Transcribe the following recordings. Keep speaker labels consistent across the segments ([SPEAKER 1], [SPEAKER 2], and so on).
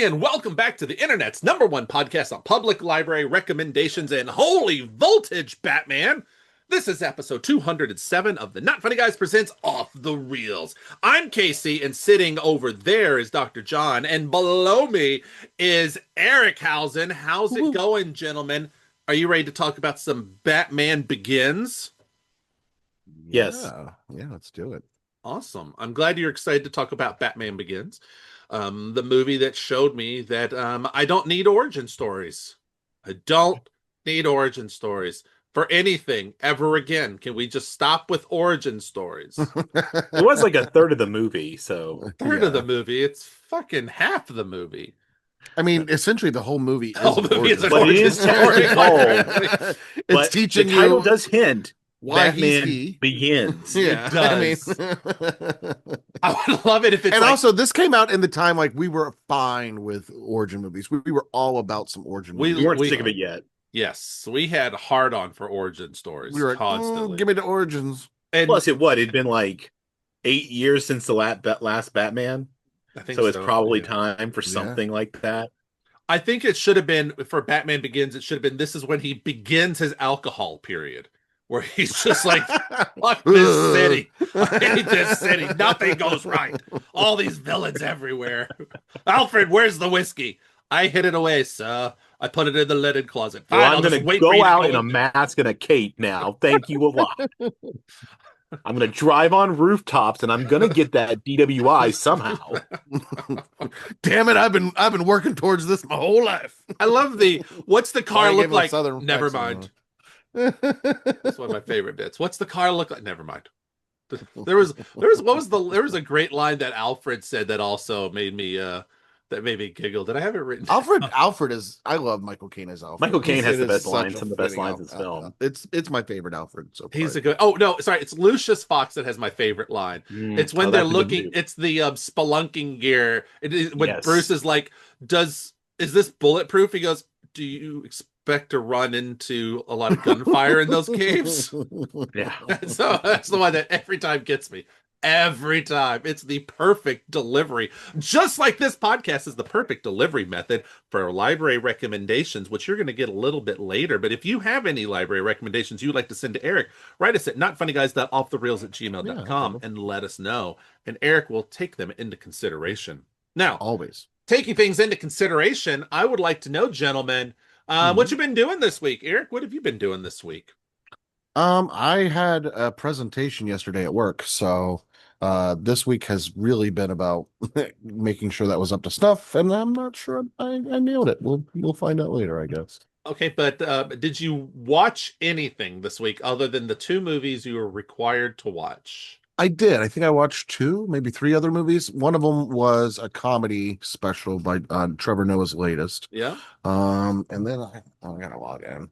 [SPEAKER 1] and welcome back to the internet's #1 podcast on public library recommendations and holy voltage, Batman. This is episode 207 of the Not Funny Guys presents Off the Reels. I'm Casey, and sitting over there is Dr. John, and below me is Eric Housen. How's it going, gentlemen? Are you ready to talk about some Batman Begins?
[SPEAKER 2] Yes.
[SPEAKER 3] Yeah, let's do it.
[SPEAKER 1] Awesome. I'm glad you're excited to talk about Batman Begins. The movie that showed me that I don't need origin stories. I don't need origin stories for anything ever again. Can we just stop with origin stories?
[SPEAKER 2] It was like a third of the movie, so
[SPEAKER 1] A third of the movie. It's fucking half of the movie.
[SPEAKER 3] I mean, essentially, the whole movie is,
[SPEAKER 1] The whole movie is an
[SPEAKER 2] But it
[SPEAKER 1] origin
[SPEAKER 2] is
[SPEAKER 1] story.
[SPEAKER 2] told.
[SPEAKER 3] It's
[SPEAKER 2] but
[SPEAKER 3] teaching
[SPEAKER 2] the title
[SPEAKER 3] you
[SPEAKER 2] does hint
[SPEAKER 3] why
[SPEAKER 2] Batman
[SPEAKER 3] he.
[SPEAKER 2] Begins.
[SPEAKER 3] Yeah,
[SPEAKER 1] It does. I would love it if it's
[SPEAKER 3] and
[SPEAKER 1] like,
[SPEAKER 3] also, this came out in the time like we were fine with origin movies. We were all about some origin
[SPEAKER 1] We-
[SPEAKER 3] movies.
[SPEAKER 2] You weren't
[SPEAKER 1] We-
[SPEAKER 2] sick of it yet.
[SPEAKER 1] yes, we had a hard on for origin stories
[SPEAKER 3] We were like,
[SPEAKER 1] constantly.
[SPEAKER 3] give me the origins.
[SPEAKER 1] And
[SPEAKER 2] Plus, it'd been like 8 years since the last Batman,
[SPEAKER 1] I think
[SPEAKER 2] so it's probably
[SPEAKER 1] yeah.
[SPEAKER 2] time for something like that.
[SPEAKER 1] I think it should have been for Batman Begins. It should have been this is when he begins his alcohol period, where he's just like, "Fuck this city! I hate this city. Nothing goes right. All these villains everywhere. Alfred, where's the whiskey? I hid it away, sir. I put it in the linen closet. Fine,
[SPEAKER 2] Well,
[SPEAKER 1] I'll
[SPEAKER 2] I'm
[SPEAKER 1] just
[SPEAKER 2] going to
[SPEAKER 1] wait for you
[SPEAKER 2] go
[SPEAKER 1] to
[SPEAKER 2] out
[SPEAKER 1] go
[SPEAKER 2] in a mask and a cape now. Thank you a lot. I'm going to drive on rooftops, and I'm going to get that DWI somehow.
[SPEAKER 3] Damn it! I've been working towards this my whole life.
[SPEAKER 1] I love the. What's the car
[SPEAKER 3] Why
[SPEAKER 1] look
[SPEAKER 3] give a
[SPEAKER 1] like?
[SPEAKER 3] Southern
[SPEAKER 1] Never
[SPEAKER 3] accent,
[SPEAKER 1] mind. That's one of my favorite bits. What's the car look like? Never mind. There was a great line that Alfred said that also made me giggle. Did I have it written?
[SPEAKER 3] Alfred is. I love Michael Caine as Alfred.
[SPEAKER 2] Michael Caine has
[SPEAKER 3] It
[SPEAKER 2] the
[SPEAKER 3] is
[SPEAKER 2] best
[SPEAKER 3] such
[SPEAKER 2] lines,
[SPEAKER 3] a
[SPEAKER 2] some of the best
[SPEAKER 3] fitting
[SPEAKER 2] lines in this film.
[SPEAKER 3] It's my favorite Alfred so far.
[SPEAKER 1] He's a good. Oh no, sorry, it's Lucius Fox that has my favorite line. It's when they're
[SPEAKER 2] that's a good
[SPEAKER 1] looking.
[SPEAKER 2] move.
[SPEAKER 1] It's the spelunking gear. It is when
[SPEAKER 2] Yes.
[SPEAKER 1] Bruce is like, is this bulletproof?" He goes, "Do you expect to run into a lot of gunfire in those caves?"
[SPEAKER 2] Yeah.
[SPEAKER 1] So that's the one that every time gets me. Every time. It's the perfect delivery. Just like this podcast is the perfect delivery method for library recommendations, which you're going to get a little bit later. But if you have any library recommendations you'd like to send to Eric, write us at notfunnyguys.offthereels@gmail.com
[SPEAKER 3] Yeah,
[SPEAKER 1] and let us know. And Eric will take them into consideration. Now,
[SPEAKER 3] Always.
[SPEAKER 1] taking things into consideration, I would like to know, gentlemen, what you been doing this week? Eric, what have you been doing this week?
[SPEAKER 3] I had a presentation yesterday at work, so this week has really been about making sure that was up to snuff, and I'm not sure I nailed it. We'll find out later, I guess.
[SPEAKER 1] Okay, but did you watch anything this week other than the 2 movies you were required to watch?
[SPEAKER 3] I did. I think I watched 2, maybe 3 other movies. One of them was a comedy special by Trevor Noah's latest.
[SPEAKER 1] Yeah.
[SPEAKER 3] And then I gotta log in.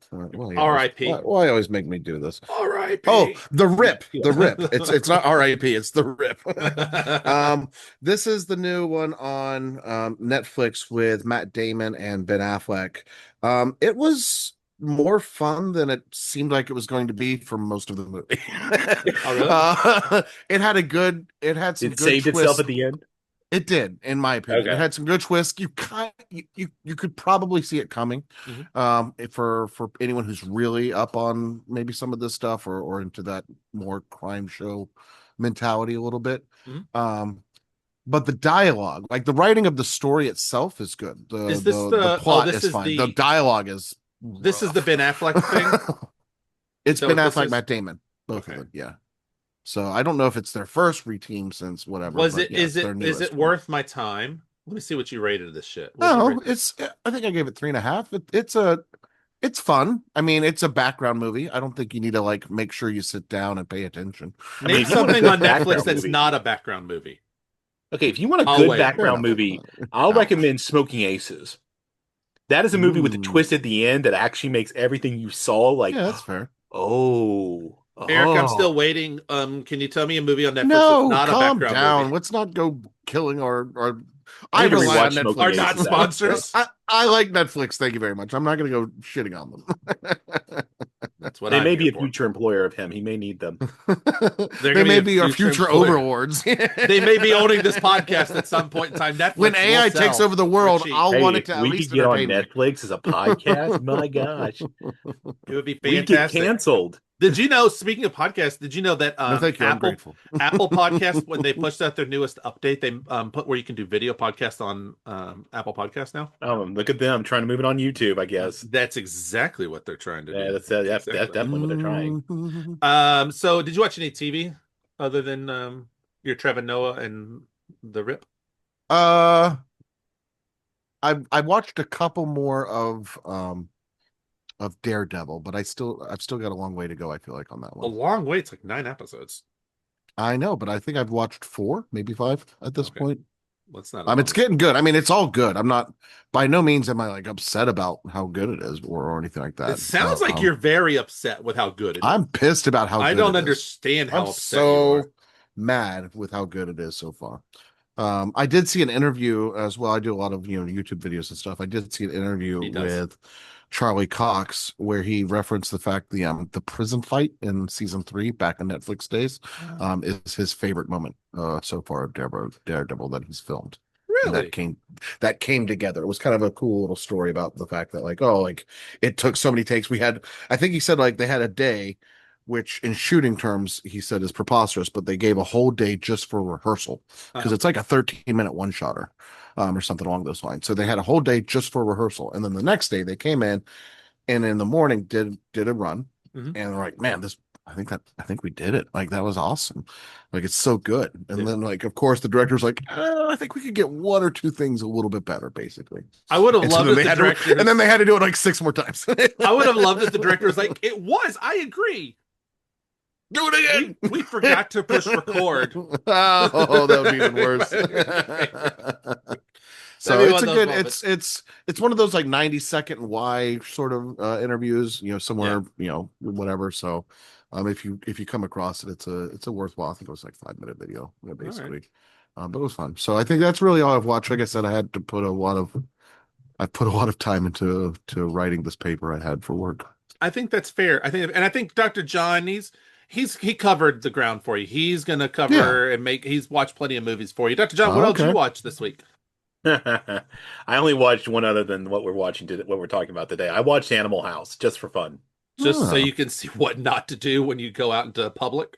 [SPEAKER 1] R.I.P.
[SPEAKER 3] Why always make me do this?
[SPEAKER 1] R.I.P.
[SPEAKER 3] Oh, The Rip. It's not R.I.P. It's The Rip. This is the new one on Netflix with Matt Damon and Ben Affleck. It was more fun than it seemed like it was going to be for most of the movie.
[SPEAKER 1] Oh, really?
[SPEAKER 3] It had some
[SPEAKER 2] It
[SPEAKER 3] good
[SPEAKER 2] saved
[SPEAKER 3] twists.
[SPEAKER 2] itself at the end.
[SPEAKER 3] It did, in my opinion.
[SPEAKER 2] Okay.
[SPEAKER 3] It had some good twists. You could probably see it coming. For anyone who's really up on maybe some of this stuff or into that more crime show mentality a little bit. But the dialogue, like the writing of the story itself, is good.
[SPEAKER 1] Is this
[SPEAKER 3] the plot is fine.
[SPEAKER 1] the
[SPEAKER 3] The dialogue is
[SPEAKER 1] This is the
[SPEAKER 3] rough.
[SPEAKER 1] Ben Affleck thing?
[SPEAKER 3] It's
[SPEAKER 1] So
[SPEAKER 3] Ben
[SPEAKER 1] this
[SPEAKER 3] Affleck,
[SPEAKER 1] is-
[SPEAKER 3] Matt Damon, both
[SPEAKER 1] Okay.
[SPEAKER 3] of them. Yeah. So I don't know if it's their first reteam since whatever.
[SPEAKER 1] Was
[SPEAKER 3] but
[SPEAKER 1] it
[SPEAKER 3] yeah,
[SPEAKER 1] is
[SPEAKER 3] it's their
[SPEAKER 1] it
[SPEAKER 3] newest
[SPEAKER 1] is it
[SPEAKER 3] one.
[SPEAKER 1] worth my time? Let me see what you rated this shit. What'd you
[SPEAKER 3] No,
[SPEAKER 1] rate this?
[SPEAKER 3] I think I gave it 3.5. It's fun. I mean, it's a background movie. I don't think you need to like make sure you sit down and pay attention.
[SPEAKER 1] Name
[SPEAKER 2] if you want a
[SPEAKER 1] something
[SPEAKER 2] good
[SPEAKER 1] on Netflix
[SPEAKER 2] background
[SPEAKER 1] that's
[SPEAKER 2] movie.
[SPEAKER 1] not a background movie.
[SPEAKER 2] Okay, if you want a
[SPEAKER 1] I'll
[SPEAKER 2] good
[SPEAKER 1] wait.
[SPEAKER 2] background
[SPEAKER 3] Fair enough.
[SPEAKER 2] movie, I'll recommend Smoking Aces. That is a movie with a
[SPEAKER 3] Ooh.
[SPEAKER 2] twist at the end that actually makes everything you saw like,
[SPEAKER 3] Yeah, that's fair.
[SPEAKER 2] oh.
[SPEAKER 1] Eric, I'm
[SPEAKER 2] oh.
[SPEAKER 1] still waiting. Can you tell me a movie on Netflix
[SPEAKER 3] No,
[SPEAKER 1] that's not a
[SPEAKER 3] calm
[SPEAKER 1] background
[SPEAKER 3] down.
[SPEAKER 1] movie?
[SPEAKER 3] Let's not go killing our.
[SPEAKER 2] I
[SPEAKER 3] I
[SPEAKER 2] need to
[SPEAKER 3] rely on
[SPEAKER 2] rewatch Smoking
[SPEAKER 3] Netflix.
[SPEAKER 1] Are
[SPEAKER 2] Aces
[SPEAKER 1] not
[SPEAKER 2] now.
[SPEAKER 1] sponsors.
[SPEAKER 3] I like Netflix. Thank you very much. I'm not going to go shitting on them.
[SPEAKER 1] That's what
[SPEAKER 2] They
[SPEAKER 1] I'm
[SPEAKER 2] may
[SPEAKER 1] here
[SPEAKER 2] be a
[SPEAKER 1] for.
[SPEAKER 2] future employer of him. He may need them.
[SPEAKER 3] They may be our future
[SPEAKER 1] employer.
[SPEAKER 3] overlords.
[SPEAKER 1] They may be owning this podcast at some point in time. Netflix
[SPEAKER 3] When AI
[SPEAKER 1] will sell
[SPEAKER 3] takes over the
[SPEAKER 1] for
[SPEAKER 3] world,
[SPEAKER 1] cheap.
[SPEAKER 3] I'll
[SPEAKER 2] Hey,
[SPEAKER 3] want it
[SPEAKER 2] if
[SPEAKER 3] to at
[SPEAKER 2] we
[SPEAKER 3] least
[SPEAKER 2] could get on
[SPEAKER 3] entertain me.
[SPEAKER 2] Netflix as a podcast, my gosh,
[SPEAKER 1] It would be
[SPEAKER 2] we get
[SPEAKER 1] fantastic.
[SPEAKER 2] canceled.
[SPEAKER 1] Did you know, speaking of podcasts, did you know that
[SPEAKER 3] No, thank you. I'm
[SPEAKER 1] Apple
[SPEAKER 3] grateful.
[SPEAKER 1] Apple Podcast, when they pushed out their newest update, they put where you can do video podcasts on Apple Podcasts now?
[SPEAKER 2] Oh, look at them trying to move it on YouTube, I guess.
[SPEAKER 1] That's exactly what they're trying to
[SPEAKER 2] Yeah,
[SPEAKER 1] do.
[SPEAKER 2] that's
[SPEAKER 1] Exactly.
[SPEAKER 2] definitely what they're trying.
[SPEAKER 1] So did you watch any TV other than your Trevor Noah and the Rip?
[SPEAKER 3] I watched a couple more of Daredevil, but I've still got a long way to go, I feel like, on that
[SPEAKER 1] A
[SPEAKER 3] one.
[SPEAKER 1] long way. It's like 9 episodes.
[SPEAKER 3] I know, but I think I've watched 4, maybe 5 at this
[SPEAKER 1] Okay.
[SPEAKER 3] point.
[SPEAKER 1] Let's not.
[SPEAKER 3] It's getting good. I mean, it's all good. I'm not, by no means am I like upset about how good it is or anything like that.
[SPEAKER 1] It sounds like you're very upset with how good it is.
[SPEAKER 3] I'm pissed about how
[SPEAKER 1] I
[SPEAKER 3] good
[SPEAKER 1] don't
[SPEAKER 3] it is.
[SPEAKER 1] understand how
[SPEAKER 3] I'm
[SPEAKER 1] upset you
[SPEAKER 3] so
[SPEAKER 1] are.
[SPEAKER 3] mad with how good it is so far. I did see an interview as well. I do a lot of YouTube videos and stuff. I did see an interview with Charlie Cox where he referenced the fact the prison fight in season 3 back in Netflix days is his favorite moment so far of Daredevil that he's filmed.
[SPEAKER 1] Really?
[SPEAKER 3] That came together. It was kind of a cool little story about the fact that like it took so many takes. I think he said like they had a day, which in shooting terms he said is preposterous, but they gave a whole day just for rehearsal because it's like a 13-minute one-shotter or something along those lines. So they had a whole day just for rehearsal, and then the next day they came in and in the morning did a run, and they're like, man, I think we did it. Like that was awesome. Like it's so good. And then like of course the director's like, I think we could get 1 or 2 things a little bit better, basically.
[SPEAKER 1] I would have loved it.
[SPEAKER 3] And then they had to do it like 6 more times.
[SPEAKER 1] I would have loved it. The director was like, it was. I agree.
[SPEAKER 3] Do it again.
[SPEAKER 1] We forgot to push record.
[SPEAKER 3] Oh, that would be even worse. So it's a good. It's one of those like 90-second why sort of interviews. Somewhere whatever. So if you come across it, it's a worthwhile. I think it was like 5-minute video basically. Right. But it was fun. So I think that's really all I've watched. Like I said, I put a lot of time into writing this paper I had for work.
[SPEAKER 1] I think that's fair. I think Dr. John, he covered the ground for you. He's gonna cover and he's watched plenty of movies for you. Dr. John, what else did you watch this week?
[SPEAKER 2] I only watched one other than what we're watching today, what we're talking about today. I watched Animal House just for fun.
[SPEAKER 1] Just so you can see what not to do when you go out into public?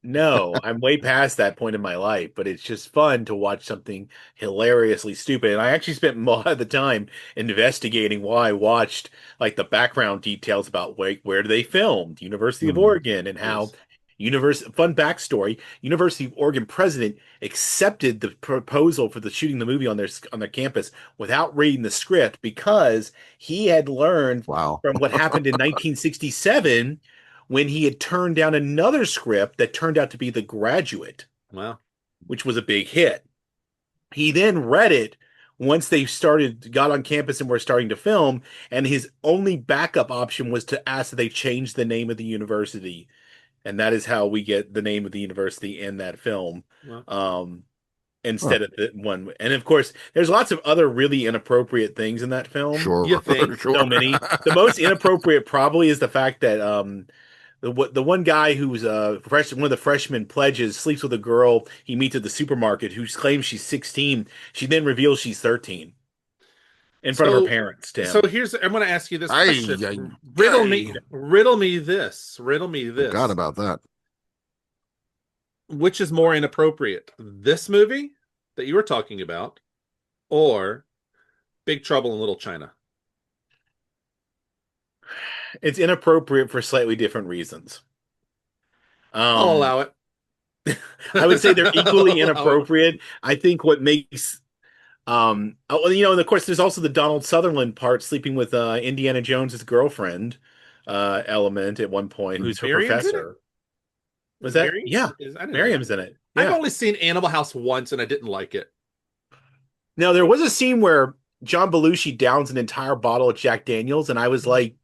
[SPEAKER 2] No, I'm way past that point in my life, but it's just fun to watch something hilariously stupid. And I actually spent a lot of the time investigating why I watched like the background details about where do they filmed, University of Oregon, and how fun backstory, University of Oregon president accepted the proposal for shooting the movie on their campus without reading the script because he had learned from what happened in 1967 when he had turned down another script that turned out to be The Graduate.
[SPEAKER 1] Wow.
[SPEAKER 2] Which was a big hit. He then read it once they got on campus and were starting to film, and his only backup option was to ask that they change the name of the university. And that is how we get the name of the university in that film. Wow. Instead of the one. And of course, there's lots of other really inappropriate things in that film.
[SPEAKER 3] Sure.
[SPEAKER 2] You think so many. The most inappropriate probably is the fact that the one guy who's one of the freshman pledges sleeps with a girl he meets at the supermarket who claims she's 16. She then reveals she's 13 in front of her parents. Tim.
[SPEAKER 1] So I'm going to ask you this question. Riddle me this.
[SPEAKER 3] Forgot about that.
[SPEAKER 1] Which is more inappropriate, this movie that you were talking about, or Big Trouble in Little China?
[SPEAKER 2] It's inappropriate for slightly different reasons.
[SPEAKER 1] I'll allow it.
[SPEAKER 2] I would say they're equally inappropriate. I think what makes, and of course, there's also the Donald Sutherland part, sleeping with Indiana Jones's girlfriend element at one point, who's her professor. Was that? Miriam's in it. Yeah.
[SPEAKER 1] I've only seen Animal House once, and I didn't like it.
[SPEAKER 2] Now, there was a scene where John Belushi downs an entire bottle of Jack Daniels, and I was like,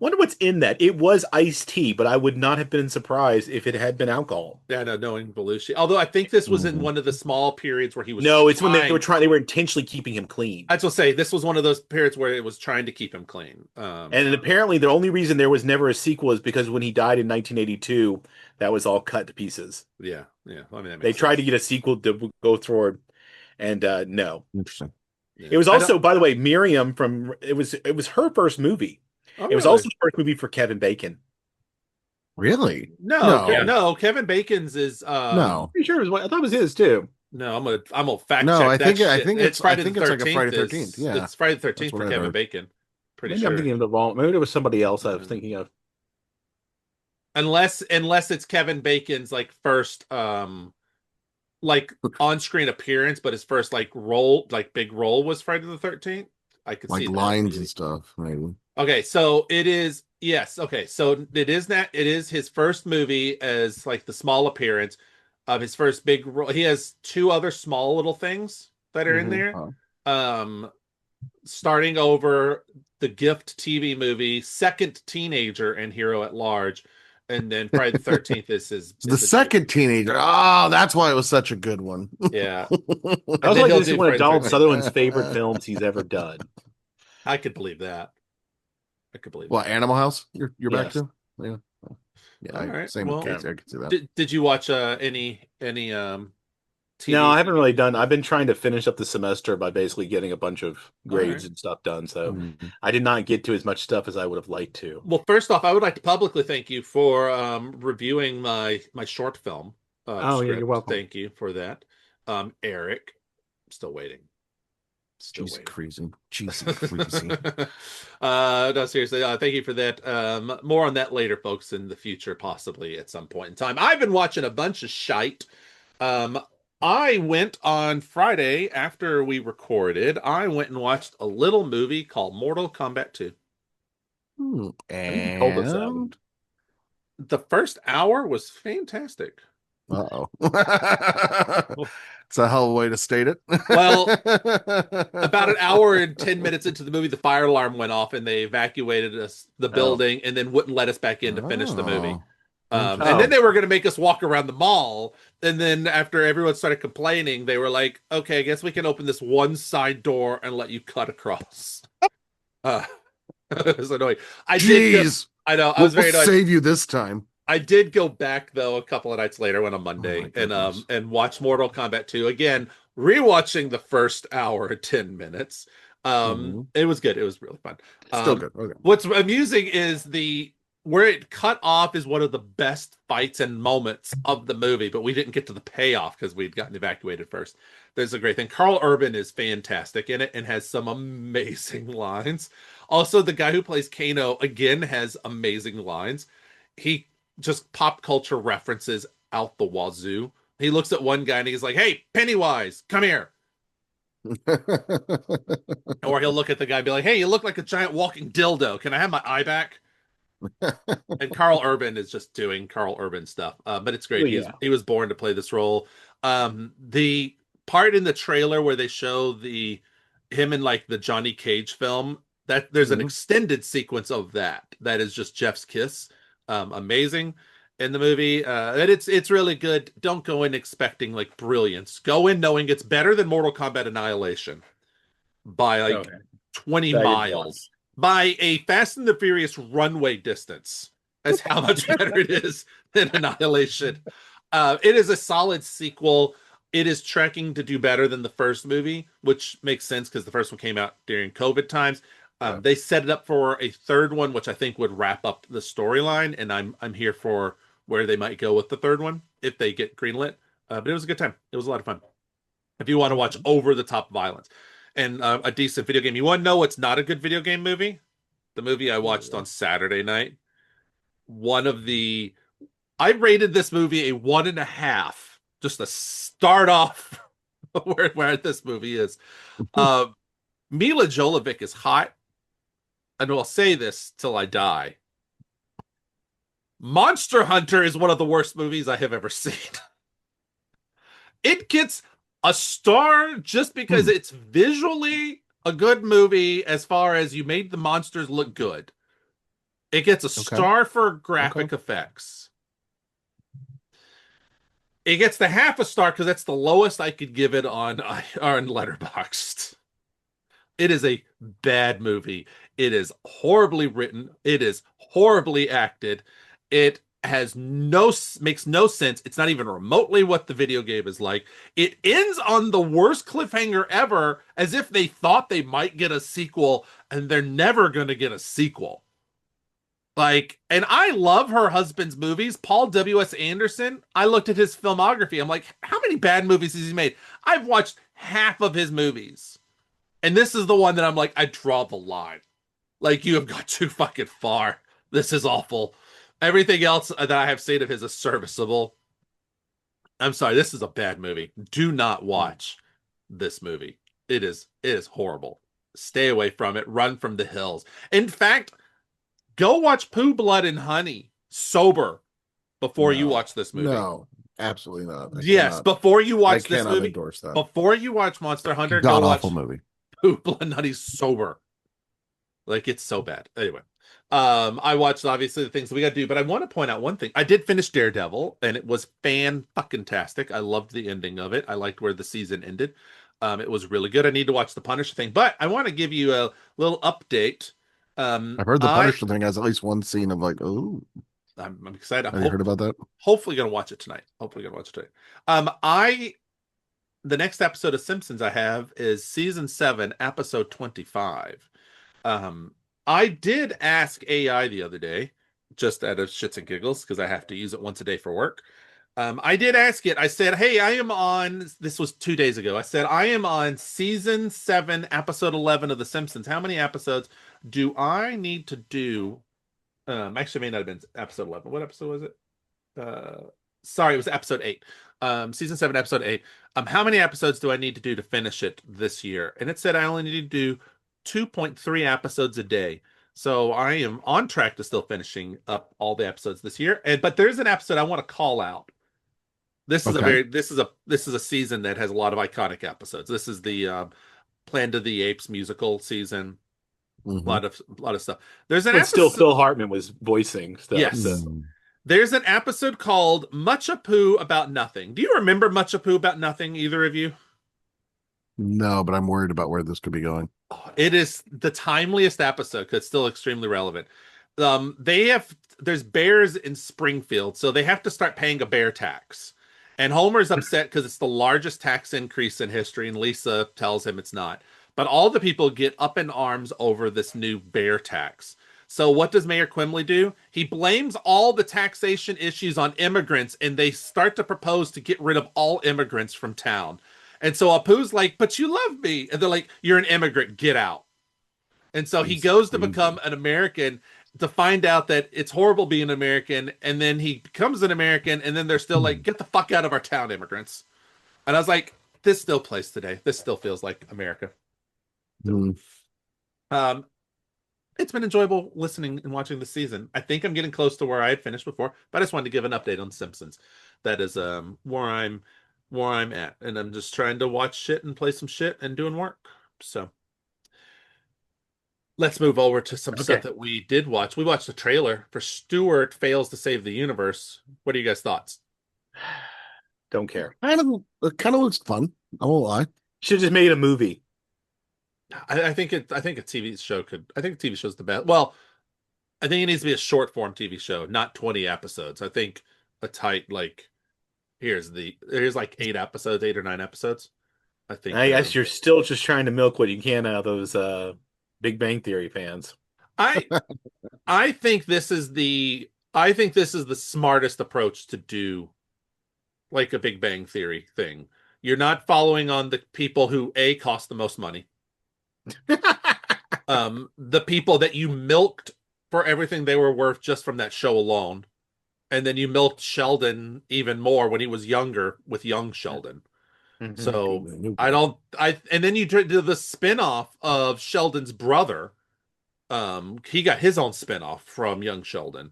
[SPEAKER 2] Wonder what's in that. It was iced tea, but I would not have been surprised if it had been alcohol.
[SPEAKER 1] Yeah, no, knowing Belushi. Although I think this was in
[SPEAKER 3] Mhm.
[SPEAKER 1] one of the small periods where he was
[SPEAKER 2] No, it's when they were
[SPEAKER 1] trying.
[SPEAKER 2] trying. They were intentionally keeping him clean.
[SPEAKER 1] I'd just say this was one of those periods where it was trying to keep him clean.
[SPEAKER 2] And apparently, the only reason there was never a sequel is because when he died in 1982, that was all cut to pieces.
[SPEAKER 1] Yeah, yeah. I mean, that
[SPEAKER 2] They
[SPEAKER 1] makes
[SPEAKER 2] tried
[SPEAKER 1] sense.
[SPEAKER 2] to get a sequel to go forward, and no.
[SPEAKER 3] Interesting.
[SPEAKER 1] Yeah.
[SPEAKER 2] It was
[SPEAKER 1] I don't.
[SPEAKER 2] also, by the way, Miriam from it was her first movie.
[SPEAKER 1] Oh,
[SPEAKER 2] It was
[SPEAKER 1] really?
[SPEAKER 2] also the first movie for Kevin Bacon.
[SPEAKER 3] Really?
[SPEAKER 1] No,
[SPEAKER 3] No.
[SPEAKER 1] no. Kevin Bacon's is
[SPEAKER 3] No.
[SPEAKER 2] Pretty sure it was. I thought it was his too.
[SPEAKER 1] No, I'm gonna fact
[SPEAKER 3] No,
[SPEAKER 1] check
[SPEAKER 3] I
[SPEAKER 1] that
[SPEAKER 3] think
[SPEAKER 1] shit.
[SPEAKER 3] I think it's I
[SPEAKER 1] Friday
[SPEAKER 3] think
[SPEAKER 1] the
[SPEAKER 3] it's like a
[SPEAKER 1] 13th
[SPEAKER 3] Friday
[SPEAKER 1] is
[SPEAKER 3] 13th. Yeah.
[SPEAKER 1] it's Friday the
[SPEAKER 3] That's
[SPEAKER 1] 13th
[SPEAKER 3] what
[SPEAKER 1] for
[SPEAKER 3] I
[SPEAKER 1] Kevin
[SPEAKER 3] heard.
[SPEAKER 1] Bacon. Pretty
[SPEAKER 2] Maybe I'm
[SPEAKER 1] sure.
[SPEAKER 2] thinking of the wrong. Maybe it was somebody else I was thinking of.
[SPEAKER 1] Unless it's Kevin Bacon's like first like on-screen appearance, but his first like role, like big role was Friday the 13th. I could
[SPEAKER 3] Like
[SPEAKER 1] see that
[SPEAKER 3] lines
[SPEAKER 1] maybe.
[SPEAKER 3] and stuff, maybe.
[SPEAKER 1] Okay, so it is yes. Okay, so it is his first movie as like the small appearance of his first big role. He has two other small little things that are in
[SPEAKER 2] Mhm.
[SPEAKER 1] there.
[SPEAKER 3] Oh.
[SPEAKER 1] Starting over the Gift TV movie, Second Teenager and Hero at Large, and then Friday the 13th is his
[SPEAKER 3] The second teenager. Oh, that's why it was such a good one.
[SPEAKER 1] Yeah.
[SPEAKER 2] I
[SPEAKER 1] And
[SPEAKER 2] was
[SPEAKER 1] then
[SPEAKER 2] like,
[SPEAKER 1] he'll
[SPEAKER 2] this is
[SPEAKER 1] do
[SPEAKER 2] one of
[SPEAKER 1] Friday the
[SPEAKER 2] Donald
[SPEAKER 1] 13th.
[SPEAKER 2] Sutherland's favorite films he's ever done.
[SPEAKER 1] I could believe that. I could believe
[SPEAKER 3] What,
[SPEAKER 1] that.
[SPEAKER 3] Animal House? You're back
[SPEAKER 2] Yes.
[SPEAKER 3] to? Yeah. Yeah,
[SPEAKER 1] All right.
[SPEAKER 3] same with
[SPEAKER 1] Well,
[SPEAKER 3] Casey. I could see that.
[SPEAKER 1] did you watch any
[SPEAKER 2] No, I
[SPEAKER 1] TV?
[SPEAKER 2] haven't really done. I've been trying to finish up the semester by basically getting a bunch of
[SPEAKER 1] All right.
[SPEAKER 2] grades and stuff done. So
[SPEAKER 3] Mhm.
[SPEAKER 2] I did not get to as much stuff as I would have liked to.
[SPEAKER 1] Well, first off, I would like to publicly thank you for reviewing my short film
[SPEAKER 2] Oh, yeah,
[SPEAKER 1] script.
[SPEAKER 2] you're welcome.
[SPEAKER 1] Thank you for that. Eric, still waiting. Still
[SPEAKER 3] Jeez,
[SPEAKER 1] waiting.
[SPEAKER 3] crazy. Jeez, crazy.
[SPEAKER 1] No, seriously, thank you for that. More on that later, folks, in the future, possibly at some point in time. I've been watching a bunch of shite. I went on Friday after we recorded. I went and watched a little movie called Mortal Kombat 2.
[SPEAKER 2] I think you told us that one.
[SPEAKER 3] And
[SPEAKER 1] The first hour was fantastic.
[SPEAKER 3] uh-oh. It's a hell of a way to state it.
[SPEAKER 1] Well, about an hour and 10 minutes into the movie, the fire alarm went off and they evacuated the building and then wouldn't let us back in to finish the movie. And then they were going to make us walk around the mall. And then after everyone started complaining, they were like, okay, I guess we can open this one side door and let you cut across. It was annoying.
[SPEAKER 3] Jeez.
[SPEAKER 1] I know. I was very annoyed.
[SPEAKER 3] Save you this time.
[SPEAKER 1] I did go back though a couple of nights later on a Monday
[SPEAKER 3] Oh
[SPEAKER 1] and watch Mortal Kombat 2 again, rewatching the first hour and 10 minutes. It was good. It was really fun.
[SPEAKER 3] Still good. Okay.
[SPEAKER 1] What's amusing is where it cut off is one of the best fights and moments of the movie, but we didn't get to the payoff because we'd gotten evacuated first. There's a great thing. Carl Urban is fantastic in it and has some amazing lines. Also, the guy who plays Kano again has amazing lines. He just pop culture references out the wazoo. He looks at one guy and he's like, "Hey, Pennywise, come here." Or he'll look at the guy and be like, "Hey, you look like a giant walking dildo. Can I have my eye back?" And Carl Urban is just doing Carl Urban stuff. But it's great.
[SPEAKER 2] Oh, yeah.
[SPEAKER 1] He was born to play this role. The part in the trailer where they show him in like the Johnny Cage film, that there's an extended sequence of that is just Jeff's kiss. Amazing in the movie. And it's really good. Don't go in expecting like brilliance. Go in knowing it's better than Mortal Kombat Annihilation by like 20 miles. By a Fast and the Furious runway distance. That's how much better it is than Annihilation. It is a solid sequel. It is tracking to do better than the first movie, which makes sense because the first one came out during COVID times. They set it up for a third one, which I think would wrap up the storyline, and I'm here for where they might go with the third one if they get greenlit. But it was a good time. It was a lot of fun. If you want to watch over the top violence and a decent video game, you want to know what's not a good video game movie? The movie I watched on Saturday night. I rated this movie a 1.5, just to start off where this movie is. Mila Jovovich is hot. And I'll say this till I die. Monster Hunter is one of the worst movies I have ever seen. It gets a star just because it's visually a good movie as far as you made the monsters look good. It gets a
[SPEAKER 3] Okay.
[SPEAKER 1] star for
[SPEAKER 3] Okay.
[SPEAKER 1] graphic effects. It gets the half a star because that's the lowest I could give it on Letterboxd. It is a bad movie. It is horribly written. It is horribly acted. It has no makes no sense. It's not even remotely what the video game is like. It ends on the worst cliffhanger ever, as if they thought they might get a sequel, and they're never going to get a sequel. Like, and I love her husband's movies, Paul W.S. Anderson. I looked at his filmography. I'm like, how many bad movies has he made? I've watched half of his movies. And this is the one that I'm like, I draw the line. Like, you have got too fucking far. This is awful. Everything else that I have seen of his is serviceable. I'm sorry, this is a bad movie. Do not watch this movie. It is horrible. Stay away from it. Run from the hills. In fact, go watch Pooh, Blood, and Honey sober before you
[SPEAKER 3] No.
[SPEAKER 1] watch this movie.
[SPEAKER 3] No. Absolutely not.
[SPEAKER 1] Yes, before you
[SPEAKER 3] I
[SPEAKER 1] watch this
[SPEAKER 3] cannot
[SPEAKER 1] movie,
[SPEAKER 3] endorse that.
[SPEAKER 1] before you watch Monster Hunter, go
[SPEAKER 3] God
[SPEAKER 1] watch
[SPEAKER 3] awful movie.
[SPEAKER 1] Pooh, Blood, and Honey sober. Like, it's so bad. Anyway, I watched obviously the things that we got to do, but I want to point out one thing. I did finish Daredevil, and it was fan-fucking-tastic. I loved the ending of it. I liked where the season ended. It was really good. I need to watch the Punisher thing, but I want to give you a little update.
[SPEAKER 3] I've heard the Punisher thing has at least one scene of like, oh,
[SPEAKER 1] I'm excited.
[SPEAKER 3] have you heard about that?
[SPEAKER 1] Hopefully gonna watch it tonight. The next episode of Simpsons I have is season 7, episode 25. Um, I did ask AI the other day, just out of shits and giggles, because I have to use it once a day for work. I did ask it. I said, "Hey, I am on." This was 2 days ago. I said, "I am on season 7, episode 11 of The Simpsons. How many episodes do I need to do?" Actually, it may not have been episode 11. What episode was it? Sorry, it was episode 8. Season 7, episode 8. How many episodes do I need to do to finish it this year? And it said I only need to do 2.3 episodes a day. So I am on track to still finishing up all the episodes this year. But there's an episode I want to call out.
[SPEAKER 3] Okay.
[SPEAKER 1] This is a season that has a lot of iconic episodes. This is the Planet of the Apes musical season.
[SPEAKER 3] Mhm.
[SPEAKER 1] A lot of stuff. There's an
[SPEAKER 2] But still,
[SPEAKER 1] episode.
[SPEAKER 2] Phil Hartman was voicing stuff.
[SPEAKER 1] Yes.
[SPEAKER 2] So.
[SPEAKER 1] There's an episode called Much Poo About Nothing. Do you remember Much Poo About Nothing, either of you?
[SPEAKER 3] No, but I'm worried about where this could be going.
[SPEAKER 1] It is the timeliest episode because it's still extremely relevant. There's bears in Springfield, so they have to start paying a bear tax. And Homer's upset because it's the largest tax increase in history, and Lisa tells him it's not. But all the people get up in arms over this new bear tax. So what does Mayor Quimley do? He blames all the taxation issues on immigrants, and they start to propose to get rid of all immigrants from town. And so Apu's like, "But you love me." And they're like, "You're an immigrant, get out." And so he goes to become an American to find out that it's horrible being an American. And then he becomes an American. And then they're still like, "Get the fuck out of our town, immigrants." And I was like, this still plays today. This still feels like America.
[SPEAKER 3] Mm.
[SPEAKER 1] It's been enjoyable listening and watching this season. I think I'm getting close to where I had finished before, but I just wanted to give an update on The Simpsons. That is where I'm at. And I'm just trying to watch shit and play some shit and doing work. So let's move over to some stuff that we did watch. We watched a trailer for Stewart Fails to Save the Universe. What are you guys' thoughts?
[SPEAKER 2] Don't care.
[SPEAKER 3] It kind of looks fun. I won't lie.
[SPEAKER 2] Should have just made a movie.
[SPEAKER 1] I think a TV show could. I think a TV show's the best. Well, I think it needs to be a short form TV show, not 20 episodes. I think a tight like here's like 8 episodes, 8 or 9 episodes. I think.
[SPEAKER 2] I guess you're still just trying to milk what you can out of those Big Bang Theory fans.
[SPEAKER 1] I think this is the smartest approach to do like a Big Bang Theory thing. You're not following on the people who cost the most money. The people that you milked for everything they were worth just from that show alone. And then you milked Sheldon even more when he was younger with young Sheldon. So and then you do the spin-off of Sheldon's brother. He got his own spin-off from young Sheldon.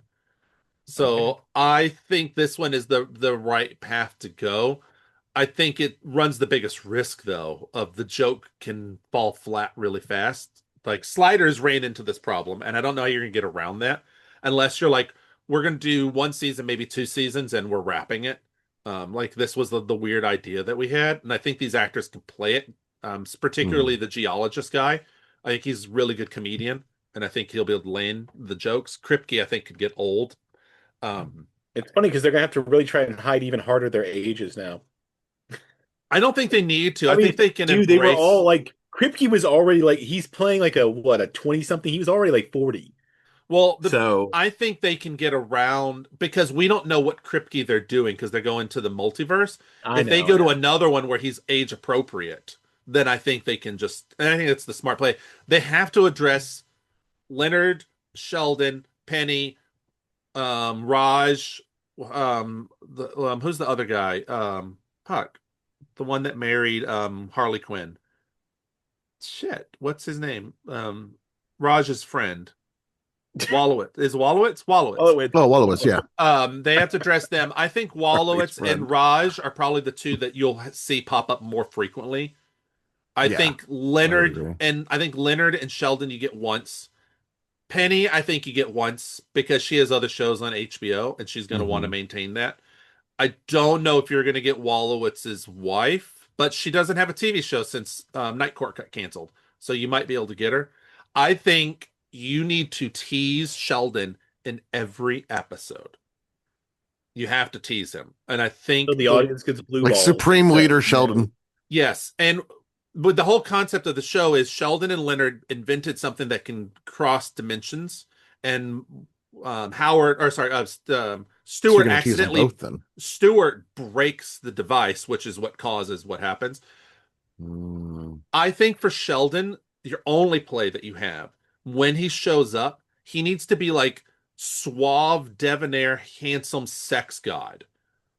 [SPEAKER 1] So I think this one is the right path to go. I think it runs the biggest risk, though, of the joke can fall flat really fast. Like Sliders ran into this problem, and I don't know how you're gonna get around that. unless you're like, we're going to do one season, maybe two seasons, and we're wrapping it. Like this was the weird idea that we had, and I think these actors can play it. Particularly the geologist guy. I think he's a really good comedian, and I think he'll be able to land the jokes. Kripke, I think, could get old.
[SPEAKER 2] It's funny because they're gonna have to really try and hide even harder their ages now.
[SPEAKER 1] I don't think they need to. I
[SPEAKER 2] mean,
[SPEAKER 1] think they can
[SPEAKER 2] dude,
[SPEAKER 1] embrace.
[SPEAKER 2] they were all like Kripke was already like he's playing like a 20 something. He was already like 40.
[SPEAKER 1] Well,
[SPEAKER 2] So
[SPEAKER 1] I think they can get around because we don't know what Kripke they're doing because they're going to the multiverse.
[SPEAKER 2] I
[SPEAKER 1] If they
[SPEAKER 2] know,
[SPEAKER 1] go to
[SPEAKER 2] yeah.
[SPEAKER 1] another one where he's age appropriate, then I think they can just. And I think that's the smart play. They have to address Leonard, Sheldon, Penny, Raj, who's the other guy? Fuck, the one that married Harley Quinn. Shit, what's his name? Raj's friend. Wallowitz. Is Wallowitz? Wallowitz.
[SPEAKER 2] Oh, wait.
[SPEAKER 3] Oh, Wallace, yeah.
[SPEAKER 1] They have to dress them. I think
[SPEAKER 3] Harley's
[SPEAKER 1] Wallowitz and
[SPEAKER 3] friend.
[SPEAKER 1] Raj are probably the two that you'll see pop up more frequently. I
[SPEAKER 3] Yeah,
[SPEAKER 1] think
[SPEAKER 3] I would agree.
[SPEAKER 1] Leonard and Sheldon you get once. Penny, I think you get once because she has other shows on HBO and she's going to want to maintain that. I don't know if you're going to get Wallowitz's wife, but she doesn't have a TV show since Night Court got canceled. So you might be able to get her. I think you need to tease Sheldon in every episode. You have to tease him. And I think
[SPEAKER 2] So the audience gets blue
[SPEAKER 3] Like
[SPEAKER 2] balls.
[SPEAKER 3] Supreme
[SPEAKER 2] So,
[SPEAKER 3] Leader Sheldon.
[SPEAKER 1] yes. And but the whole concept of the show is Sheldon and Leonard invented something that can cross dimensions. And
[SPEAKER 3] So
[SPEAKER 1] Stewart
[SPEAKER 3] you're gonna tease them
[SPEAKER 1] accidentally
[SPEAKER 3] both then.
[SPEAKER 1] Stewart breaks the device, which is what causes what happens. I think for Sheldon, your only play that you have when he shows up, he needs to be like suave, debonair, handsome sex god.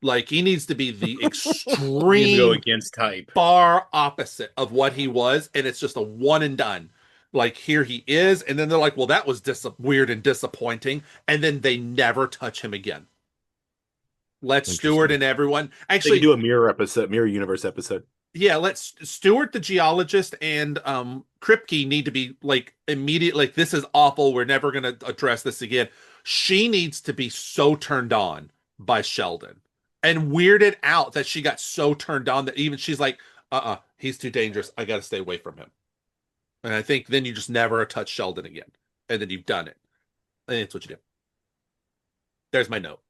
[SPEAKER 1] Like he needs to be the
[SPEAKER 2] you go
[SPEAKER 1] extreme
[SPEAKER 2] against type.
[SPEAKER 1] far opposite of what he was, and it's just a one and done. Like here he is, and then they're like, "Well, that was weird and disappointing," and then they never touch him again. Let Stewart and everyone
[SPEAKER 2] They
[SPEAKER 1] actually
[SPEAKER 2] could do a mirror universe episode.
[SPEAKER 1] yeah, let's Stewart the geologist and Kripke need to be like immediate like this is awful. We're never gonna address this again. She needs to be so turned on by Sheldon and weirded out that she got so turned on that even she's like, he's too dangerous. I gotta stay away from him. And I think then you just never touch Sheldon again. And then you've done it. And that's what you do. There's my note.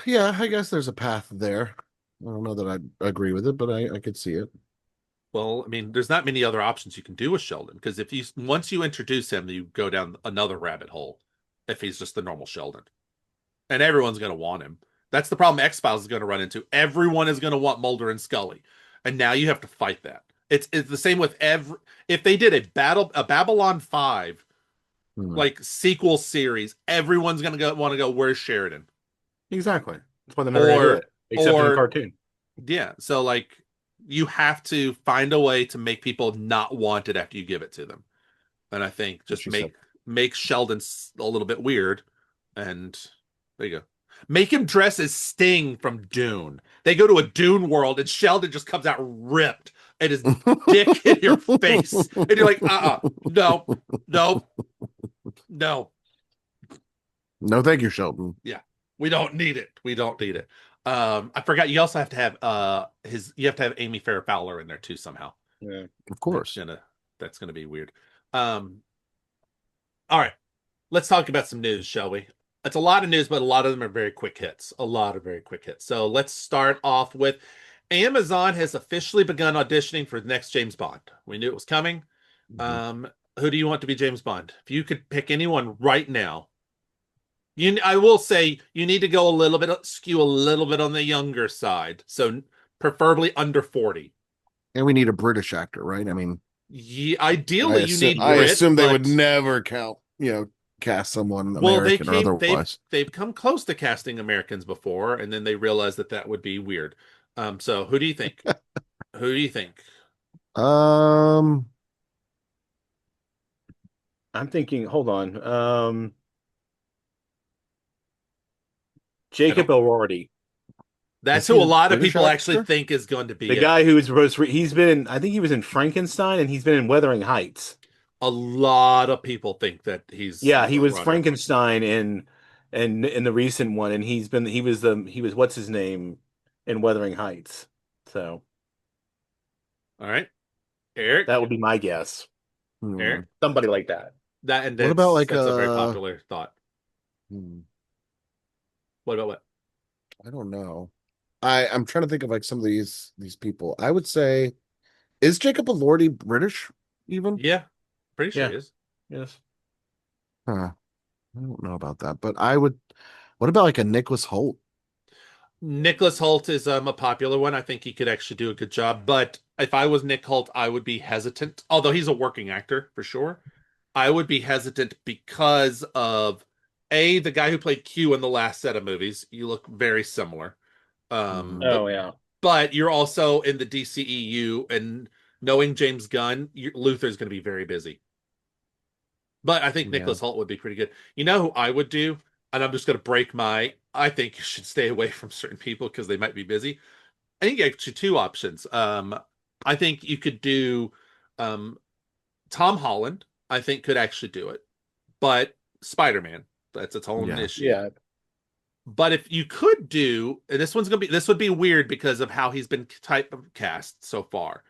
[SPEAKER 3] Yeah, I guess there's a path there. I don't know that I agree with it, but I could see it.
[SPEAKER 1] Well, I mean, there's not many other options you can do with Sheldon because if you once you introduce him, you go down another rabbit hole if he's just the normal Sheldon. And everyone's going to want him. That's the problem X-Files is going to run into. Everyone is going to want Mulder and Scully. And now you have to fight that. It's the same with if they did a Babylon 5 like sequel series, everyone's going to want to go where's Sheridan?
[SPEAKER 2] Exactly. That's why they're never going to do it. Except in the cartoon.
[SPEAKER 1] Yeah. So like you have to find a way to make people not want it after you give it to them. And I think just make Sheldon a little bit weird. And there you go. Make him dress as Sting from Dune. They go to a Dune world and Sheldon just comes out ripped and his dick in your face. And you're like, no.
[SPEAKER 3] No, thank you, Sheldon.
[SPEAKER 1] Yeah. We don't need it. I forgot you also have to have you have to have Amy Farrah Fowler in there too somehow.
[SPEAKER 3] Yeah. Of course.
[SPEAKER 1] That's gonna be weird. All right. Let's talk about some news, shall we? It's a lot of news, but a lot of them are very quick hits. So let's start off with Amazon has officially begun auditioning for the next James Bond. We knew it was coming. Who do you want to be James Bond? If you could pick anyone right now, I will say you need to go skew a little bit on the younger side. So preferably under 40.
[SPEAKER 3] And we need a British actor, right? I mean,
[SPEAKER 1] ideally you need
[SPEAKER 3] I assume they would
[SPEAKER 1] but
[SPEAKER 3] never cast someone American or otherwise.
[SPEAKER 1] They've come close to casting Americans before, and then they realized that would be weird. So who do you think? Who do you think?
[SPEAKER 2] I'm thinking, hold on. Jacob Elordi.
[SPEAKER 1] That's who a lot of people actually think is going to be
[SPEAKER 2] the guy who's supposed to, I think he was in Frankenstein and he's been in Wuthering Heights.
[SPEAKER 1] A lot of people think that he's
[SPEAKER 2] Yeah,
[SPEAKER 1] the
[SPEAKER 2] he
[SPEAKER 1] front
[SPEAKER 2] was
[SPEAKER 1] runner.
[SPEAKER 2] Frankenstein in the recent one, and he was what's his name in Wuthering Heights. So
[SPEAKER 1] All right, Eric,
[SPEAKER 2] that would be my guess.
[SPEAKER 3] Hmm.
[SPEAKER 1] Eric,
[SPEAKER 2] Somebody like that.
[SPEAKER 1] that and
[SPEAKER 3] What about like
[SPEAKER 1] that's a very popular thought.
[SPEAKER 3] hmm,
[SPEAKER 1] What about what?
[SPEAKER 3] I don't know. I'm trying to think of like some of these people. I would say, is Jacob Elordi British even?
[SPEAKER 1] Yeah, pretty sure
[SPEAKER 2] Yeah.
[SPEAKER 1] he is.
[SPEAKER 2] Yes.
[SPEAKER 3] Huh. I don't know about that, but I would. What about like a Nicholas Holt?
[SPEAKER 1] Nicholas Holt is a popular one. I think he could actually do a good job. But if I was Nick Holt, I would be hesitant. Although he's a working actor for sure, I would be hesitant because of the guy who played Q in the last set of movies. You look very similar.
[SPEAKER 3] Hmm.
[SPEAKER 1] But
[SPEAKER 2] Oh yeah.
[SPEAKER 1] you're also in the DCEU, and knowing James Gunn, Luther's going to be very busy. But I think
[SPEAKER 3] Yeah.
[SPEAKER 1] Nicholas Holt would be pretty good. You know who I would do? And I'm just going to break my. I think you should stay away from certain people because they might be busy. I think actually two options. I think you could do um, Tom Holland. I think could actually do it, but Spider-Man, that's its own
[SPEAKER 3] Yeah.
[SPEAKER 1] issue.
[SPEAKER 2] Yeah.
[SPEAKER 1] But if you could do, and this would be weird because of how he's been type of cast so far.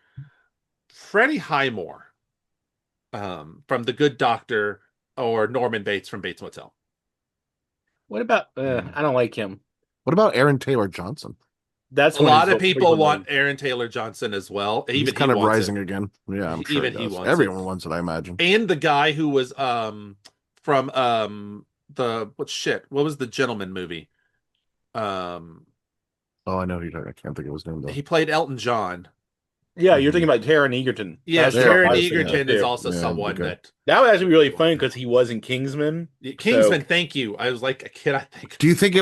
[SPEAKER 1] Freddie Highmore from The Good Doctor or Norman Bates from Bates Motel.
[SPEAKER 2] What about
[SPEAKER 3] Hmm.
[SPEAKER 2] I don't like him.
[SPEAKER 3] What about Aaron Taylor Johnson?
[SPEAKER 2] That's
[SPEAKER 1] A
[SPEAKER 2] one of
[SPEAKER 1] lot
[SPEAKER 2] his
[SPEAKER 1] of people
[SPEAKER 2] original
[SPEAKER 1] want
[SPEAKER 2] names.
[SPEAKER 1] Aaron Taylor Johnson as well.
[SPEAKER 3] He's
[SPEAKER 1] Even he
[SPEAKER 3] kind of
[SPEAKER 1] wants it.
[SPEAKER 3] rising again. Yeah, I'm sure he
[SPEAKER 1] Even he
[SPEAKER 3] does.
[SPEAKER 1] wants it.
[SPEAKER 3] Everyone wants it, I imagine.
[SPEAKER 1] And the guy who was from the what shit? What was the Gentleman movie? Um
[SPEAKER 3] Oh, I know who you're talking. I can't think of his name though.
[SPEAKER 1] he played Elton John.
[SPEAKER 2] Yeah, you're
[SPEAKER 3] Mhm.
[SPEAKER 2] thinking about Taron Egerton.
[SPEAKER 1] Yes,
[SPEAKER 2] That's who
[SPEAKER 3] There,
[SPEAKER 2] I
[SPEAKER 1] Taron
[SPEAKER 2] was thinking
[SPEAKER 3] yeah,
[SPEAKER 2] of
[SPEAKER 1] Egerton is
[SPEAKER 2] too.
[SPEAKER 1] also
[SPEAKER 3] yeah, the
[SPEAKER 1] someone
[SPEAKER 3] guy.
[SPEAKER 1] that
[SPEAKER 2] That would actually be really funny because he was in Kingsman. So
[SPEAKER 1] Kingsman, thank you. I was like a kid, I think.
[SPEAKER 3] Do you think it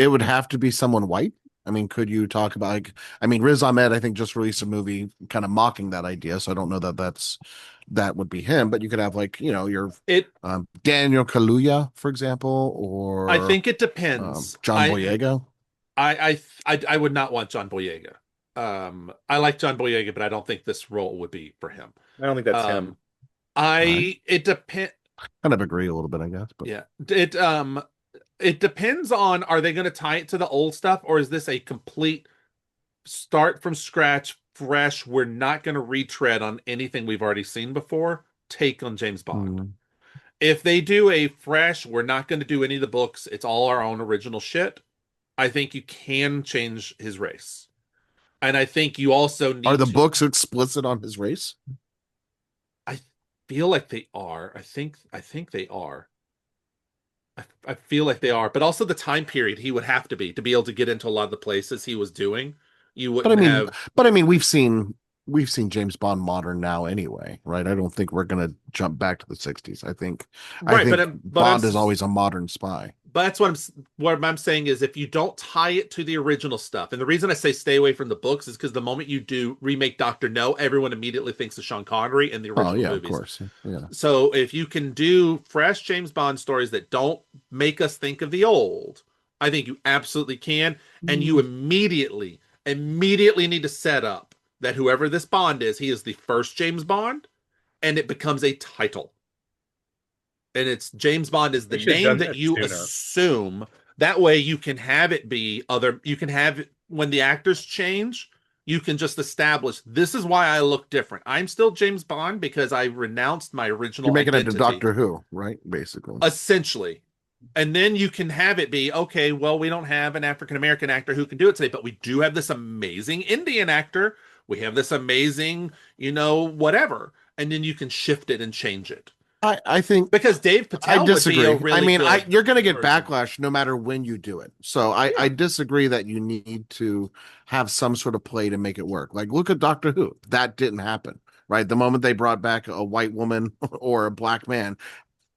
[SPEAKER 3] would have to be someone white? I mean, could you talk about like? I mean, Riz Ahmed, I think, just released a movie kind of mocking that idea. So I don't know that would be him, but you could have like your
[SPEAKER 1] It
[SPEAKER 3] Daniel Kaluuya, for example,
[SPEAKER 1] I
[SPEAKER 3] or
[SPEAKER 1] think it depends.
[SPEAKER 3] John Boyega.
[SPEAKER 1] I would not want John Boyega. I like John Boyega, but I don't think this role would be for him.
[SPEAKER 2] I don't think that's him.
[SPEAKER 1] Um,
[SPEAKER 3] I
[SPEAKER 1] it depend.
[SPEAKER 3] kind of agree a little bit, I guess, but
[SPEAKER 1] Yeah, it depends on, are they going to tie it to the old stuff, or is this a complete start from scratch, fresh? We're not going to retread on anything we've already seen before. Take on James Bond.
[SPEAKER 3] mm,
[SPEAKER 1] If they do a fresh, we're not going to do any of the books. It's all our own original shit. I think you can change his race. And I think you also
[SPEAKER 3] are
[SPEAKER 1] need
[SPEAKER 3] the
[SPEAKER 1] to.
[SPEAKER 3] books explicit on his race?
[SPEAKER 1] I feel like they are. I think they are. I feel like they are, but also the time period he would have to be able to get into a lot of the places he was doing. You
[SPEAKER 3] But I
[SPEAKER 1] wouldn't
[SPEAKER 3] mean,
[SPEAKER 1] have.
[SPEAKER 3] we've seen James Bond modern now anyway, right? I don't think we're gonna jump back to the 60s. I
[SPEAKER 1] Right,
[SPEAKER 3] think Bond is always a modern spy.
[SPEAKER 1] but that's what I'm saying is, if you don't tie it to the original stuff, and the reason I say stay away from the books is because the moment you do remake Doctor No, everyone immediately thinks of Sean Connery in the
[SPEAKER 3] Oh
[SPEAKER 1] original
[SPEAKER 3] yeah, of
[SPEAKER 1] movies.
[SPEAKER 3] course. Yeah.
[SPEAKER 1] So if you can do fresh James Bond stories that don't make us think of the old, I think you absolutely can. And you
[SPEAKER 3] Mm.
[SPEAKER 1] immediately need to set up that whoever this Bond is, he is the first James Bond, and it becomes a title. And it's James Bond is
[SPEAKER 2] They
[SPEAKER 1] the
[SPEAKER 2] should have
[SPEAKER 1] name
[SPEAKER 2] done
[SPEAKER 1] that
[SPEAKER 2] that
[SPEAKER 1] you
[SPEAKER 2] sooner.
[SPEAKER 1] assume. That way you can have it be other, you can have it when the actors change, you can just establish this is why I look different. I'm still James Bond because I renounced my
[SPEAKER 3] You're
[SPEAKER 1] original
[SPEAKER 3] making it to
[SPEAKER 1] identity,
[SPEAKER 3] Doctor Who, right? Basically.
[SPEAKER 1] essentially. And then you can have it be, okay, well, we don't have an African American actor who can do it today, but we do have this amazing Indian actor. We have this amazing, whatever. And then you can shift it and change it.
[SPEAKER 3] I think
[SPEAKER 1] Because Dave
[SPEAKER 3] I
[SPEAKER 1] Patel would be a
[SPEAKER 3] disagree. I
[SPEAKER 1] really
[SPEAKER 3] mean,
[SPEAKER 1] good
[SPEAKER 3] you're going to get
[SPEAKER 1] version.
[SPEAKER 3] backlash no matter when you do it. So I
[SPEAKER 1] Yeah.
[SPEAKER 3] disagree that you need to have some sort of play to make it work. Like look at Doctor Who. That didn't happen, right? The moment they brought back a white woman or a black man,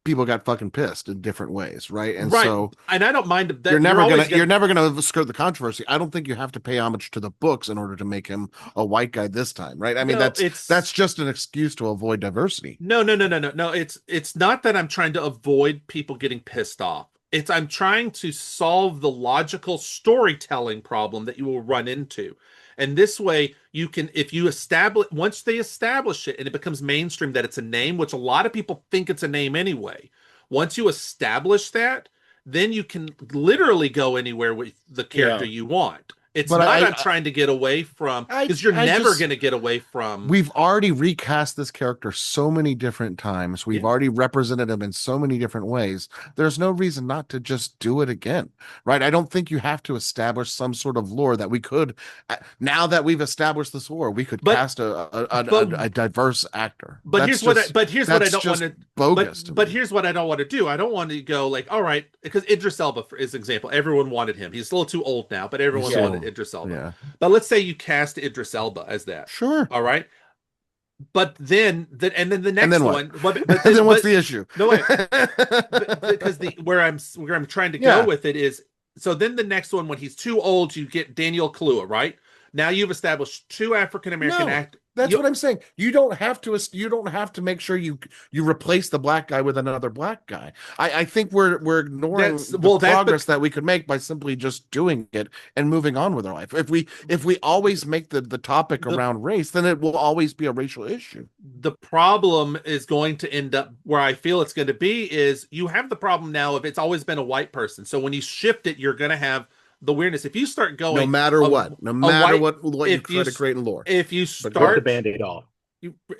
[SPEAKER 3] people got fucking pissed in different ways, right? And
[SPEAKER 1] Right.
[SPEAKER 3] so
[SPEAKER 1] And I don't mind that
[SPEAKER 3] you're never
[SPEAKER 1] always
[SPEAKER 3] gonna you're never gonna skirt the controversy. I don't think you have to pay homage to the books in order to make him a white guy this time, right? I mean,
[SPEAKER 1] no,
[SPEAKER 3] that's just an excuse to avoid diversity.
[SPEAKER 1] no. It's not that I'm trying to avoid people getting pissed off. It's I'm trying to solve the logical storytelling problem that you will run into. And this way you can, if you establish, once they establish it and it becomes mainstream that it's a name, which a lot of people think it's a name anyway. Once you establish that, then you can literally go anywhere with the character you want. It's
[SPEAKER 3] But
[SPEAKER 1] not I'm trying to get away from, because you're never going to get away from.
[SPEAKER 3] We've already recast this character so many different times. We've already represented him in so many different ways. There's no reason not to just do it again, right? I don't think you have to establish some sort of lore that we could. Now that we've established this lore, we could cast a diverse actor.
[SPEAKER 1] But here's what I don't want to.
[SPEAKER 3] Bogus.
[SPEAKER 1] But here's what I don't want to do. I don't want to go like, all right, because Idris Elba is an example. Everyone wanted him. He's a little too old now, but everyone wanted Idris Elba.
[SPEAKER 3] Yeah.
[SPEAKER 1] But let's say you cast Idris Elba as that.
[SPEAKER 3] Sure.
[SPEAKER 1] All right. But then the next one.
[SPEAKER 3] And then what's the issue?
[SPEAKER 1] No way. Because where I'm trying to go with it is, so then the next one, when he's too old, you get Daniel Kaluuya, right? Now you've established two African American actors.
[SPEAKER 3] That's what I'm saying. You don't have to make sure you replace the black guy with another black guy. I think we're ignoring the progress that we could make by simply just doing it and moving on with our life. If we always make the topic around race, then it will always be a racial issue.
[SPEAKER 1] The problem is going to end up where I feel it's going to be is you have the problem now of it's always been a white person. So when you shift it, you're going to have the weirdness. If you start going,
[SPEAKER 3] no matter what you try to create in lore,
[SPEAKER 1] if you start
[SPEAKER 2] rip the Band-Aid off,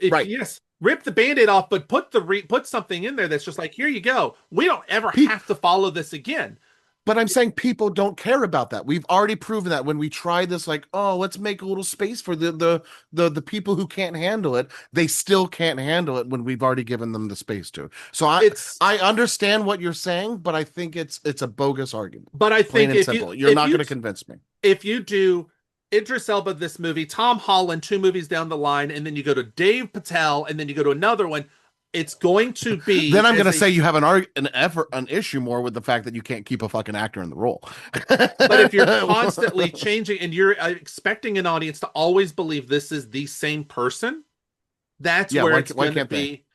[SPEAKER 1] yes, rip the Band-Aid off, but put something in there that's just like, here you go. We don't ever have to follow this again.
[SPEAKER 3] But I'm saying people don't care about that. We've already proven that when we try this, like, oh, let's make a little space for the people who can't handle it. They still can't handle it when we've already given them the space to. So I understand what you're saying, but I think it's a bogus argument.
[SPEAKER 1] But I think
[SPEAKER 3] you're not going to convince me.
[SPEAKER 1] If you do Idris Elba this movie, Tom Holland 2 movies down the line, and then you go to Dave Patel, and then you go to another one. It's going to be.
[SPEAKER 3] Then I'm going to say you have an issue more with the fact that you can't keep a fucking actor in the role.
[SPEAKER 1] But if you're constantly changing and you're expecting an audience to always believe this is the same person, that's where it's going to be.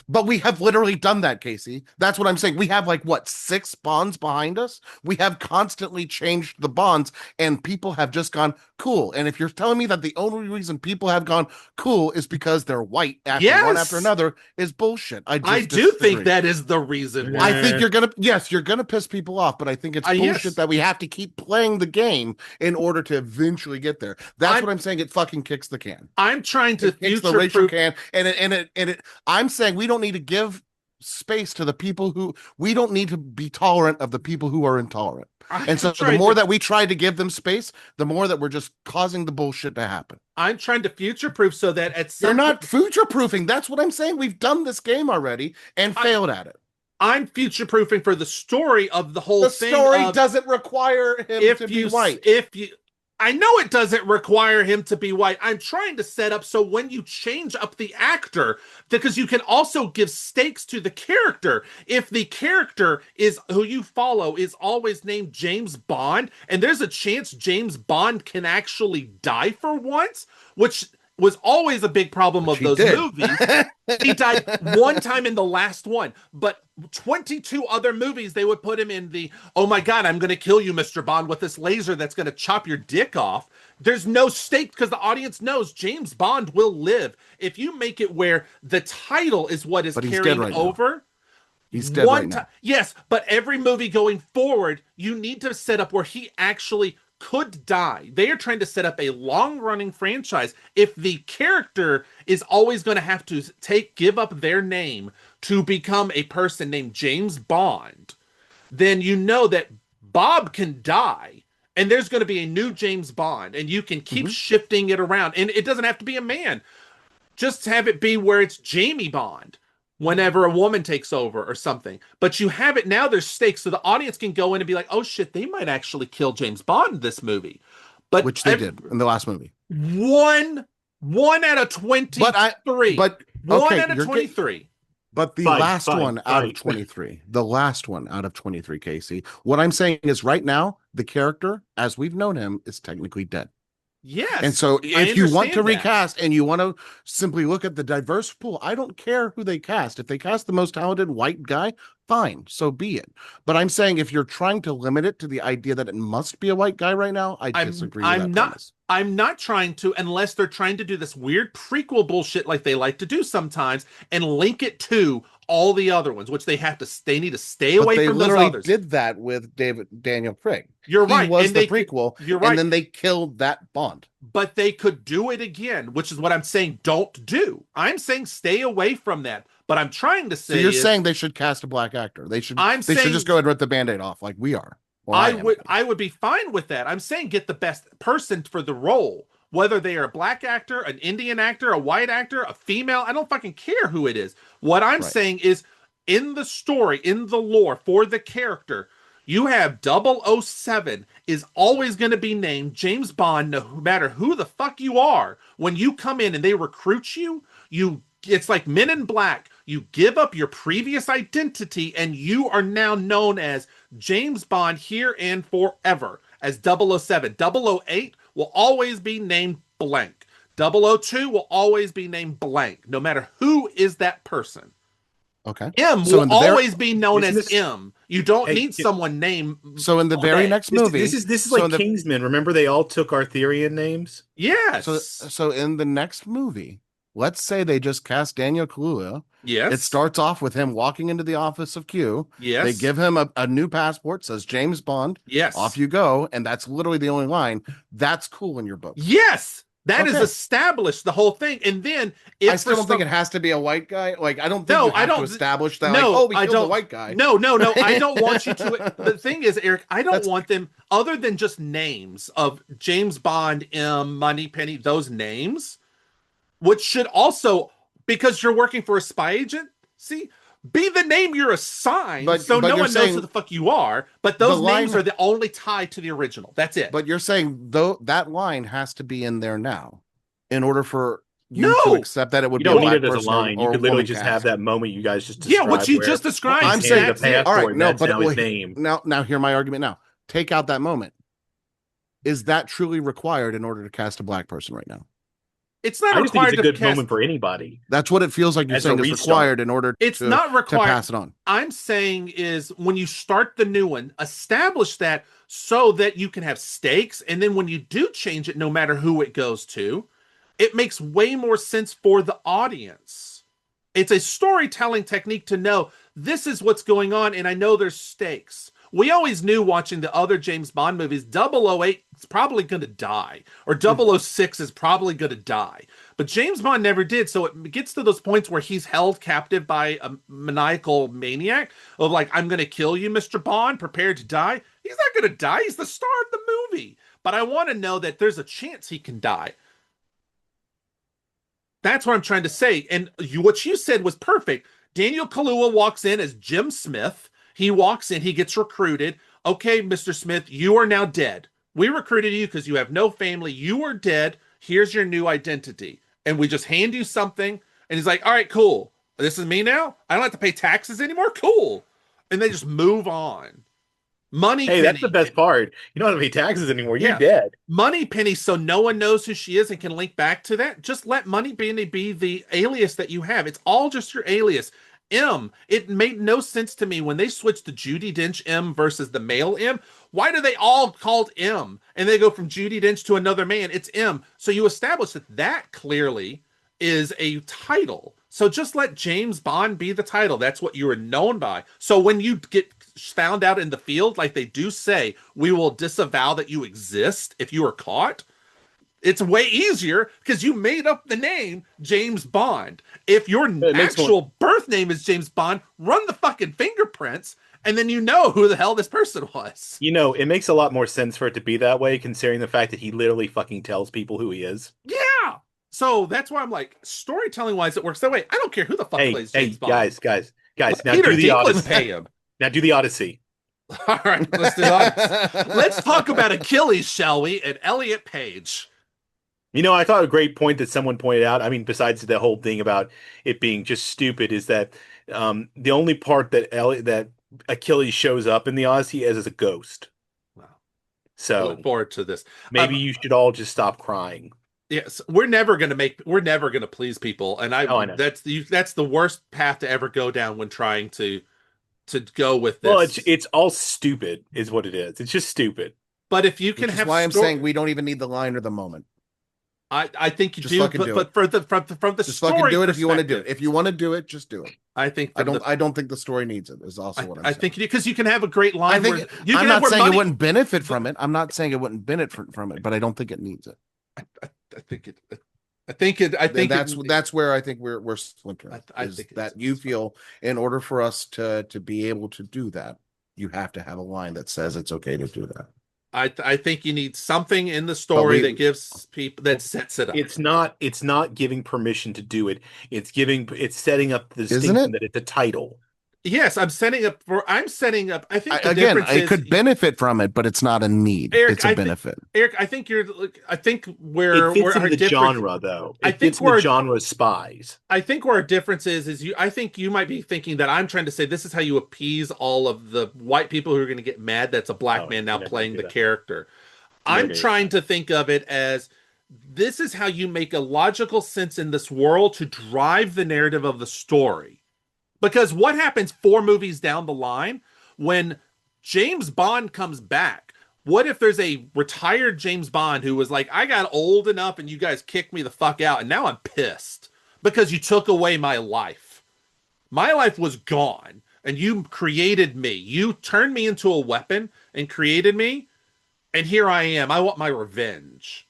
[SPEAKER 3] But we have literally done that, Casey. That's what I'm saying. We have 6 Bonds behind us. We have constantly changed the Bonds, and people have just gone cool. And if you're telling me that the only reason people have gone cool is because they're white one after another is bullshit. I
[SPEAKER 1] do think that is the reason why.
[SPEAKER 3] I think you're gonna piss people off, but I think it's bullshit that we have to keep playing the game in order to eventually get there. That's what I'm saying. It fucking kicks the can.
[SPEAKER 1] I'm trying to
[SPEAKER 3] kicks the racial can, and I'm saying we don't need to give space to the people who we don't need to be tolerant of the people who are intolerant. And so the more that we try to give them space, the more that we're just causing the bullshit to happen.
[SPEAKER 1] I'm trying to future-proof so that at some
[SPEAKER 3] You're not future-proofing. That's what I'm saying. We've done this game already and failed at it.
[SPEAKER 1] I'm future-proofing for the story of the whole thing.
[SPEAKER 3] The story doesn't require him to be white.
[SPEAKER 1] I know it doesn't require him to be white. I'm trying to set up so when you change up the actor, because you can also give stakes to the character. If the character is who you follow is always named James Bond, and there's a chance James Bond can actually die for once, which was always a big problem of those movies. He died one time in the last one, but 22 other movies, they would put him in the, oh my God, I'm going to kill you, Mr. Bond, with this laser that's going to chop your dick off. There's no stake because the audience knows James Bond will live. If you make it where the title is what is carrying over.
[SPEAKER 3] He's dead right now.
[SPEAKER 1] Yes, but every movie going forward, you need to set up where he actually could die. They are trying to set up a long-running franchise. If the character is always going to have to give up their name to become a person named James Bond, then you know that Bob can die, and there's going to be a new James Bond, and you can keep shifting it around. And it doesn't have to be a man. Just have it be where it's Jamie Bond whenever a woman takes over or something. But you have it now, there's stakes, so the audience can go in and be like, oh shit, they might actually kill James Bond in this movie. But
[SPEAKER 3] which they did in the last movie.
[SPEAKER 1] One out of 23. But one out of 23.
[SPEAKER 3] But the last one out of 23. The last one out of 23, Casey. What I'm saying is right now, the character, as we've known him, is technically dead. And
[SPEAKER 1] Yes,
[SPEAKER 3] so
[SPEAKER 1] I
[SPEAKER 3] if you want to
[SPEAKER 1] understand that.
[SPEAKER 3] recast and you want to simply look at the diverse pool, I don't care who they cast. If they cast the most talented white guy, fine, so be it. But I'm saying if you're trying to limit it to the idea that it must be a white guy right now, I disagree with that premise.
[SPEAKER 1] I'm not trying to, unless they're trying to do this weird prequel bullshit like they like to do sometimes and link it to all the other ones, which they need to stay
[SPEAKER 3] But
[SPEAKER 1] away
[SPEAKER 3] they
[SPEAKER 1] from those
[SPEAKER 3] literally
[SPEAKER 1] others.
[SPEAKER 3] did that with Daniel Craig.
[SPEAKER 1] You're
[SPEAKER 3] He
[SPEAKER 1] right.
[SPEAKER 3] was
[SPEAKER 1] And
[SPEAKER 3] the prequel,
[SPEAKER 1] you're
[SPEAKER 3] and
[SPEAKER 1] right.
[SPEAKER 3] then they killed that Bond.
[SPEAKER 1] But they could do it again, which is what I'm saying don't do. I'm saying stay away from that. But I'm trying to
[SPEAKER 3] So
[SPEAKER 1] say
[SPEAKER 3] you're
[SPEAKER 1] is
[SPEAKER 3] saying they should cast a black actor. They should
[SPEAKER 1] I'm saying
[SPEAKER 3] just go ahead and rip the Band-Aid off like we are. Or I am.
[SPEAKER 1] I would be fine with that. I'm saying get the best person for the role. Whether they are a black actor, an Indian actor, a white actor, a female, I don't fucking care who it is. What I'm
[SPEAKER 3] Right.
[SPEAKER 1] saying is in the story, in the lore, for the character, you have 007 is always going to be named James Bond, no matter who the fuck you are. When you come in and they recruit you, it's like Men in Black. You give up your previous identity and you are now known as James Bond here and forever as 007. 008 will always be named blank. 002 will always be named blank, no matter who is that person.
[SPEAKER 3] Okay.
[SPEAKER 1] M
[SPEAKER 3] So
[SPEAKER 1] will always be known as M. You don't need someone named.
[SPEAKER 3] So in the very next movie,
[SPEAKER 2] this is like Kingsman. Remember, they all took Arthurian names.
[SPEAKER 1] Yes.
[SPEAKER 3] So in the next movie, let's say they just cast Daniel Kaluuya.
[SPEAKER 1] Yes.
[SPEAKER 3] It starts off with him walking into the office of Q.
[SPEAKER 1] Yes.
[SPEAKER 3] They give him a new passport, says James Bond.
[SPEAKER 1] Yes.
[SPEAKER 3] Off you go, and that's literally the only line. That's cool in your book.
[SPEAKER 1] Yes. That is established the whole thing, and then
[SPEAKER 3] I still don't think it has to be a white guy. Like I don't think you have to establish that.
[SPEAKER 1] No,
[SPEAKER 3] like, oh, we
[SPEAKER 1] I
[SPEAKER 3] killed
[SPEAKER 1] don't.
[SPEAKER 3] the white guy.
[SPEAKER 1] No. I don't want you to. The thing is, Eric, I don't want them other than just names of James Bond, M, Moneypenny, those names, which should also because you're working for a spy agent. See, be the name you're assigned, so no one knows who the fuck you are. But those names are the only tie to the original. That's it.
[SPEAKER 3] But you're saying though that line has to be in there now, in order for you to accept that it would be a black person. You don't need it as a line.
[SPEAKER 2] You could literally just have that moment you guys just described.
[SPEAKER 1] Yeah, what you just described.
[SPEAKER 3] I'm saying
[SPEAKER 2] the passport.
[SPEAKER 3] All right, no,
[SPEAKER 2] but now his name.
[SPEAKER 3] Now hear my argument. Now take out that moment. Is that truly required in order to cast a black person right now?
[SPEAKER 1] It's not
[SPEAKER 2] I just think
[SPEAKER 1] required
[SPEAKER 2] it's a good
[SPEAKER 1] cast...
[SPEAKER 2] moment for anybody.
[SPEAKER 3] That's what it feels like you're saying is required in order
[SPEAKER 1] not required.
[SPEAKER 3] To pass it on.
[SPEAKER 1] I'm saying is when you start the new one, establish that so that you can have stakes. And then when you do change it, no matter who it goes to, it makes way more sense for the audience. It's a storytelling technique to know this is what's going on. And I know there's stakes. We always knew watching the other James Bond movies, 008 is probably going to die, or 006 is probably going to die. But James Bond never did, so it gets to those points where he's held captive by a maniacal maniac of like, I'm going to kill you, Mr. Bond, prepare to die. He's not going to die. He's the star of the movie. But I want to know that there's a chance he can die. That's what I'm trying to say. And what you said was perfect. Daniel Kaluuya walks in as Jim Smith. He walks in, he gets recruited. Okay, Mr. Smith, you are now dead. We recruited you because you have no family. You are dead. Here's your new identity. And we just hand you something. And he's like, all right, cool. This is me now? I don't have to pay taxes anymore? Cool. And they just move on. Moneypenny.
[SPEAKER 2] Hey, that's the best part. You don't have to pay taxes anymore. You're dead.
[SPEAKER 1] Moneypenny, so no one knows who she is and can link back to that. Just let Moneypenny be the alias that you have. It's all just your alias. M. It made no sense to me when they switched to Judi Dench M versus the male M. Why do they all called M? And they go from Judi Dench to another man. It's M. So you establish that clearly is a title. So just let James Bond be the title. That's what you are known by. So when you get found out in the field, like they do say, we will disavow that you exist if you are caught. It's way easier because you made up the name James Bond. If your actual birth name is James Bond, run the fucking fingerprints and then you know who the hell this person was.
[SPEAKER 2] You know, it makes a lot more sense for it to be that way considering the fact that he literally fucking tells people who he is.
[SPEAKER 1] Yeah. So that's why I'm like, storytelling wise, it works that way. I don't care who the fuck plays James Bond.
[SPEAKER 2] Guys. Now
[SPEAKER 1] Peter
[SPEAKER 2] do the Odyssey.
[SPEAKER 1] Pay him.
[SPEAKER 2] Now do the Odyssey.
[SPEAKER 1] All right, let's do Odyssey. Let's talk about Achilles, shall we? And Elliot Page.
[SPEAKER 2] You know, I thought a great point that someone pointed out, I mean, besides the whole thing about it being just stupid, is that the only part that Achilles shows up in the Odyssey is as a ghost.
[SPEAKER 1] Wow. I look
[SPEAKER 2] So
[SPEAKER 1] forward to this.
[SPEAKER 2] maybe you should all just stop crying.
[SPEAKER 1] Yes, we're never gonna please people, and
[SPEAKER 2] Oh, I know.
[SPEAKER 1] that's the worst path to ever go down when trying to go with
[SPEAKER 2] Well,
[SPEAKER 1] this.
[SPEAKER 2] it's all stupid, is what it is. It's just stupid.
[SPEAKER 1] But if you can
[SPEAKER 3] Which is
[SPEAKER 1] have
[SPEAKER 3] why I'm saying we don't even need the line or the moment.
[SPEAKER 1] I think you
[SPEAKER 3] Just
[SPEAKER 1] do,
[SPEAKER 3] fucking do
[SPEAKER 1] but
[SPEAKER 3] it.
[SPEAKER 1] from the
[SPEAKER 3] Just
[SPEAKER 1] story
[SPEAKER 3] fucking do it if you want to do it.
[SPEAKER 1] perspective,
[SPEAKER 3] If you want to do it, just do it.
[SPEAKER 1] I think
[SPEAKER 3] I don't think the story needs it. Is also what I'm
[SPEAKER 1] I
[SPEAKER 3] saying.
[SPEAKER 1] think you do, because you can have a great line.
[SPEAKER 3] I think
[SPEAKER 1] where you
[SPEAKER 3] I'm
[SPEAKER 1] can have
[SPEAKER 3] not
[SPEAKER 1] where
[SPEAKER 3] saying
[SPEAKER 1] money,
[SPEAKER 3] it wouldn't benefit from it. I'm not saying it wouldn't benefit from it, but I don't think it needs it.
[SPEAKER 1] I think it. I think it. I think
[SPEAKER 3] that's where I think we're splintering.
[SPEAKER 1] I
[SPEAKER 3] Is
[SPEAKER 1] think
[SPEAKER 3] that you feel in order for us to be able to do that, you have to have a line that says it's okay to do that.
[SPEAKER 1] I think you need something in the story that gives people that sets it up.
[SPEAKER 2] It's not giving permission to do it. It's setting up the
[SPEAKER 3] Isn't
[SPEAKER 2] distinction
[SPEAKER 3] it?
[SPEAKER 2] that it's a title.
[SPEAKER 1] Yes, I'm setting up. I think the
[SPEAKER 3] Again,
[SPEAKER 1] difference
[SPEAKER 3] it
[SPEAKER 1] is
[SPEAKER 3] could benefit from it, but it's not a need.
[SPEAKER 1] Eric,
[SPEAKER 3] It's a benefit.
[SPEAKER 1] Eric, I think
[SPEAKER 2] It fits into the genre, though. It fits in the genre of spies.
[SPEAKER 1] I think where our difference is I think you might be thinking that I'm trying to say this is how you appease all of the white people who are going to get mad that's a black man now playing the character. I'm trying to think of it as this is how you make a logical sense in this world to drive the narrative of the story. Because what happens 4 movies down the line when James Bond comes back? What if there's a retired James Bond who was like, I got old enough and you guys kicked me the fuck out, and now I'm pissed because you took away my life. My life was gone, and you created me. You turned me into a weapon and created me, and here I am. I want my revenge.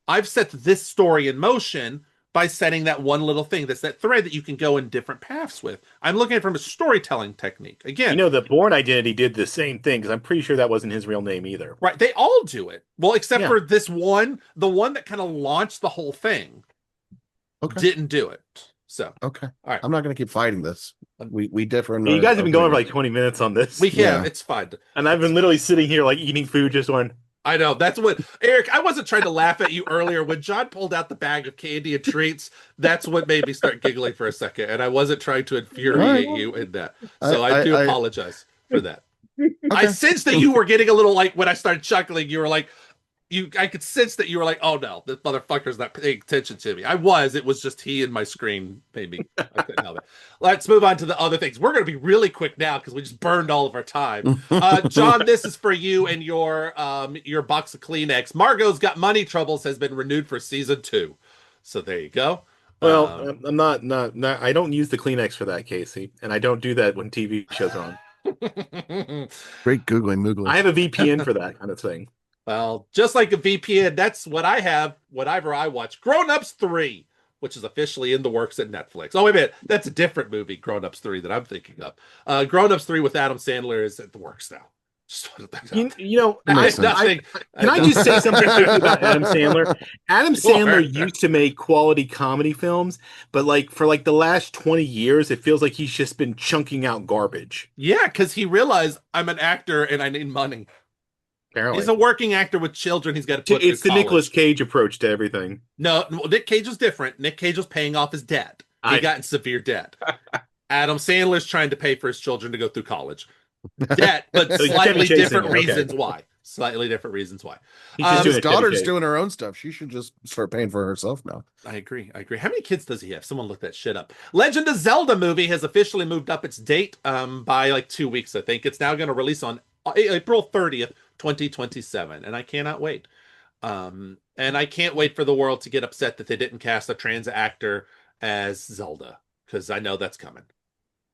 [SPEAKER 1] I've set this story in motion by setting that one little thing. That's that thread that you can go in different paths with. I'm looking at it from a storytelling technique. Again,
[SPEAKER 2] the Bourne Identity did the same thing, because I'm pretty sure that wasn't his real name either.
[SPEAKER 1] Right. They all do it. Well, except for this one, the one that kind of launched the whole thing. Didn't do it. So
[SPEAKER 3] okay.
[SPEAKER 1] All right.
[SPEAKER 3] I'm not going to keep fighting this. We differ.
[SPEAKER 2] You guys have been going for like 20 minutes on this.
[SPEAKER 1] It's fine.
[SPEAKER 2] And I've been literally sitting here like eating food, just going,
[SPEAKER 1] I know. That's what, Eric, I wasn't trying to laugh at you earlier. When John pulled out the bag of candy and treats, that's what made me start giggling for a second. And I wasn't trying to infuriate you in that. So I do apologize for that. Okay. I sensed that you were getting a little like, when I started chuckling, you were like, I could sense that you were like, oh no, this motherfucker's not paying attention to me. It was just he and my screen maybe. I couldn't help it. Let's move on to the other things. We're going to be really quick now because we just burned all of our time. John, this is for you and your box of Kleenex. Margot's Got Money Troubles has been renewed for season 2. So there you go.
[SPEAKER 2] Well, I'm not. I don't use the Kleenex for that, Casey, and I don't do that when TV shows are on.
[SPEAKER 3] Great googly moogly.
[SPEAKER 2] I have a VPN for that kind of thing.
[SPEAKER 1] Well, just like a VPN, that's what I have whenever I watch Grown Ups 3, which is officially in the works at Netflix. Oh, wait a minute. That's a different movie, Grown Ups 3, that I'm thinking of. Grown Ups 3 with Adam Sandler is at the works now.
[SPEAKER 2] Can I just say something about Adam Sandler? Adam Sandler used to make quality comedy films, but for the last 20 years, it feels like he's just been chunking out garbage.
[SPEAKER 1] Yeah, because he realized I'm an actor and I need money.
[SPEAKER 2] Apparently.
[SPEAKER 1] He's a working actor with children. He's got to put
[SPEAKER 2] It's the Nicolas Cage approach to everything.
[SPEAKER 1] No, Nick Cage was different. Nick Cage was paying off his debt. He got in severe debt. Adam Sandler's trying to pay for his children to go through college. Debt, but slightly different reasons why. Slightly different reasons why.
[SPEAKER 3] His daughter's doing her own stuff. She should just start paying for herself now.
[SPEAKER 1] I agree. How many kids does he have? Someone look that shit up. Legend of Zelda movie has officially moved up its date by 2 weeks, I think. It's now going to release on April 30th, 2027, and I cannot wait. And I can't wait for the world to get upset that they didn't cast a trans actor as Zelda, because I know that's coming.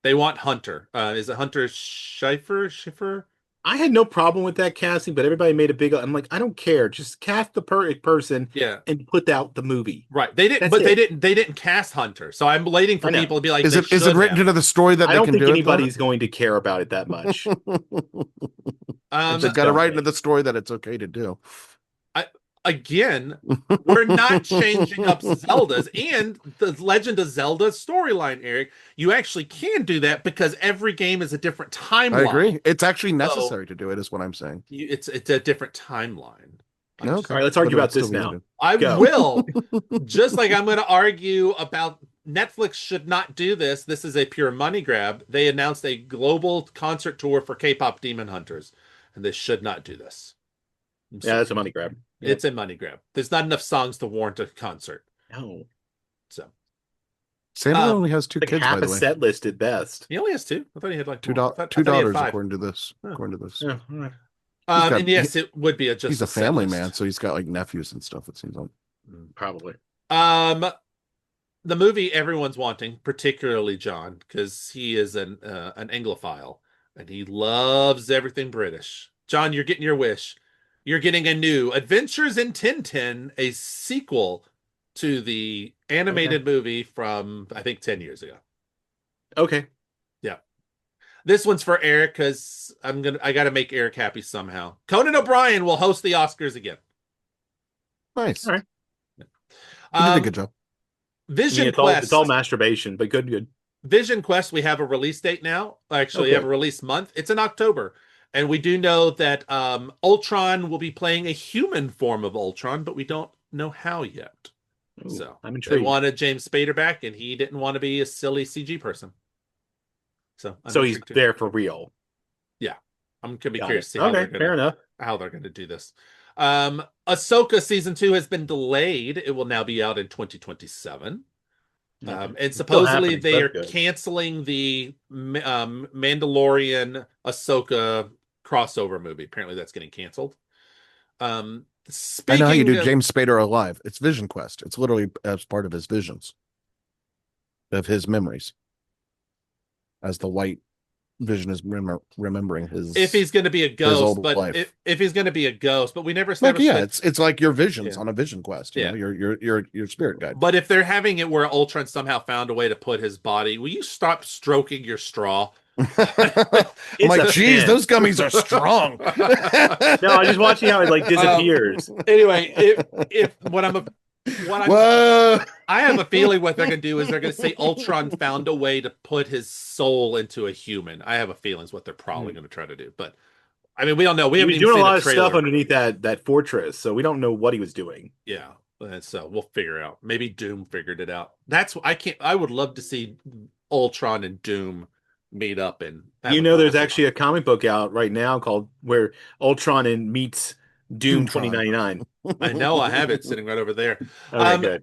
[SPEAKER 1] They want Hunter. Is it Hunter Schiffer?
[SPEAKER 2] I had no problem with that casting, but everybody made a big. I'm like, I don't care. Just cast the person, and put out the movie.
[SPEAKER 1] Right? They didn't, They didn't cast Hunter, so I'm waiting for people to be like,
[SPEAKER 3] is it written into the story that
[SPEAKER 2] I don't think anybody's going to care about it that much?
[SPEAKER 3] Just got to write into the story that it's okay to do.
[SPEAKER 1] Again, we're not changing up Zelda's and the Legend of Zelda storyline, Eric. You actually can do that because every game is a different timeline.
[SPEAKER 3] I agree. It's actually necessary to do it, is what I'm saying.
[SPEAKER 1] It's a different timeline.
[SPEAKER 3] Okay.
[SPEAKER 2] All right, let's argue about this now.
[SPEAKER 1] I will. Just like I'm going to argue about Netflix should not do this. This is a pure money grab. They announced a global concert tour for K-pop Demon Hunters, and they should not do this.
[SPEAKER 2] Yeah, that's a money grab. Yep.
[SPEAKER 1] It's a money grab. There's not enough songs to warrant a concert.
[SPEAKER 2] No.
[SPEAKER 1] So
[SPEAKER 3] Sandler only has two
[SPEAKER 2] Like
[SPEAKER 3] kids,
[SPEAKER 2] half
[SPEAKER 3] by the
[SPEAKER 2] a
[SPEAKER 3] way.
[SPEAKER 2] set list at best.
[SPEAKER 1] he only has two. I thought he had like
[SPEAKER 3] Two,
[SPEAKER 1] more. I
[SPEAKER 3] two
[SPEAKER 1] thought he had
[SPEAKER 3] daughters,
[SPEAKER 1] five.
[SPEAKER 3] according to this.
[SPEAKER 1] Huh.
[SPEAKER 3] According to this.
[SPEAKER 2] Yeah, all right.
[SPEAKER 3] got-
[SPEAKER 1] And yes, it would be
[SPEAKER 3] He's
[SPEAKER 1] a
[SPEAKER 3] a family
[SPEAKER 1] set list.
[SPEAKER 3] man, so he's got like nephews and stuff. It seems like.
[SPEAKER 2] Probably.
[SPEAKER 1] The movie everyone's wanting, particularly John, because he is an Anglophile and he loves everything British. John, you're getting your wish. You're getting a new Adventures in Tintin, a sequel to the animated movie from I think 10 years ago.
[SPEAKER 2] Okay.
[SPEAKER 1] Yeah. This one's for Eric because I gotta make Eric happy somehow. Conan O'Brien will host the Oscars again.
[SPEAKER 3] Nice.
[SPEAKER 2] All right.
[SPEAKER 3] He did a good job.
[SPEAKER 1] Vision
[SPEAKER 2] it's
[SPEAKER 1] Quest.
[SPEAKER 2] all masturbation, but good.
[SPEAKER 1] Vision Quest, we have a release date now. Actually, we have a release month. It's in October. And we do know that Ultron will be playing a human form of Ultron, but we don't know how yet.
[SPEAKER 2] Ooh,
[SPEAKER 1] so
[SPEAKER 2] I'm intrigued.
[SPEAKER 1] They wanted James Spader back, and he didn't want to be a silly CG person. So
[SPEAKER 2] he's there for real.
[SPEAKER 1] Yeah. I'm going to be curious to see
[SPEAKER 2] fair enough.
[SPEAKER 1] How they're going to do this. Ahsoka season 2 has been delayed. It will now be out in 2027. And supposedly they are canceling the Mandalorian Ahsoka crossover movie. Apparently that's getting canceled.
[SPEAKER 3] I know how you do James Spader alive. It's Vision Quest. It's literally as part of his visions, of his memories, as the white Vision is remembering his.
[SPEAKER 1] If he's going to be a ghost, but if he's going to be a ghost, but we never established.
[SPEAKER 3] It's like your visions on a Vision Quest. You know, your spirit guide.
[SPEAKER 1] But if they're having it where Ultron somehow found a way to put his body, will you stop stroking your straw?
[SPEAKER 3] I'm like, geez, those gummies are strong.
[SPEAKER 2] No, I'm just watching how it like disappears.
[SPEAKER 1] Anyway, if I have a feeling what they're going to do is they're going to say Ultron found a way to put his soul into a human. I have a feeling is what they're probably going to try to do. But I mean, we don't know. We haven't even seen a trailer. He was doing a lot of
[SPEAKER 2] stuff underneath that fortress, so we don't know what he was doing.
[SPEAKER 1] Yeah, so we'll figure it out. Maybe Doom figured it out. I would love to see Ultron and Doom meet up and.
[SPEAKER 2] There's actually a comic book out right now called where Ultron meets Doom 2099.
[SPEAKER 1] I know, I have it sitting right over there.
[SPEAKER 2] Okay, good.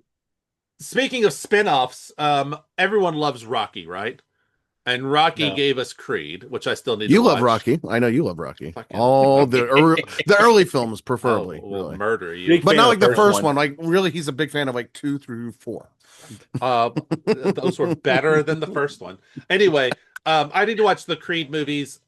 [SPEAKER 1] Speaking of spin-offs, everyone loves Rocky, right? And Rocky gave us Creed, which I still need to watch.
[SPEAKER 3] You love Rocky. I know you love Rocky. All the early films, preferably.
[SPEAKER 1] Really. Murder you.
[SPEAKER 3] But not like the first one. Like, really, he's a big fan of like 2 through 4.
[SPEAKER 1] Those were better than the first one. Anyway, I need to watch the Creed movies.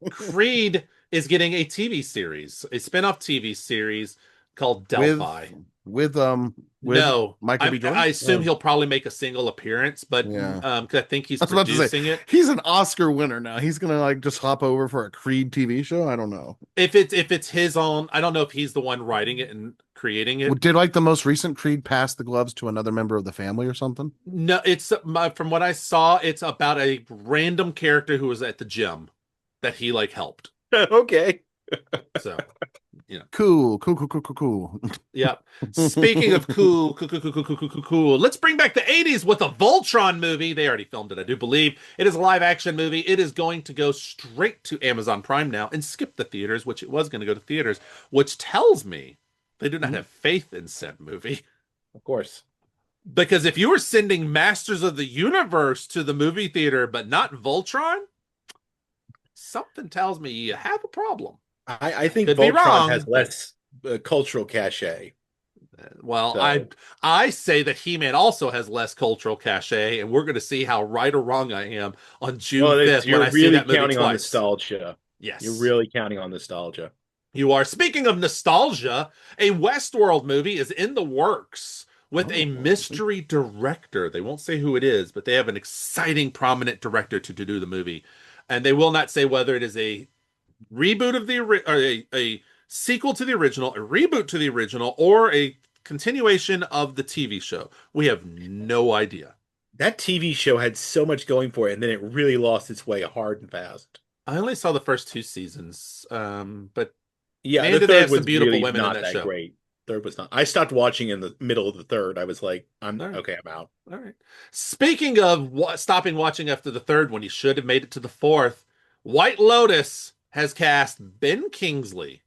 [SPEAKER 1] Creed is getting a TV series, a spin-off TV series called Delphi. With
[SPEAKER 3] Michael B. Jordan?
[SPEAKER 1] I assume he'll probably make a single appearance, but because I think he's producing it.
[SPEAKER 3] He's an Oscar winner now. He's gonna like just hop over for a Creed TV show. I don't know
[SPEAKER 1] if it's his own. I don't know if he's the one writing it and creating it.
[SPEAKER 3] Did like the most recent Creed pass the gloves to another member of the family or something?
[SPEAKER 1] No, it's from what I saw, it's about a random character who was at the gym that he like helped.
[SPEAKER 2] Okay.
[SPEAKER 1] So,
[SPEAKER 3] cool.
[SPEAKER 1] Yeah. Speaking of cool, let's bring back the 80s with a Voltron movie. They already filmed it, I do believe. It is a live action movie. It is going to go straight to Amazon Prime now and skip the theaters, which it was going to go to theaters, which tells me they do not have faith in said movie.
[SPEAKER 2] Of course.
[SPEAKER 1] Because if you were sending Masters of the Universe to the movie theater, but not Voltron, something tells me you have a problem.
[SPEAKER 2] I think Voltron has less cultural cachet.
[SPEAKER 1] Well, so. I say that He-Man also has less cultural cachet, and we're going to see how right or wrong I am on June 5th when I see that movie twice.
[SPEAKER 2] On nostalgia.
[SPEAKER 1] Yes.
[SPEAKER 2] You're really counting on nostalgia.
[SPEAKER 1] You are. Speaking of nostalgia, a Westworld movie is in the works with a mystery director. They won't say who it is, but they have an exciting, prominent director to do the movie. And they will not say whether it is a reboot of a sequel to the original, a reboot to the original, or a continuation of the TV show. We have no idea.
[SPEAKER 2] That TV show had so much going for it, and then it really lost its way hard and fast.
[SPEAKER 1] I only saw the first 2 seasons, but
[SPEAKER 2] yeah, the third was beautiful really women not in that show. Great. Third was not. I stopped watching in the middle of the third. I was like, I'm out.
[SPEAKER 1] All right. Speaking of stopping watching after the third one, you should have made it to the fourth. White Lotus has cast Ben Kingsley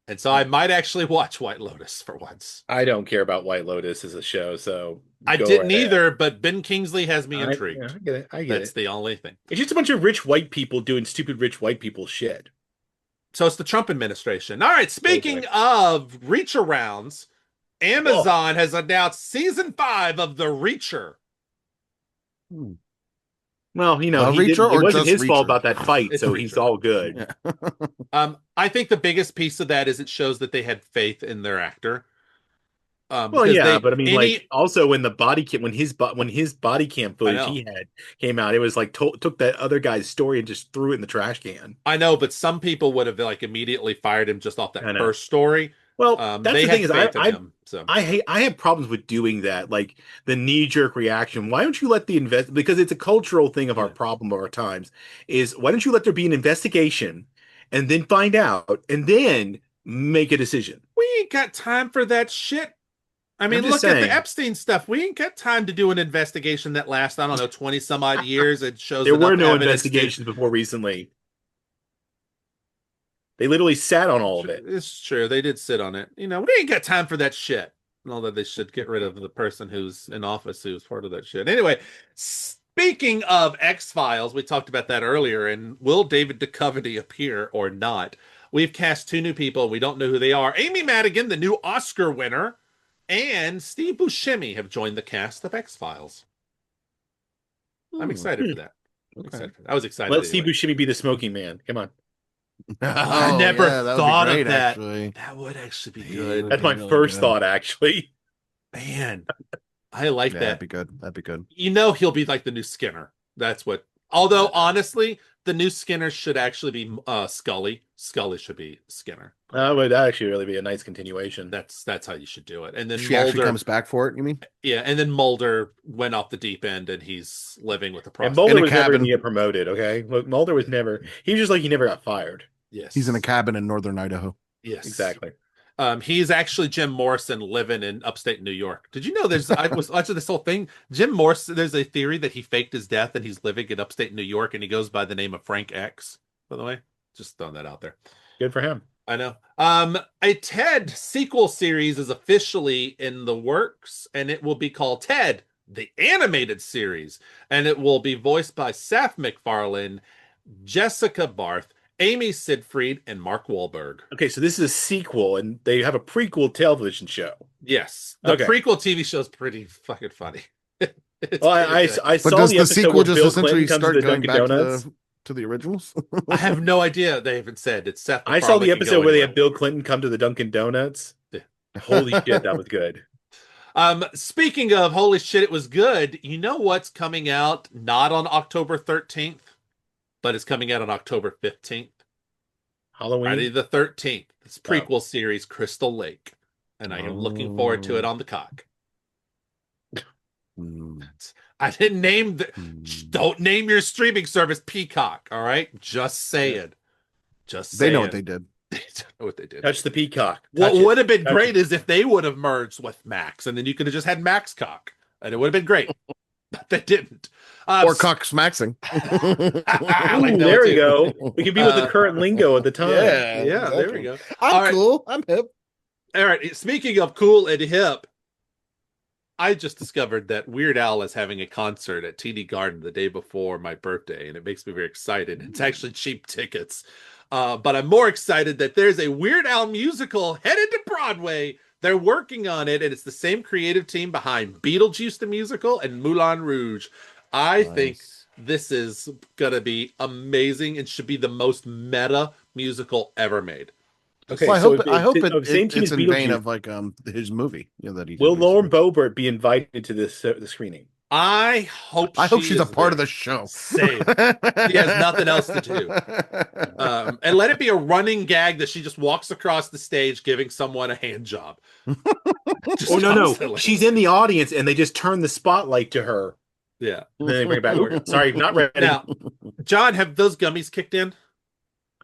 [SPEAKER 1] And so I might actually watch White Lotus for once.
[SPEAKER 2] I don't care about White Lotus as a show, so
[SPEAKER 1] I
[SPEAKER 2] go
[SPEAKER 1] didn't
[SPEAKER 2] right ahead.
[SPEAKER 1] either, but Ben Kingsley has me
[SPEAKER 2] I
[SPEAKER 1] intrigued.
[SPEAKER 2] get it. I get
[SPEAKER 1] That's
[SPEAKER 2] it.
[SPEAKER 1] the only thing.
[SPEAKER 2] It's just a bunch of rich white people doing stupid rich white people shit.
[SPEAKER 1] So it's the Trump administration. All right, speaking
[SPEAKER 2] Basically.
[SPEAKER 1] of reach arounds, Amazon has announced season 5 of The Reacher.
[SPEAKER 2] Well,
[SPEAKER 3] Reacher
[SPEAKER 2] it
[SPEAKER 3] or
[SPEAKER 2] wasn't
[SPEAKER 3] just
[SPEAKER 2] his fault
[SPEAKER 3] Reacher?
[SPEAKER 2] about that fight,
[SPEAKER 1] It's
[SPEAKER 2] so
[SPEAKER 1] Reacher.
[SPEAKER 2] he's all good.
[SPEAKER 3] Yeah.
[SPEAKER 1] I think the biggest piece of that is it shows that they had faith in their actor.
[SPEAKER 2] Well,
[SPEAKER 1] Because
[SPEAKER 2] yeah,
[SPEAKER 1] they
[SPEAKER 2] but I mean, like, also when the body cam, when his body cam footage
[SPEAKER 1] know.
[SPEAKER 2] he had came out, it was like took that other guy's story and just threw it in the trash can.
[SPEAKER 1] I know, but some people would have like immediately fired him just off
[SPEAKER 2] I
[SPEAKER 1] that
[SPEAKER 2] know.
[SPEAKER 1] first story.
[SPEAKER 2] Well, that's
[SPEAKER 1] They
[SPEAKER 2] the thing
[SPEAKER 1] had
[SPEAKER 2] is,
[SPEAKER 1] faith in him. So
[SPEAKER 2] I have problems with doing that, like the knee jerk reaction. Why don't you let the because it's a cultural thing of our problem of our times, is why don't you let there be an investigation and then find out and then make a decision?
[SPEAKER 1] we ain't got time for that shit. I mean,
[SPEAKER 2] I'm just
[SPEAKER 1] look at the
[SPEAKER 2] saying.
[SPEAKER 1] Epstein stuff. We ain't got time to do an investigation that lasts, I don't know, 20 some odd years. It shows
[SPEAKER 2] There
[SPEAKER 1] enough
[SPEAKER 2] were no
[SPEAKER 1] evidence
[SPEAKER 2] investigations before recently. They literally sat on all of it.
[SPEAKER 1] It's true. They did sit on it. We ain't got time for that shit. Although they should get rid of the person who's in office who's part of that shit. Anyway, speaking of X-Files, we talked about that earlier, and will David Duchovny appear or not? We've cast 2 new people, and we don't know who they are. Amy Madigan, the new Oscar winner, and Steve Buscemi have joined the cast of X-Files. I'm excited for that. I was excited.
[SPEAKER 2] Let Steve Buscemi be the smoking man. Come on.
[SPEAKER 1] I never thought of that.
[SPEAKER 3] Actually.
[SPEAKER 1] That would actually be good.
[SPEAKER 2] That's my first thought, actually.
[SPEAKER 1] Man, I like that.
[SPEAKER 3] That'd be good. That'd be good.
[SPEAKER 1] He'll be like the new Skinner. That's what. Although honestly, the new Skinner should actually be Scully. Scully should be Skinner.
[SPEAKER 2] That would actually really be a nice continuation.
[SPEAKER 1] That's how you should do it. And then
[SPEAKER 3] She
[SPEAKER 1] Mulder
[SPEAKER 3] actually comes back for it. You mean?
[SPEAKER 1] Yeah, and then Mulder went off the deep end, and he's living with the
[SPEAKER 2] And
[SPEAKER 1] prostitute.
[SPEAKER 2] Mulder was never going to get promoted. Okay, look, Mulder was never. He was just like he never got fired.
[SPEAKER 1] Yes,
[SPEAKER 3] He's in a cabin in northern Idaho.
[SPEAKER 1] Yes,
[SPEAKER 2] exactly.
[SPEAKER 1] He's actually Jim Morrison living in upstate New York. Did you know I was watching this whole thing. Jim Morrison, there's a theory that he faked his death and he's living in upstate New York, and he goes by the name of Frank X, by the way. Just throwing that out there.
[SPEAKER 2] Good for him.
[SPEAKER 1] I know. A Ted sequel series is officially in the works, and it will be called Ted, the Animated Series. And it will be voiced by Seth MacFarlane, Jessica Barth, Amy Seyfried, and Mark Wahlberg.
[SPEAKER 2] Okay, so this is a sequel, and they have a prequel television show.
[SPEAKER 1] Yes. The prequel TV show is pretty fucking funny.
[SPEAKER 2] Well, I saw
[SPEAKER 3] does
[SPEAKER 2] the
[SPEAKER 3] the
[SPEAKER 2] episode
[SPEAKER 3] sequel
[SPEAKER 2] where
[SPEAKER 3] just
[SPEAKER 2] Bill
[SPEAKER 3] essentially
[SPEAKER 2] Clinton comes to
[SPEAKER 3] start
[SPEAKER 2] the
[SPEAKER 3] going
[SPEAKER 2] Dunkin'
[SPEAKER 3] back
[SPEAKER 2] Donuts.
[SPEAKER 3] to the originals?
[SPEAKER 1] I have no idea. They haven't said. It's Seth
[SPEAKER 2] I saw the
[SPEAKER 1] MacFarlane can
[SPEAKER 2] episode
[SPEAKER 1] go
[SPEAKER 2] where they
[SPEAKER 1] anywhere.
[SPEAKER 2] have Bill Clinton come to the Dunkin' Donuts.
[SPEAKER 1] Yeah.
[SPEAKER 2] Holy shit, that was good.
[SPEAKER 1] Speaking of holy shit, it was good. You know what's coming out not on October 13th, but it's coming out on October 15th?
[SPEAKER 2] Halloween?
[SPEAKER 1] Friday the 13th. This prequel series, Crystal Lake. And I am looking forward to it on the cock. I didn't name don't name your streaming service Peacock, all right? Just saying. Just saying.
[SPEAKER 3] They know what they did.
[SPEAKER 1] They know what they did.
[SPEAKER 2] Touch the peacock.
[SPEAKER 1] What would have been great is if they would have merged with Max, and then you could have just had Max cock, and it would have been great. But they didn't.
[SPEAKER 3] Or cock smaxing.
[SPEAKER 1] Like
[SPEAKER 2] there we go. We could be with the current lingo at the time.
[SPEAKER 1] Yeah,
[SPEAKER 3] exactly.
[SPEAKER 1] There we go.
[SPEAKER 3] I'm cool. I'm hip.
[SPEAKER 1] All right. Speaking of cool and hip, I just discovered that Weird Al is having a concert at TD Garden the day before my birthday, and it makes me very excited. It's actually cheap tickets. But I'm more excited that there's a Weird Al musical headed to Broadway. They're working on it, and it's the same creative team behind Beetlejuice the musical and Moulin Rouge. I think this is going to be amazing and should be the most meta musical ever made.
[SPEAKER 3] Okay, well, I hope it's in vain of like his movie. That he
[SPEAKER 2] will Lauren Boebert be invited to this the screening?
[SPEAKER 1] I hope
[SPEAKER 3] she's a part of the show.
[SPEAKER 1] Same. She has nothing else to do. And let it be a running gag that she just walks across the stage giving someone a hand job.
[SPEAKER 2] No. She's in the audience and they just turn the spotlight to her.
[SPEAKER 1] Yeah.
[SPEAKER 2] And then they bring it back. Sorry, not ready.
[SPEAKER 1] Now, John, have those gummies kicked in?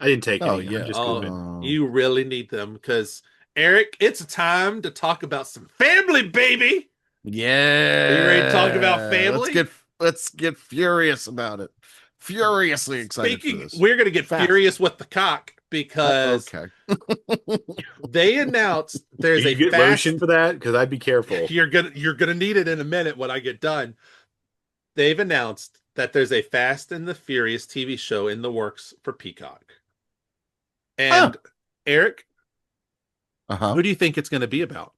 [SPEAKER 2] I didn't take any.
[SPEAKER 3] Yeah.
[SPEAKER 1] You really need them because, Eric, it's time to talk about some family, baby.
[SPEAKER 3] Yeah.
[SPEAKER 1] Are you ready to talk about family?
[SPEAKER 3] Let's get furious about it. Furiously excited for this.
[SPEAKER 1] We're going to get furious with the cock. because
[SPEAKER 3] Okay.
[SPEAKER 1] they announced there's
[SPEAKER 2] Do
[SPEAKER 1] a
[SPEAKER 2] you get
[SPEAKER 1] fast.
[SPEAKER 2] lotion for that? Because I'd be careful.
[SPEAKER 1] You're gonna need it in a minute when I get done. They've announced that there's a Fast and the Furious TV show in the works for Peacock. And Eric, who do you think it's going to be about?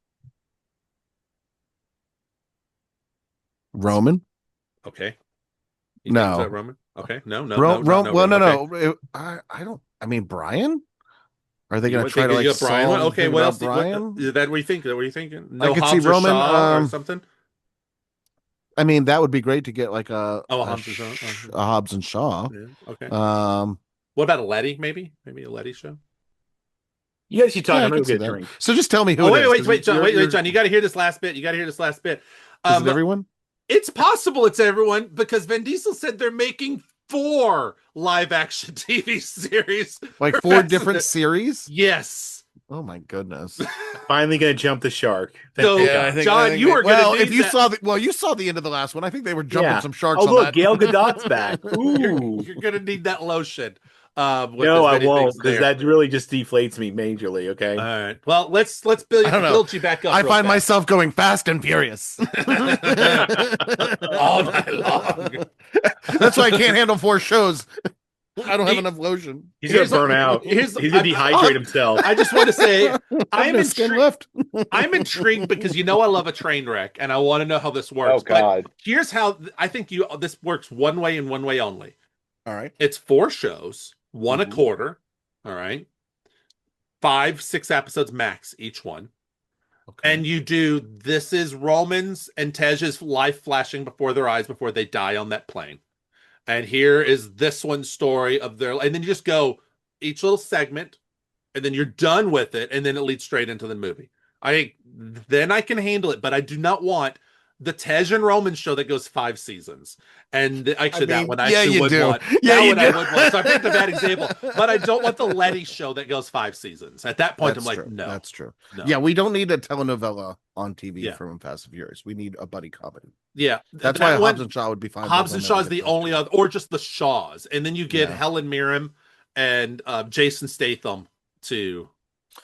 [SPEAKER 3] Roman?
[SPEAKER 1] Okay.
[SPEAKER 3] You no.
[SPEAKER 1] Think it's Roman? Okay. No.
[SPEAKER 3] Well, no.
[SPEAKER 1] Okay.
[SPEAKER 3] I don't. I mean, Brian. Are they
[SPEAKER 1] going
[SPEAKER 3] to try to like
[SPEAKER 1] Brian? Okay. What else?
[SPEAKER 3] Brian?
[SPEAKER 1] Is that what you think? What are you thinking? No,
[SPEAKER 3] I could see Roman
[SPEAKER 1] or something.
[SPEAKER 3] I mean, that would be great to get like a
[SPEAKER 1] Hobbs and Shaw.
[SPEAKER 3] Yeah,
[SPEAKER 1] okay. What about a Letty? Maybe a Letty show.
[SPEAKER 2] You guys keep talking. I'm gonna get a drink.
[SPEAKER 3] So just tell me who.
[SPEAKER 1] Wait, John. You got to hear this last bit. Is it
[SPEAKER 3] everyone?
[SPEAKER 1] It's possible it's everyone because Vin Diesel said they're making 4 live-action TV series.
[SPEAKER 3] Like 4 different series?
[SPEAKER 1] Yes.
[SPEAKER 3] Oh my goodness!
[SPEAKER 2] Finally gonna jump the shark.
[SPEAKER 1] So, yeah, John, you were
[SPEAKER 3] well. If you saw you saw the end of the last one. I think they were jumping some sharks.
[SPEAKER 2] Oh look, Gail Gadot's back. Ooh,
[SPEAKER 1] you're gonna need that lotion.
[SPEAKER 2] No, I won't, because that really just deflates me majorly. Okay.
[SPEAKER 1] All right. Well, let's build you back up.
[SPEAKER 3] I find myself going fast and furious
[SPEAKER 1] all night long.
[SPEAKER 3] That's why I can't handle 4 shows. I don't have enough lotion.
[SPEAKER 2] He's gonna burn out. He's gonna dehydrate himself.
[SPEAKER 1] I just want to say I'm intrigued. I'm intrigued because I love a train wreck, and I want to know how this works.
[SPEAKER 2] Oh God!
[SPEAKER 1] But here's how I think this works: one way and one way only.
[SPEAKER 3] All right.
[SPEAKER 1] It's 4 shows, 1 a quarter. All right. 5-6 episodes max each one. Okay. And you do this is Roman's and Tej's life flashing before their eyes before they die on that plane. And here is this one's story of their, and then you just go each little segment, and then you're done with it, and then it leads straight into the movie. Then I can handle it, but I do not want the Tej and Roman show that goes 5 seasons. And actually, that one I actually would want. Yeah, you do. I would want. So I picked a bad example, but I don't want the Letty show that goes 5 seasons. At that point, I'm like, no.
[SPEAKER 3] That's true. No. Yeah, we don't need a telenovela on TV from Fast and Furious. We need a buddy comedy.
[SPEAKER 1] Yeah.
[SPEAKER 3] That's why Hobbs and Shaw would be fine.
[SPEAKER 1] Hobbs and Shaw is the only other, or just the Shaws. And then you get Helen Mirren and Jason Statham to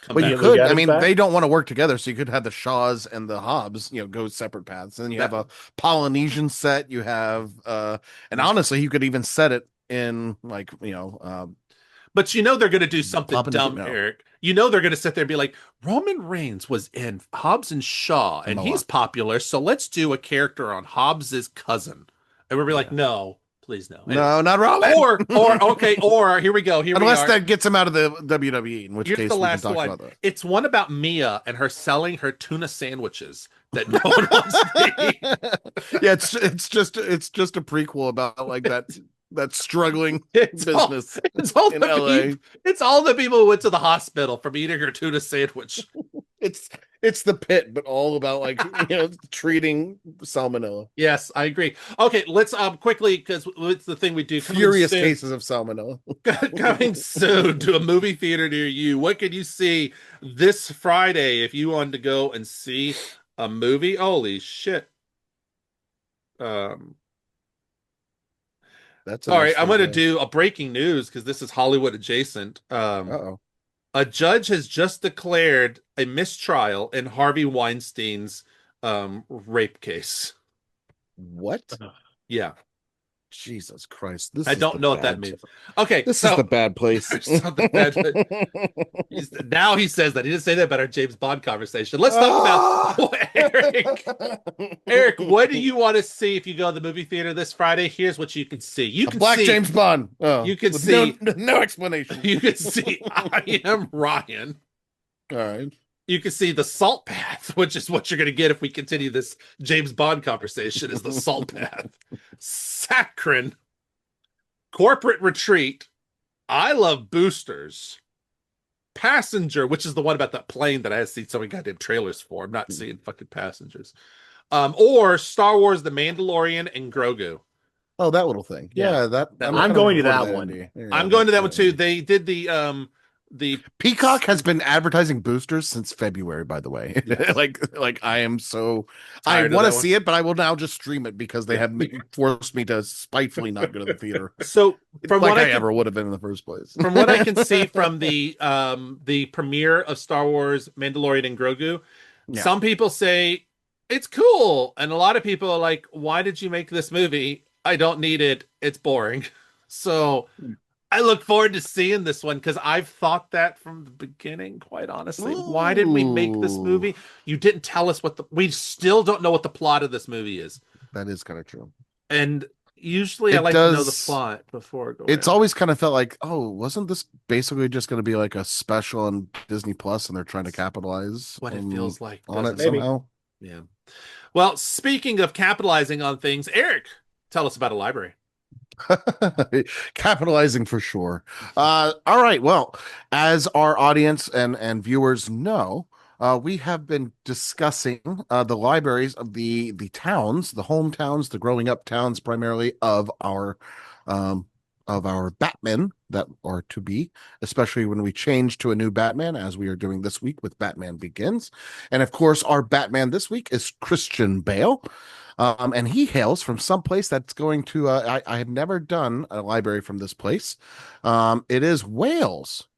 [SPEAKER 3] But you could. I mean, they don't want to work together, so you could have the Shaws and the Hobbs, go separate paths. And then you have a Polynesian set. You have, and honestly, you could even set it in like,
[SPEAKER 1] but they're going to do something dumb, Eric. They're going to sit there and be like, Roman Reigns was in Hobbs and Shaw, and he's popular, so let's do a character on Hobbs's cousin. And we'll be like, no. Please no.
[SPEAKER 3] No, not Roman.
[SPEAKER 1] Or here we go.
[SPEAKER 3] Unless that gets him out of the WWE, in which case
[SPEAKER 1] the last
[SPEAKER 3] we can talk
[SPEAKER 1] one.
[SPEAKER 3] about that.
[SPEAKER 1] It's one about Mia and her selling her tuna sandwiches that no one wants to eat.
[SPEAKER 3] Yeah, it's just a prequel about like that struggling business
[SPEAKER 1] it's all
[SPEAKER 3] in LA.
[SPEAKER 1] It's all the people who went to the hospital from eating her tuna sandwich.
[SPEAKER 3] It's the Pit, but all about like treating salmonella.
[SPEAKER 1] Yes, I agree. Okay, let's quickly, because it's the thing we do.
[SPEAKER 3] Furious cases of salmonella
[SPEAKER 1] coming soon to a movie theater near you. What can you see this Friday if you wanted to go and see a movie? Holy shit!
[SPEAKER 3] That's
[SPEAKER 1] all right. I'm going to do a breaking news because this is Hollywood adjacent. A judge has just declared a mistrial in Harvey Weinstein's rape case.
[SPEAKER 3] What?
[SPEAKER 1] Yeah.
[SPEAKER 3] Jesus Christ.
[SPEAKER 1] I don't know what that means. Okay.
[SPEAKER 3] This is the bad place.
[SPEAKER 1] Now he says that. He didn't say that about our James Bond conversation. Let's talk about Eric. Eric, what do you want to see if you go to the movie theater this Friday? Here's what you can see. You can
[SPEAKER 3] see James Bond.
[SPEAKER 1] You can see
[SPEAKER 3] no explanation.
[SPEAKER 1] You can see I Am Ryan.
[SPEAKER 3] All right.
[SPEAKER 1] You can see the Salt Path, which is what you're going to get if we continue this James Bond conversation, is the Salt Path. Saccharin, Corporate Retreat, I Love Boosters, Passenger, which is the one about that plane that I have seen so many goddamn trailers for. I'm not seeing fucking Passengers. Or Star Wars, The Mandalorian, and Grogu.
[SPEAKER 3] Oh, that little thing. Yeah,
[SPEAKER 2] I'm going to that one.
[SPEAKER 1] I'm going to that one too. They did the the
[SPEAKER 3] Peacock has been advertising boosters since February, by the way.
[SPEAKER 1] Yes.
[SPEAKER 3] like I am so I
[SPEAKER 1] Tired of
[SPEAKER 3] want to
[SPEAKER 1] that one.
[SPEAKER 3] see it, but I will now just stream it because they
[SPEAKER 1] Yeah.
[SPEAKER 3] have forced me to spitefully not go to the theater.
[SPEAKER 1] So from
[SPEAKER 3] Like
[SPEAKER 1] what
[SPEAKER 3] I
[SPEAKER 1] I can
[SPEAKER 3] ever would have been in the first place.
[SPEAKER 1] from what I can see from the premiere of Star Wars Mandalorian and Grogu,
[SPEAKER 3] Yeah.
[SPEAKER 1] some people say it's cool, and a lot of people are like, "Why did you make this movie? I don't need it. It's boring." So I look forward to seeing this one because I've thought that from the beginning, quite honestly. Why did we make this
[SPEAKER 3] Ooh,
[SPEAKER 1] movie? You didn't tell us we still don't know what the plot of this movie is.
[SPEAKER 3] that is kind of true.
[SPEAKER 1] And usually I
[SPEAKER 3] It
[SPEAKER 1] like to know the
[SPEAKER 3] does.
[SPEAKER 1] plot before going
[SPEAKER 3] It's
[SPEAKER 1] in.
[SPEAKER 3] always kind of felt like, oh, wasn't this basically just going to be like a special on Disney Plus, and they're trying to capitalize
[SPEAKER 1] What it feels like,
[SPEAKER 3] on it
[SPEAKER 1] doesn't it?
[SPEAKER 2] Maybe.
[SPEAKER 3] somehow?
[SPEAKER 1] Yeah. Well, speaking of capitalizing on things, Eric, tell us about a library.
[SPEAKER 3] Capitalizing for sure. All right. Well, as our audience and viewers know, we have been discussing the libraries of the towns, the hometowns, the growing up towns, primarily um, of our Batmen that are to be, especially when we change to a new Batman, as we are doing this week with Batman Begins. And of course, our Batman this week is Christian Bale. And he hails from some place that's going to, I have never done a library from this place. It is Wales,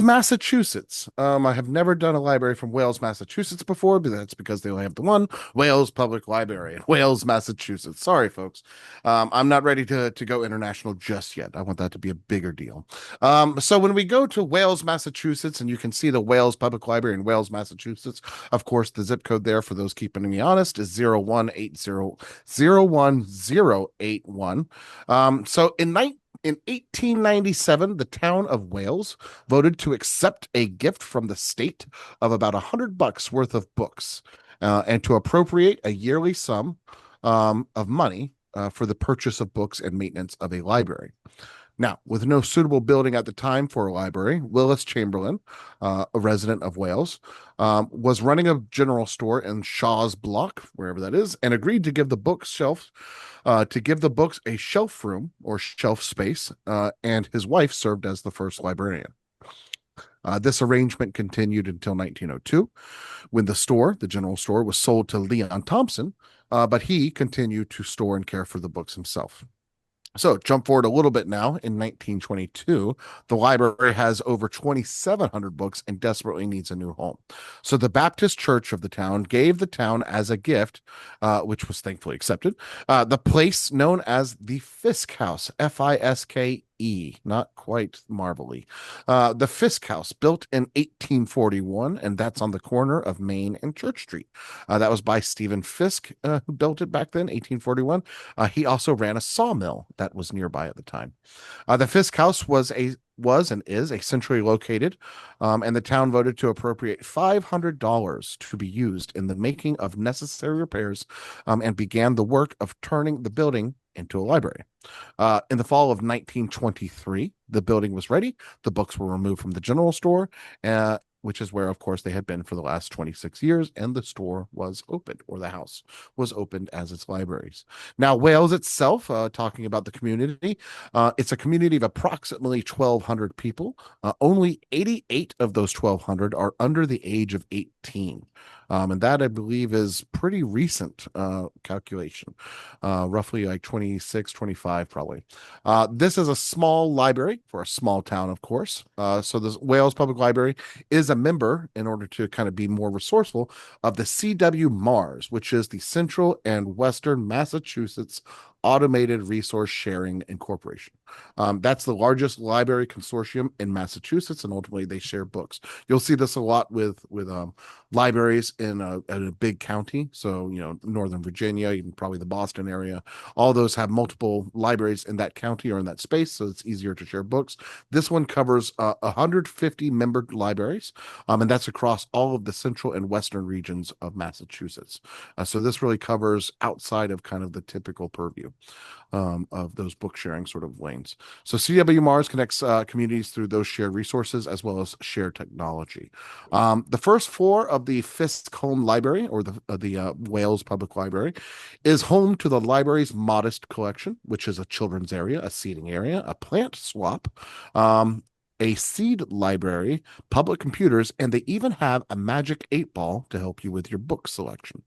[SPEAKER 3] Massachusetts. I have never done a library from Wales, Massachusetts before, but that's because they only have the one Wales Public Library in Wales, Massachusetts. Sorry, folks. I'm not ready to go international just yet. I want that to be a bigger deal. So when we go to Wales, Massachusetts, and you can see the Wales Public Library in Wales, Massachusetts, of course, the zip code there, for those keeping me honest, is 01081. So in 1897, the town of Wales voted to accept a gift from the state of about $100 worth of books, and to appropriate a yearly sum of money for the purchase of books and maintenance of a library. Now, with no suitable building at the time for a library, Willis Chamberlain, a resident of Wales, was running a general store in Shaw's Block, wherever that is, and agreed to give the books a shelf room or shelf space, and his wife served as the first librarian. This arrangement continued until 1902, when the general store, was sold to Leon Thompson, but he continued to store and care for the books himself. So, jump forward a little bit now. In 1922, the library has over 2,700 books and desperately needs a new home. So, the Baptist Church of the town gave the town as a gift, which was thankfully accepted, the place known as the Fisk House, Fiske, not quite marvelly. The Fisk House, built in 1841, and that's on the corner of Main and Church Street. That was by Stephen Fisk, who built it back then, 1841. He also ran a sawmill that was nearby at the time. The Fisk House was and is a centrally located, and the town voted to appropriate $500 to be used in the making of necessary repairs, and began the work of turning the building into a library. In the fall of 1923, the building was ready. The books were removed from the general store, which is where, of course, they had been for the last 26 years, and the store was opened, or the house was opened as its libraries. Now, Wales itself, talking about the community, it's a community of approximately 1,200 people. Only 88 of those 1,200 are under the age of 18. And that, I believe, is pretty recent calculation, roughly like 26, 25, probably. This is a small library for a small town, of course. So the Wales Public Library is a member, in order to kind of be more resourceful, of the CW Mars, which is the Central and Western Massachusetts Automated Resource Sharing Incorporation. That's the largest library consortium in Massachusetts, and ultimately they share books. You'll see this a lot with libraries in a big county. So, Northern Virginia, even probably the Boston area, all those have multiple libraries in that county or in that space, so it's easier to share books. This one covers 150 member libraries, and that's across all of the central and western regions of Massachusetts. So this really covers outside of kind of the typical purview of those book sharing sort of lanes. So CW Mars connects communities through those shared resources as well as shared technology. The first floor of the Fisk Home Library, or the Wales Public Library, is home to the library's modest collection, which is a children's area, a seating area, a plant swap, a seed library, public computers, and they even have a magic 8 ball to help you with your book selection.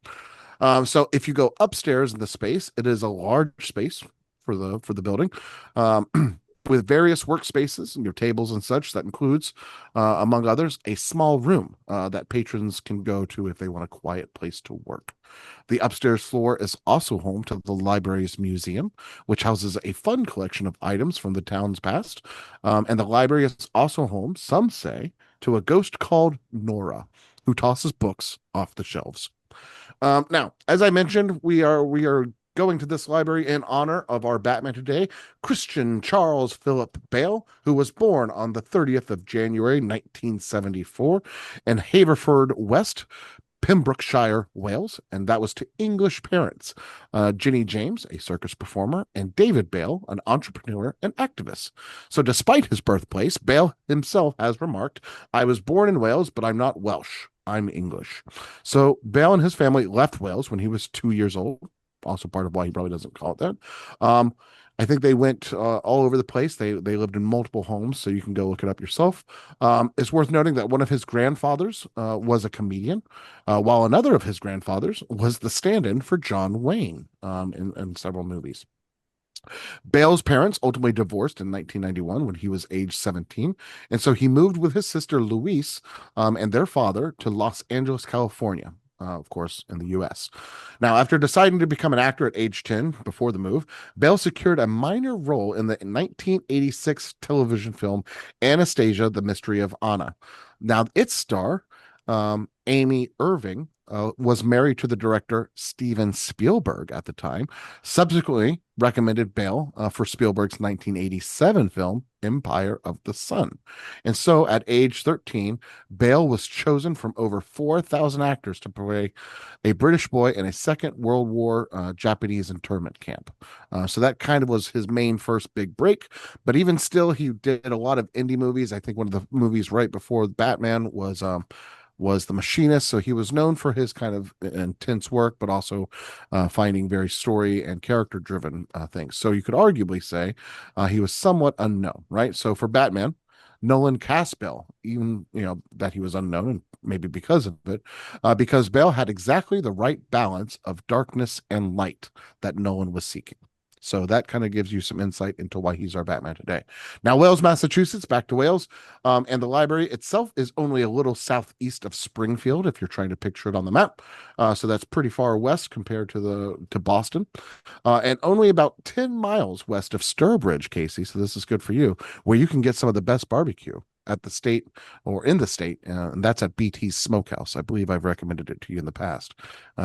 [SPEAKER 3] So if you go upstairs in the space, it is a large space for the building. With various workspaces and your tables and such. That includes, among others, a small room that patrons can go to if they want a quiet place to work. The upstairs floor is also home to the library's museum, which houses a fun collection of items from the town's past. And the library is also home, some say, to a ghost called Nora, who tosses books off the shelves. Now, as I mentioned, we are going to this library in honor of our Batman today, Christian Charles Philip Bale, who was born on the 30th of January, 1974, in Haverford West, Pembrokeshire, Wales, and that was to English parents. Ginny James, a circus performer, and David Bale, an entrepreneur and activist. So, despite his birthplace, Bale himself has remarked, "I was born in Wales, but I'm not Welsh. I'm English." So, Bale and his family left Wales when he was 2 years old. Also, part of why he probably doesn't call it that. Um, I think they went all over the place. They lived in multiple homes, so you can go look it up yourself. It's worth noting that one of his grandfathers was a comedian, while another of his grandfathers was the stand-in for John Wayne in several movies. Bale's parents ultimately divorced in 1991 when he was age 17, and so he moved with his sister Louise and their father to Los Angeles, California. Of course, in the US. Now, after deciding to become an actor at age 10 before the move, Bale secured a minor role in the 1986 television film Anastasia, The Mystery of Anna. Now, its star, Amy Irving, was married to the director Steven Spielberg at the time, subsequently recommended Bale for Spielberg's 1987 film Empire of the Sun. And so at age 13, Bale was chosen from over 4,000 actors to play a British boy in a Second World War Japanese internment camp. So that kind of was his main first big break. But even still, he did a lot of indie movies. I think one of the movies right before Batman was The Machinist. So he was known for his kind of intense work, but also finding very story and character driven things. So you could arguably say he was somewhat unknown, right? So for Batman, Nolan cast Bale, even that he was unknown, and maybe because of it, because Bale had exactly the right balance of darkness and light that Nolan was seeking. So that kind of gives you some insight into why he's our Batman today. Now, Wales, Massachusetts, back to Wales. And the library itself is only a little southeast of Springfield, if you're trying to picture it on the map. So that's pretty far west compared to Boston, and only about 10 miles west of Sturbridge, Casey. So this is good for you, where you can get some of the best barbecue at the state or in the state, and that's at BT's Smokehouse. I believe I've recommended it to you in the past.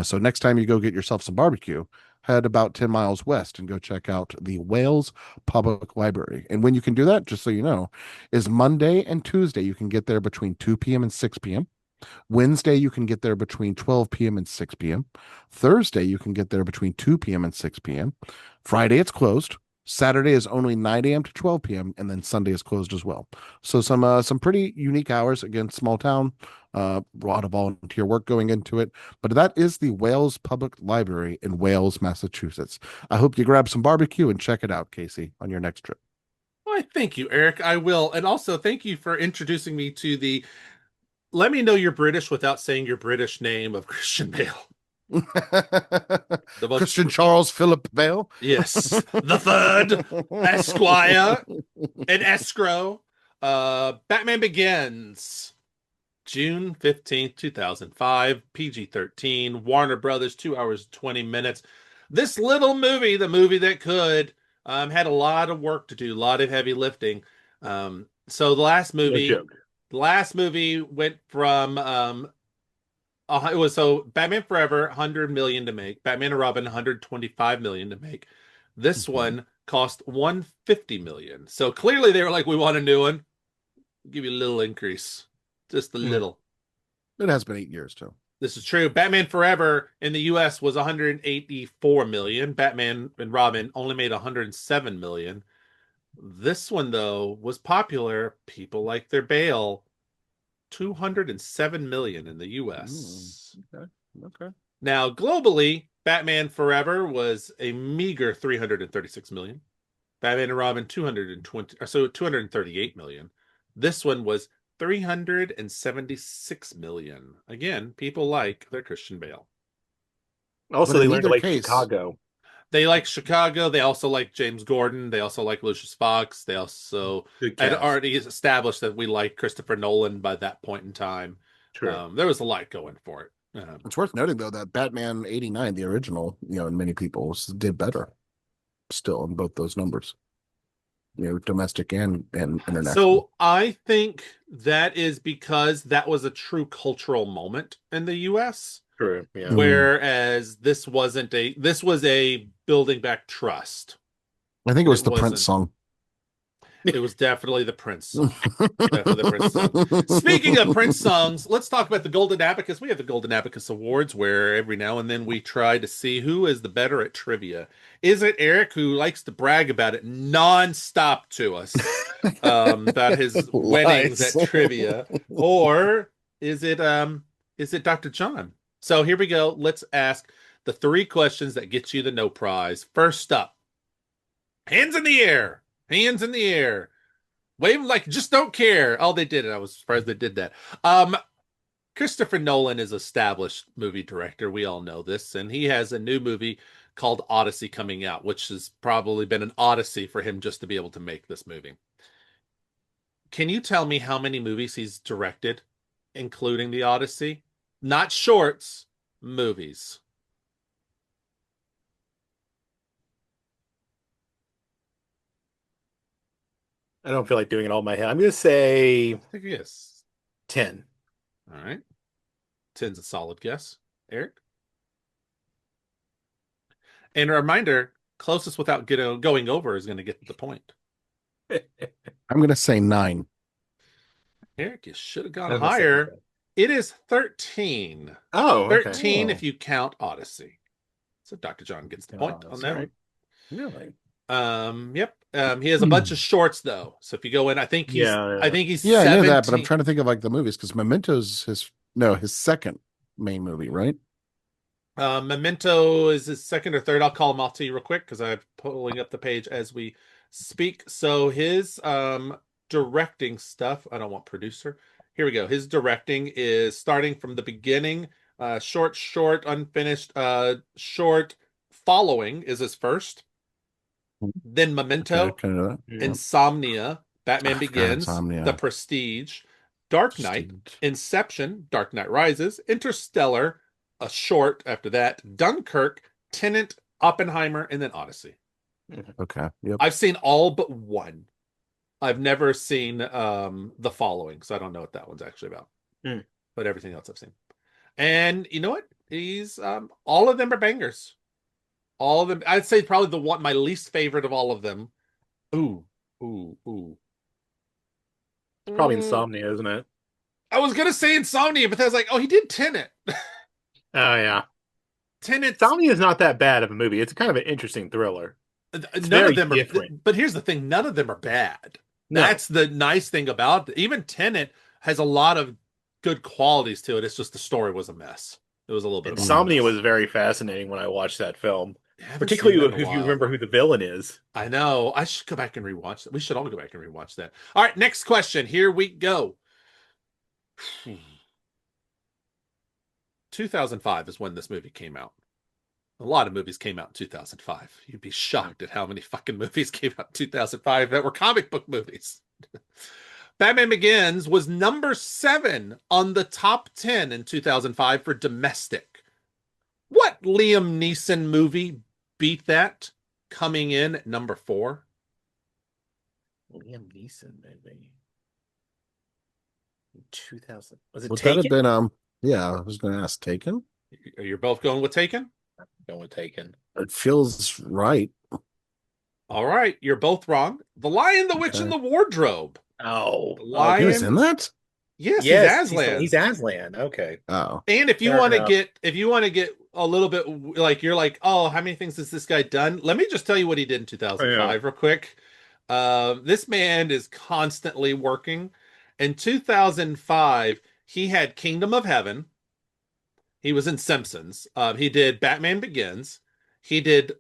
[SPEAKER 3] So next time you go get yourself some barbecue, head about 10 miles west and go check out the Wales Public Library. And when you can do that, just so you know, is Monday and Tuesday. You can get there between 2 p.m. and 6 p.m. Wednesday, you can get there between 12 p.m. and 6 p.m. Thursday, you can get there between 2 p.m. and 6 p.m. Friday, it's closed. Saturday is only 9 a.m. to 12 p.m. and then Sunday is closed as well. So some pretty unique hours. Again, small town, a lot of volunteer work going into it. But that is the Wales Public Library in Wales, Massachusetts. I hope you grab some barbecue and check it out, Casey, on your next trip.
[SPEAKER 1] Why, thank you, Eric. I will. And also, thank you for introducing me to the let me know you're British without saying your British name of Christian Bale. The most
[SPEAKER 3] Christian Charles Philip Bale.
[SPEAKER 1] Yes, the third Esquire and escrow. Batman Begins, June 15th, 2005, PG-13, Warner Brothers, 2 hours, 20 minutes. This little movie, the movie that could, had a lot of work to do, a lot of heavy lifting. So
[SPEAKER 2] No
[SPEAKER 1] the last movie went from it was so Batman Forever 100 million to make, Batman and Robin 125 million to make. This one cost 150 million. So clearly they were like, we want a new one. Give you a little increase, just a little.
[SPEAKER 3] It has been 8 years too.
[SPEAKER 1] This is true. Batman Forever in the US was 184 million. Batman and Robin only made 107 million. This one, though, was popular. People like their Bale. 207 million in the US.
[SPEAKER 3] Okay.
[SPEAKER 1] Now, globally, Batman Forever was a meager 336 million. Batman and Robin 238 million. This one was 376 million. Again, people like their Christian Bale.
[SPEAKER 2] Also,
[SPEAKER 3] But
[SPEAKER 2] they
[SPEAKER 3] in
[SPEAKER 2] learned to
[SPEAKER 3] either
[SPEAKER 2] like
[SPEAKER 3] case,
[SPEAKER 2] Chicago.
[SPEAKER 1] They like Chicago. They also like James Gordon. They also like Lucius Fox. They also
[SPEAKER 2] Good
[SPEAKER 1] had
[SPEAKER 2] cast.
[SPEAKER 1] already established that we like Christopher Nolan by that point in time.
[SPEAKER 2] True.
[SPEAKER 1] There was a lot going for it.
[SPEAKER 3] it's worth noting though that Batman '89, the original, and many people did better still in both those numbers. Domestic and international.
[SPEAKER 1] So I think that is because that was a true cultural moment in the US.
[SPEAKER 2] True. Yeah.
[SPEAKER 1] Whereas this was a building back trust.
[SPEAKER 3] I think it was
[SPEAKER 1] It
[SPEAKER 3] the Prince
[SPEAKER 1] wasn't.
[SPEAKER 3] song.
[SPEAKER 1] It was definitely the Prince song. Definitely the Prince song. Speaking of Prince songs, let's talk about the Golden Abacus. We have the Golden Abacus Awards where every now and then we try to see who is the better at trivia. Is it Eric, who likes to brag about it nonstop to us about his winnings at trivia, or is it Dr. John? So here we go. Let's ask the 3 questions that get you the no prize. First up, hands in the air. Hands in the air. Wave like just don't care. Oh, they did it. I was surprised they did that. Christopher Nolan is an established movie director. We all know this. And he has a new movie called Odyssey coming out, which has probably been an odyssey for him just to be able to make this movie. Can you tell me how many movies he's directed, including the Odyssey? Not shorts, movies.
[SPEAKER 2] I don't feel like doing it all in my head. I'm going to say
[SPEAKER 1] I think yes.
[SPEAKER 2] 10.
[SPEAKER 1] All right. 10's a solid guess. Eric? And a reminder, closest without going over is going to get the point.
[SPEAKER 3] I'm going to say 9.
[SPEAKER 1] Eric, you should have gone
[SPEAKER 2] I'm gonna say
[SPEAKER 1] higher.
[SPEAKER 2] that.
[SPEAKER 1] It is 13.
[SPEAKER 2] Oh, okay.
[SPEAKER 1] 13
[SPEAKER 3] Oh.
[SPEAKER 1] if you count Odyssey. So Dr. John gets the point on that
[SPEAKER 2] right. Really?
[SPEAKER 1] one. Yep. He has a bunch of shorts though. So if you go in, I think he's
[SPEAKER 2] Yeah.
[SPEAKER 1] he's
[SPEAKER 3] Yeah,
[SPEAKER 1] 17.
[SPEAKER 3] I know that, but I'm trying to think of like the movies because Memento's his second main movie, right?
[SPEAKER 1] Memento is his second or third. I'll call him off to you real quick because I'm pulling up the page as we speak. So his directing stuff, I don't want producer. Here we go. His directing is starting from the beginning. Short, unfinished, short. Following is his first. Then Memento, Insomnia, Batman Begins,
[SPEAKER 3] Insomnia.
[SPEAKER 1] The Prestige, Dark Knight, Inception, Dark Knight Rises, Interstellar, a short after that, Dunkirk, Tenet, Oppenheimer, and then Odyssey.
[SPEAKER 3] Okay. Yep.
[SPEAKER 1] I've seen all but one. I've never seen The Following, so I don't know what that one's actually about. But everything else I've seen. And you know what? He's all of them are bangers. All of them. I'd say probably my least favorite of all of them. Ooh.
[SPEAKER 2] Probably Insomnia, isn't it?
[SPEAKER 1] I was gonna say Insomnia, but I was like, oh, he did Tenet.
[SPEAKER 2] Oh yeah.
[SPEAKER 1] Tenet.
[SPEAKER 2] Insomnia is not that bad of a movie. It's kind of an interesting thriller.
[SPEAKER 1] None of them
[SPEAKER 2] different.
[SPEAKER 1] are. But here's the thing: none of them are bad.
[SPEAKER 2] No.
[SPEAKER 1] That's the nice thing about it. Even Tenet has a lot of good qualities to it. It's just the story was a mess. It was a little bit.
[SPEAKER 2] Insomnia was very fascinating when I watched that film. Particularly if you remember who the villain is.
[SPEAKER 1] I know. I should go back and rewatch that. We should all go back and rewatch that. All right, next question. Here we go. 2005 is when this movie came out. A lot of movies came out in 2005. You'd be shocked at how many fucking movies came out in 2005 that were comic book movies. Batman Begins was number 7 on the top 10 in 2005 for domestic. What Liam Neeson movie beat that, coming in at number 4?
[SPEAKER 2] Liam Neeson movie. 2000. Was it
[SPEAKER 3] Would
[SPEAKER 2] Taken?
[SPEAKER 3] that have been yeah, I was gonna ask Taken.
[SPEAKER 1] You're both going with Taken?
[SPEAKER 2] I'm going with Taken.
[SPEAKER 3] It feels right.
[SPEAKER 1] All right, you're both wrong. The Lion, the Witch, and the Wardrobe.
[SPEAKER 2] Oh,
[SPEAKER 1] Lion.
[SPEAKER 3] He was in that?
[SPEAKER 1] Yes,
[SPEAKER 2] yes,
[SPEAKER 1] he's Aslan.
[SPEAKER 2] He's Aslan. Okay.
[SPEAKER 3] Oh.
[SPEAKER 1] And if you want to get a little bit like you're like, oh, how many things has this guy done? Let me just tell you what he did in 2005 real quick. This man is constantly working. In 2005, he had Kingdom of Heaven. He was in Simpsons. He did Batman Begins. He did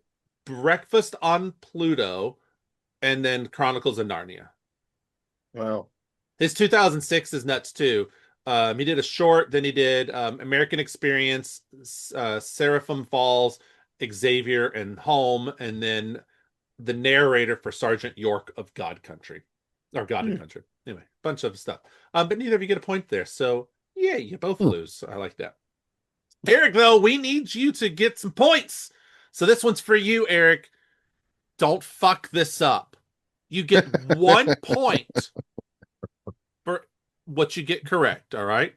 [SPEAKER 1] Breakfast on Pluto, and then Chronicles of Narnia.
[SPEAKER 2] Wow.
[SPEAKER 1] His 2006 is nuts too. He did a short, then he did American Experience, Seraphim Falls, Xavier, and Home, and then the narrator for Sergeant York of God Country, or God and Country. Anyway, bunch of stuff. But neither of you get a point there. So yeah, you both lose. I like that. Eric, though, we need you to get some points. So this one's for you, Eric. Don't fuck this up. You get 1 point for what you get correct, all right?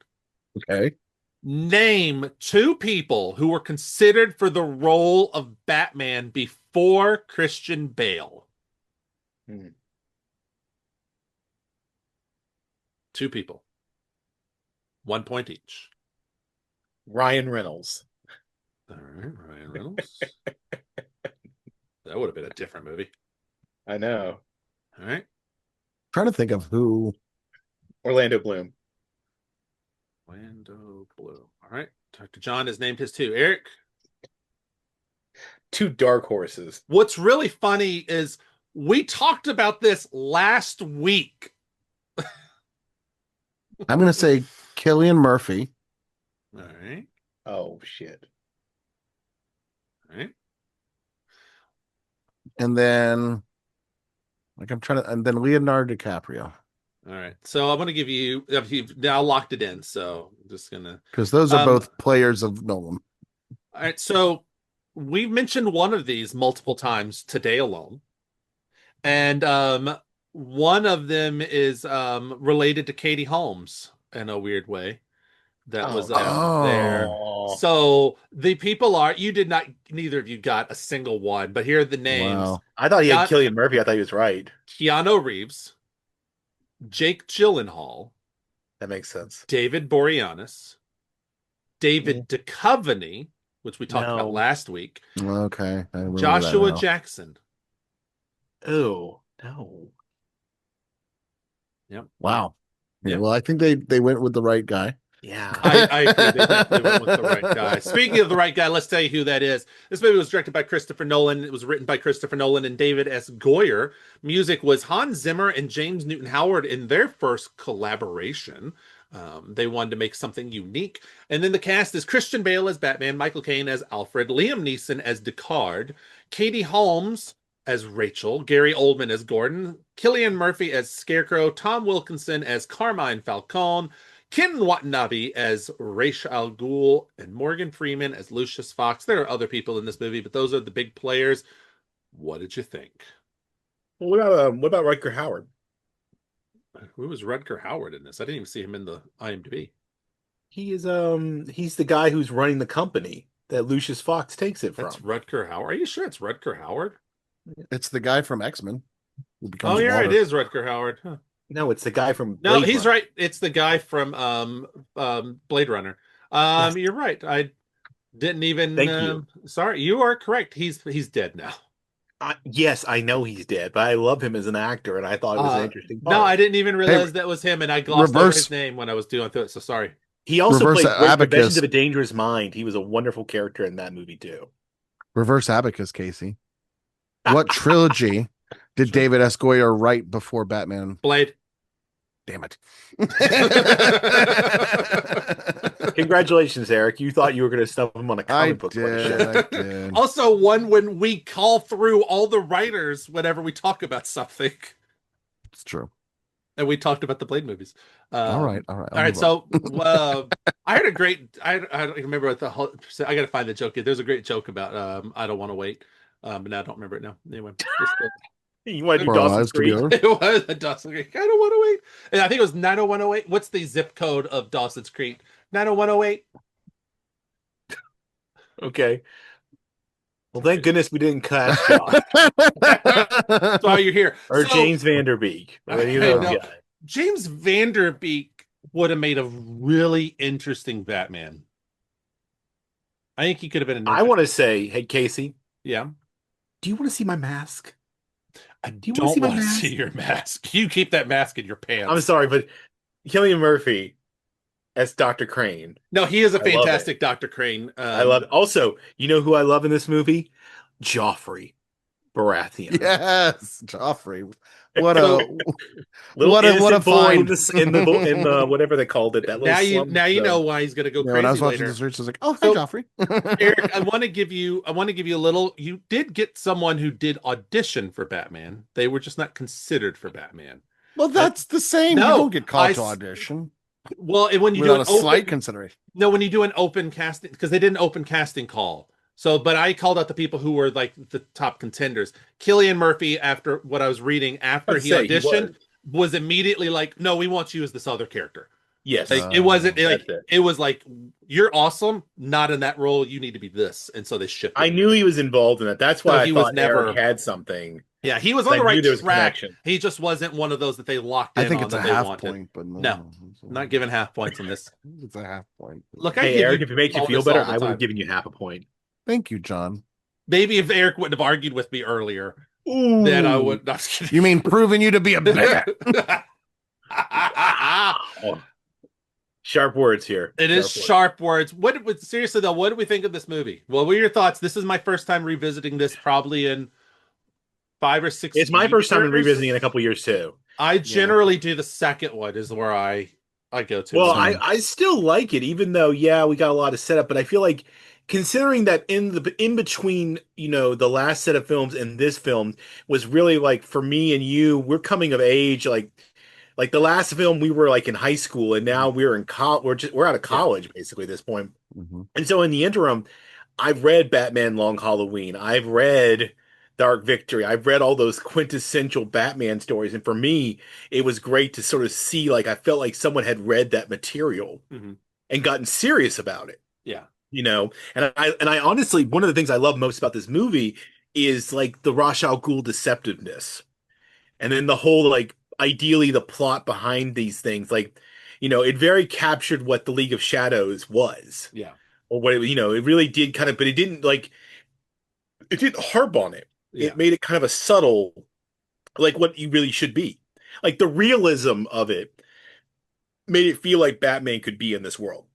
[SPEAKER 3] Okay.
[SPEAKER 1] Name 2 people who were considered for the role of Batman before Christian Bale. 2 people. 1 point each.
[SPEAKER 2] Ryan Reynolds.
[SPEAKER 1] All right, Ryan Reynolds. That would have been a different movie.
[SPEAKER 2] I know.
[SPEAKER 1] All right.
[SPEAKER 3] Trying to think of who.
[SPEAKER 2] Orlando Bloom.
[SPEAKER 1] Orlando Bloom. All right. Dr. John has named his 2. Eric?
[SPEAKER 2] 2 dark horses.
[SPEAKER 1] What's really funny is we talked about this last week.
[SPEAKER 3] I'm going to say Cillian Murphy.
[SPEAKER 1] All right.
[SPEAKER 2] Oh, shit.
[SPEAKER 1] All right.
[SPEAKER 3] And then, and then Leonardo DiCaprio.
[SPEAKER 1] All right. So I'm going to give you, you've now locked it in. So I'm just going to.
[SPEAKER 3] Because those are both players of Nolan.
[SPEAKER 1] All right. So we've mentioned one of these multiple times today alone. And one of them is related to Katie Holmes in a weird way. That was there. So the people are, neither of you got a single one, but here are the names.
[SPEAKER 3] Wow.
[SPEAKER 2] I thought he had Cillian Murphy. I thought he was right.
[SPEAKER 1] Keanu Reeves, Jake Gyllenhaal.
[SPEAKER 2] That makes sense.
[SPEAKER 1] David Boreanaz, David Duchovny, which we talked about last week.
[SPEAKER 3] Okay.
[SPEAKER 1] Joshua Jackson.
[SPEAKER 2] Oh, no.
[SPEAKER 1] Yep.
[SPEAKER 3] Wow.
[SPEAKER 1] Yeah.
[SPEAKER 3] Well, I think they went with the right guy.
[SPEAKER 2] Yeah.
[SPEAKER 1] I agree. They definitely went with the right guy. Speaking of the right guy, let's tell you who that is. This movie was directed by Christopher Nolan. It was written by Christopher Nolan and David S. Goyer. Music was Hans Zimmer and James Newton Howard in their first collaboration. They wanted to make something unique. And then the cast is Christian Bale as Batman, Michael Caine as Alfred, Liam Neeson as Deckard, Katie Holmes as Rachel, Gary Oldman as Gordon, Cillian Murphy as Scarecrow, Tom Wilkinson as Carmine Falcone, Ken Watanabe as Ra's al Ghul, and Morgan Freeman as Lucius Fox. There are other people in this movie, but those are the big players. What did you think?
[SPEAKER 2] Well, what about Rutger Hauer?
[SPEAKER 1] Who was Rutger Hauer in this? I didn't even see him in the IMDb.
[SPEAKER 2] He is he's the guy who's running the company that Lucius Fox takes it from.
[SPEAKER 1] That's Rutger Hauer. Are you sure it's Rutger Hauer?
[SPEAKER 3] It's the guy from X-Men.
[SPEAKER 1] Oh, yeah, it is Rutger Hauer. Huh.
[SPEAKER 2] No, it's the guy from
[SPEAKER 1] Blade Runner. Right. It's the guy from Blade Runner. Yes. You're right. I didn't even.
[SPEAKER 2] Thank you.
[SPEAKER 1] Sorry, you are correct. He's dead now.
[SPEAKER 2] Yes, I know he's dead, but I love him as an actor, and I thought it was an interesting part.
[SPEAKER 1] No, I didn't even realize that was him, and I glossed over his name when I was doing through it. So sorry.
[SPEAKER 2] He also played Revenge of a Dangerous Mind. He was a wonderful character in that movie too.
[SPEAKER 3] Reverse Abacus, Casey. What trilogy did David S. Goyer write before Batman?
[SPEAKER 1] Blade.
[SPEAKER 3] Damn it.
[SPEAKER 2] Congratulations, Eric. You thought you were going to stump him on a comic book question.
[SPEAKER 3] I did.
[SPEAKER 1] Also, one when we call through all the writers whenever we talk about something.
[SPEAKER 3] It's true.
[SPEAKER 1] And we talked about the Blade movies.
[SPEAKER 3] All right.
[SPEAKER 1] All right. So I heard a great, I don't remember what the whole, I got to find the joke. There's a great joke about I Don't Want to Wait. But now I don't remember it now. Anyway.
[SPEAKER 2] You want to do Dawson's Creek?
[SPEAKER 1] It was a Dawson's Creek. I don't want to wait. And I think it was 90108. What's the zip code of Dawson's Creek? 90108.
[SPEAKER 2] Okay. Well, thank goodness we didn't cast Josh.
[SPEAKER 1] That's why you're here.
[SPEAKER 2] Or James Van Der Beek.
[SPEAKER 1] James Van Der Beek would have made a really interesting Batman. I think he could have been.
[SPEAKER 2] I want to say, hey, Casey.
[SPEAKER 1] Yeah.
[SPEAKER 2] Do you want to see my mask?
[SPEAKER 1] I don't want to see your mask. You keep that mask in your pants.
[SPEAKER 2] I'm sorry, but Cillian Murphy as Dr. Crane.
[SPEAKER 1] No, he is a fantastic Dr. Crane.
[SPEAKER 2] I love it. Also, you know who I love in this movie? Joffrey. Baratheon.
[SPEAKER 3] Yes, Joffrey. What
[SPEAKER 2] So
[SPEAKER 3] a
[SPEAKER 2] little
[SPEAKER 3] what a
[SPEAKER 2] innocent boy in
[SPEAKER 3] find.
[SPEAKER 2] the whatever they called it, that little slum
[SPEAKER 1] Now you know
[SPEAKER 2] zone.
[SPEAKER 1] why he's gonna go
[SPEAKER 3] Yeah, when I
[SPEAKER 1] crazy
[SPEAKER 3] was watching
[SPEAKER 1] later.
[SPEAKER 3] the search, I was like, "Oh, hi,
[SPEAKER 1] So
[SPEAKER 3] Joffrey."
[SPEAKER 1] Eric, I want to give you a little. You did get someone who did audition for Batman. They were just not considered for Batman.
[SPEAKER 3] Well,
[SPEAKER 1] Uh,
[SPEAKER 3] that's the same. You don't
[SPEAKER 1] no,
[SPEAKER 3] get called to audition
[SPEAKER 1] well, and when you do
[SPEAKER 3] without
[SPEAKER 1] an
[SPEAKER 3] a slight
[SPEAKER 1] open,
[SPEAKER 3] consideration.
[SPEAKER 1] no, when you do an open casting, because they did an open casting call. So, but I called out the people who were like the top contenders. Cillian Murphy, after what I was reading,
[SPEAKER 2] I
[SPEAKER 1] after
[SPEAKER 2] would
[SPEAKER 1] he
[SPEAKER 2] say he
[SPEAKER 1] auditioned,
[SPEAKER 2] was.
[SPEAKER 1] was immediately like, "No, we want you as this other character." Like
[SPEAKER 2] Yes,
[SPEAKER 1] it wasn't
[SPEAKER 2] that's
[SPEAKER 1] like
[SPEAKER 2] it.
[SPEAKER 1] it was like you're awesome, not in that role. You need to be this, and so they shifted
[SPEAKER 2] I
[SPEAKER 1] him.
[SPEAKER 2] knew he was involved in it. That's
[SPEAKER 1] So
[SPEAKER 2] why I
[SPEAKER 1] he was
[SPEAKER 2] thought Eric
[SPEAKER 1] never.
[SPEAKER 2] had something.
[SPEAKER 1] Yeah, he was on
[SPEAKER 2] I
[SPEAKER 1] the
[SPEAKER 2] knew
[SPEAKER 1] right
[SPEAKER 2] there was a
[SPEAKER 1] track.
[SPEAKER 2] connection.
[SPEAKER 1] He just wasn't one of those that they locked
[SPEAKER 3] I
[SPEAKER 1] in
[SPEAKER 3] think
[SPEAKER 1] on
[SPEAKER 3] it's a
[SPEAKER 1] that they
[SPEAKER 3] half
[SPEAKER 1] wanted.
[SPEAKER 3] point, but
[SPEAKER 1] No, not giving half points on this.
[SPEAKER 3] it's a half point.
[SPEAKER 1] Look, I
[SPEAKER 2] Hey,
[SPEAKER 1] give
[SPEAKER 2] Eric,
[SPEAKER 1] you
[SPEAKER 2] if it makes you
[SPEAKER 1] all
[SPEAKER 2] feel
[SPEAKER 1] this
[SPEAKER 2] better,
[SPEAKER 1] all the
[SPEAKER 2] I would have
[SPEAKER 1] time.
[SPEAKER 2] given you half a point.
[SPEAKER 3] Thank you, John.
[SPEAKER 1] Maybe if Eric wouldn't have argued with me earlier, then I
[SPEAKER 2] Ooh,
[SPEAKER 1] would. No, I'm just kidding.
[SPEAKER 3] You mean proving you to be a bigot?
[SPEAKER 2] wow. Sharp words here.
[SPEAKER 1] It is
[SPEAKER 2] Sharp words.
[SPEAKER 1] sharp words. Seriously though, what do we think of this movie? What were your thoughts? This is my first time revisiting this, probably in 5 or 6
[SPEAKER 2] It's my first time in revisiting in a
[SPEAKER 1] years.
[SPEAKER 2] couple years too.
[SPEAKER 1] I
[SPEAKER 3] Yeah.
[SPEAKER 1] generally do the second one is where I go to.
[SPEAKER 2] Well,
[SPEAKER 3] Same.
[SPEAKER 2] I still like it, even though yeah, we got a lot of setup, but I feel like considering that in between, the last set of films and this film was really like for me and you, we're coming of age, like the last film we were like in high school, and now we're in college. We're out of
[SPEAKER 1] Yeah.
[SPEAKER 2] college basically at this point.
[SPEAKER 3] Mhm.
[SPEAKER 2] And so in the interim, I've read Batman Long Halloween. I've read Dark Victory. I've read all those quintessential Batman stories. And for me, it was great to sort of see, like, I felt like someone had read that material
[SPEAKER 1] Mhm.
[SPEAKER 2] and gotten serious about it,
[SPEAKER 1] Yeah.
[SPEAKER 2] And I honestly, one of the things I love most about this movie is like the Ra's al Ghul deceptiveness. And then the whole, like, ideally the plot behind these things, like, it very captured what the League of Shadows was
[SPEAKER 1] Yeah.
[SPEAKER 2] or what it really did kind of, but it didn't harp on it.
[SPEAKER 1] Yeah.
[SPEAKER 2] It made it kind of a subtle, like what you really should be. Like the realism of it made it feel like Batman could be in this world.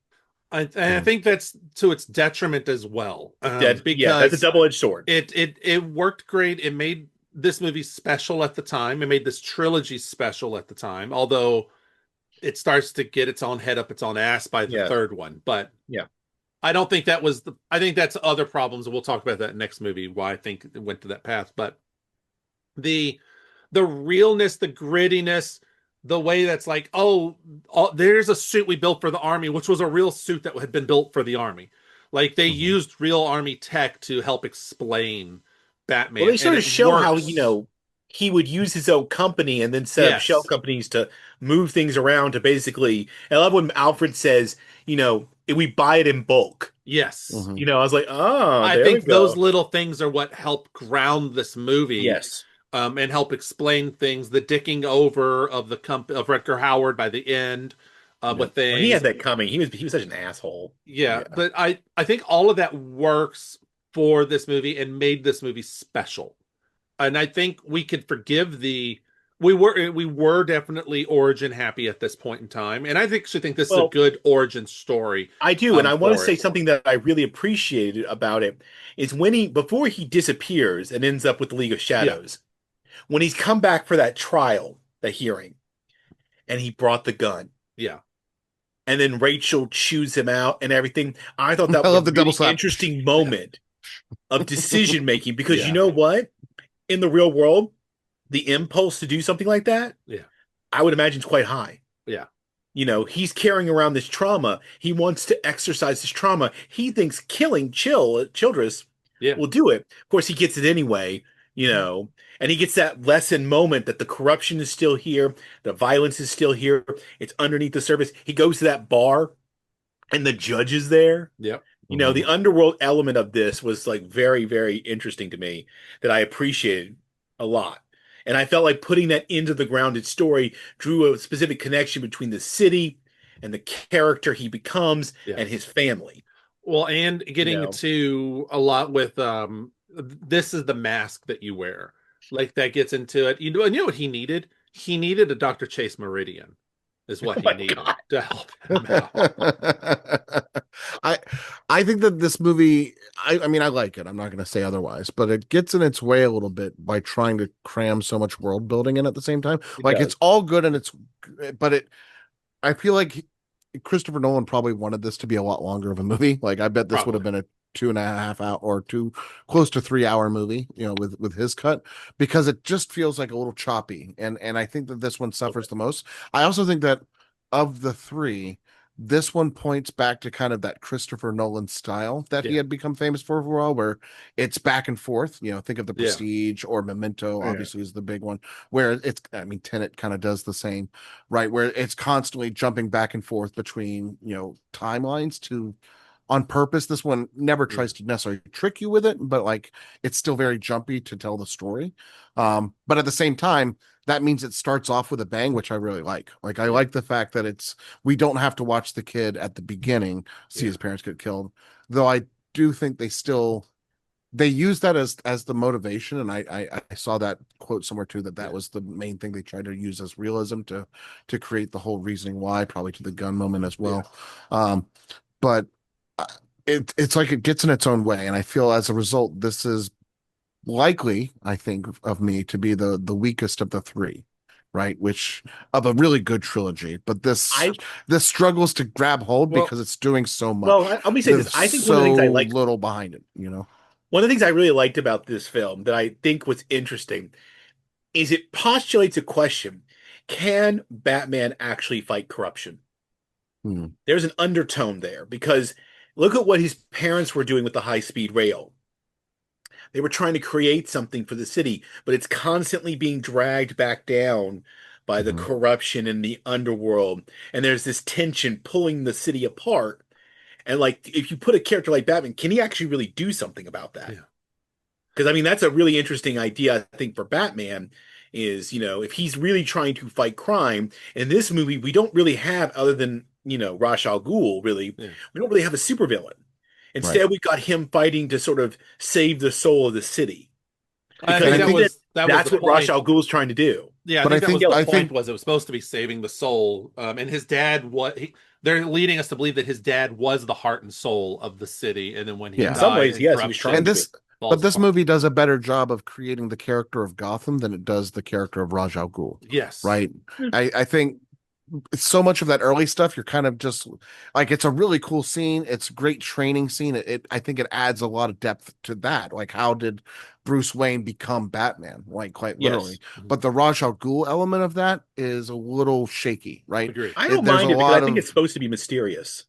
[SPEAKER 1] I think that's to its detriment as well,
[SPEAKER 2] Yeah, that's a
[SPEAKER 1] because
[SPEAKER 2] double-edged sword.
[SPEAKER 1] it worked great. It made this movie special at the time. It made this trilogy special at the time, although it starts to get its own head up its own ass by the
[SPEAKER 2] Yeah,
[SPEAKER 1] third one. But
[SPEAKER 2] yeah.
[SPEAKER 1] I don't think that was I think that's other problems, and we'll talk about that next movie, why I think it went to that path. But the the realness, the grittiness, the way that's like, there's a suit we built for the army, which was a real suit that had been built for the army. Like they
[SPEAKER 3] Mhm.
[SPEAKER 1] used real army tech to help explain
[SPEAKER 2] Well,
[SPEAKER 1] Batman,
[SPEAKER 2] they
[SPEAKER 1] and
[SPEAKER 2] sort of
[SPEAKER 1] it
[SPEAKER 2] show how,
[SPEAKER 1] works.
[SPEAKER 2] he would use his own company and then set up shell
[SPEAKER 1] Yes,
[SPEAKER 2] companies to move things around to basically. I love when Alfred says, we buy it in bulk.
[SPEAKER 1] yes.
[SPEAKER 3] Mhm.
[SPEAKER 2] I was like, oh,
[SPEAKER 1] I
[SPEAKER 2] there we
[SPEAKER 1] think those
[SPEAKER 2] go.
[SPEAKER 1] little things are what help ground this movie,
[SPEAKER 2] Yes.
[SPEAKER 1] and help explain things. The dicking over of the of Rutger Howard by the end,
[SPEAKER 3] Yep.
[SPEAKER 1] with
[SPEAKER 2] Well, he
[SPEAKER 1] things.
[SPEAKER 2] had that coming. He was such an asshole.
[SPEAKER 1] Yeah,
[SPEAKER 2] Yeah.
[SPEAKER 1] but I think all of that works for this movie and made this movie special. And I think we could forgive we were definitely origin happy at this point in time, and I actually think this is a
[SPEAKER 2] Well,
[SPEAKER 1] good origin story
[SPEAKER 2] I do, and I want to
[SPEAKER 1] for
[SPEAKER 2] say
[SPEAKER 1] it.
[SPEAKER 2] something that I really appreciated about it is before he disappears and ends up with the League of
[SPEAKER 1] Yeah,
[SPEAKER 2] Shadows, when he's come back for that trial, the hearing, and he brought the gun,
[SPEAKER 1] yeah,
[SPEAKER 2] and then Rachel chews him out and everything. I thought that
[SPEAKER 3] I
[SPEAKER 2] was a
[SPEAKER 3] love the double
[SPEAKER 2] really
[SPEAKER 3] slap.
[SPEAKER 2] interesting moment of decision making because you
[SPEAKER 1] yeah,
[SPEAKER 2] know what? In the real world, the impulse to do something like that,
[SPEAKER 1] yeah,
[SPEAKER 2] I would imagine is quite high.
[SPEAKER 1] yeah,
[SPEAKER 2] He's carrying around this trauma. He wants to exercise his trauma. He thinks killing Childress
[SPEAKER 1] yeah,
[SPEAKER 2] will do it. Of course, he gets it anyway, and he gets that lesson moment that the corruption is still here, the violence is still here. It's underneath the surface. He goes to that bar, and the judge is there.
[SPEAKER 1] yeah.
[SPEAKER 2] The
[SPEAKER 3] Mhm.
[SPEAKER 2] underworld element of this was like very, very interesting to me that I appreciated a lot. And I felt like putting that into the grounded story drew a specific connection between the city and the character he becomes
[SPEAKER 1] Yeah.
[SPEAKER 2] and his family.
[SPEAKER 1] Well, and
[SPEAKER 2] You
[SPEAKER 1] getting
[SPEAKER 2] know,
[SPEAKER 1] to a lot with this is the mask that you wear. Like that gets into it. And you know what he needed? He needed a Dr. Chase Meridian. is what
[SPEAKER 2] Oh
[SPEAKER 1] he
[SPEAKER 2] my
[SPEAKER 1] needed
[SPEAKER 2] God.
[SPEAKER 1] to help him out.
[SPEAKER 3] I I think that this movie, I mean, I like it. I'm not going to say otherwise, but it gets in its way a little bit by trying to cram so much world building in at the same time.
[SPEAKER 2] It
[SPEAKER 3] Like
[SPEAKER 2] does.
[SPEAKER 3] it's all good and but I feel like Christopher Nolan probably wanted this to be a lot longer of a movie. Like I bet this would have
[SPEAKER 1] Probably.
[SPEAKER 3] been a 2.5 hour or close to 3 hour movie, with his cut, because it just feels like a little choppy. And I think that this one suffers
[SPEAKER 2] Okay.
[SPEAKER 3] the most. I also think that of the three, this one points back to kind of that Christopher Nolan style that he
[SPEAKER 1] Yeah.
[SPEAKER 3] had become famous for a while, where it's back and forth. Think of The
[SPEAKER 1] Yeah.
[SPEAKER 3] Prestige or Memento,
[SPEAKER 2] Yeah.
[SPEAKER 3] obviously, is the big one, where I mean, Tenet kind of does the same, right? Where it's constantly jumping back and forth between, timelines on purpose. This one never
[SPEAKER 1] Yeah.
[SPEAKER 3] tries to necessarily trick you with it, but like it's still very jumpy to tell the story. But at the same time, that means it starts off with a bang, which I really like. Like I
[SPEAKER 1] Yeah.
[SPEAKER 3] like the fact that we don't have to watch the kid at the beginning see
[SPEAKER 1] Yeah.
[SPEAKER 3] his parents get killed. Though I do think they use that as the motivation, and I saw that quote somewhere too, that
[SPEAKER 1] Yeah.
[SPEAKER 3] was the main thing they tried to use as realism to create the whole reasoning why, probably to the gun moment as well. But uh, it's like it gets in its own way, and I feel as a result this is likely, I think, of me to be the weakest of the three, right? Which of a really good trilogy, but this
[SPEAKER 2] I
[SPEAKER 3] this struggles to grab hold
[SPEAKER 1] Well,
[SPEAKER 3] because it's doing so
[SPEAKER 2] well,
[SPEAKER 3] much.
[SPEAKER 2] let me say this.
[SPEAKER 3] There's
[SPEAKER 2] I think one of the
[SPEAKER 3] so
[SPEAKER 2] things I like,
[SPEAKER 3] little behind it.
[SPEAKER 2] one of the things I really liked about this film that I think was interesting is it postulates a question: can Batman actually fight corruption?
[SPEAKER 3] Hmm.
[SPEAKER 2] There's an undertone there because look at what his parents were doing with the high-speed rail. They were trying to create something for the city, but it's constantly being dragged back down by the
[SPEAKER 3] Mhm.
[SPEAKER 2] corruption in the underworld. And there's this tension pulling the city apart. And like, if you put a character like Batman, can he actually really do something about that?
[SPEAKER 1] Yeah.
[SPEAKER 2] Because I mean, that's a really interesting idea, I think, for Batman is, if he's really trying to fight crime, in this movie, we don't really have, other than, Ra's al Ghul, really,
[SPEAKER 1] Yeah.
[SPEAKER 2] we don't really have a supervillain.
[SPEAKER 3] Right.
[SPEAKER 2] Instead, we got him fighting to sort of save the soul of the city.
[SPEAKER 1] I
[SPEAKER 2] Because
[SPEAKER 3] And
[SPEAKER 1] think
[SPEAKER 3] I
[SPEAKER 2] in
[SPEAKER 3] think,
[SPEAKER 2] the end,
[SPEAKER 1] that was the
[SPEAKER 2] that's what Ra's
[SPEAKER 1] point.
[SPEAKER 2] al Ghul's trying to do.
[SPEAKER 1] Yeah, I
[SPEAKER 3] but
[SPEAKER 1] think that was the
[SPEAKER 3] I
[SPEAKER 1] point.
[SPEAKER 3] think,
[SPEAKER 1] Was it was supposed to be saving the soul, and his dad. They're leading us to believe that his dad was the heart and soul of the city, and then when he
[SPEAKER 3] yeah.
[SPEAKER 2] In some
[SPEAKER 1] died
[SPEAKER 2] ways,
[SPEAKER 1] and
[SPEAKER 2] yes, he was trying
[SPEAKER 3] And
[SPEAKER 1] corruption
[SPEAKER 2] to be.
[SPEAKER 3] this, but
[SPEAKER 1] falls
[SPEAKER 3] this
[SPEAKER 1] apart.
[SPEAKER 3] movie does a better job of creating the character of Gotham than it does the character of Ra's al Ghul,
[SPEAKER 1] Yes,
[SPEAKER 3] right? I think so much of that early stuff, you're kind of just like, it's a really cool scene. It's a great training scene. I think it adds a lot of depth to that. Like, how did Bruce Wayne become Batman? Like, quite literally.
[SPEAKER 2] Yes.
[SPEAKER 1] Mhm.
[SPEAKER 3] But the Ra's al Ghul element of that is a little shaky, right?
[SPEAKER 1] Agree.
[SPEAKER 2] I don't
[SPEAKER 3] There's a
[SPEAKER 2] mind it because I
[SPEAKER 3] lot
[SPEAKER 2] think it's
[SPEAKER 3] of,
[SPEAKER 2] supposed to be mysterious.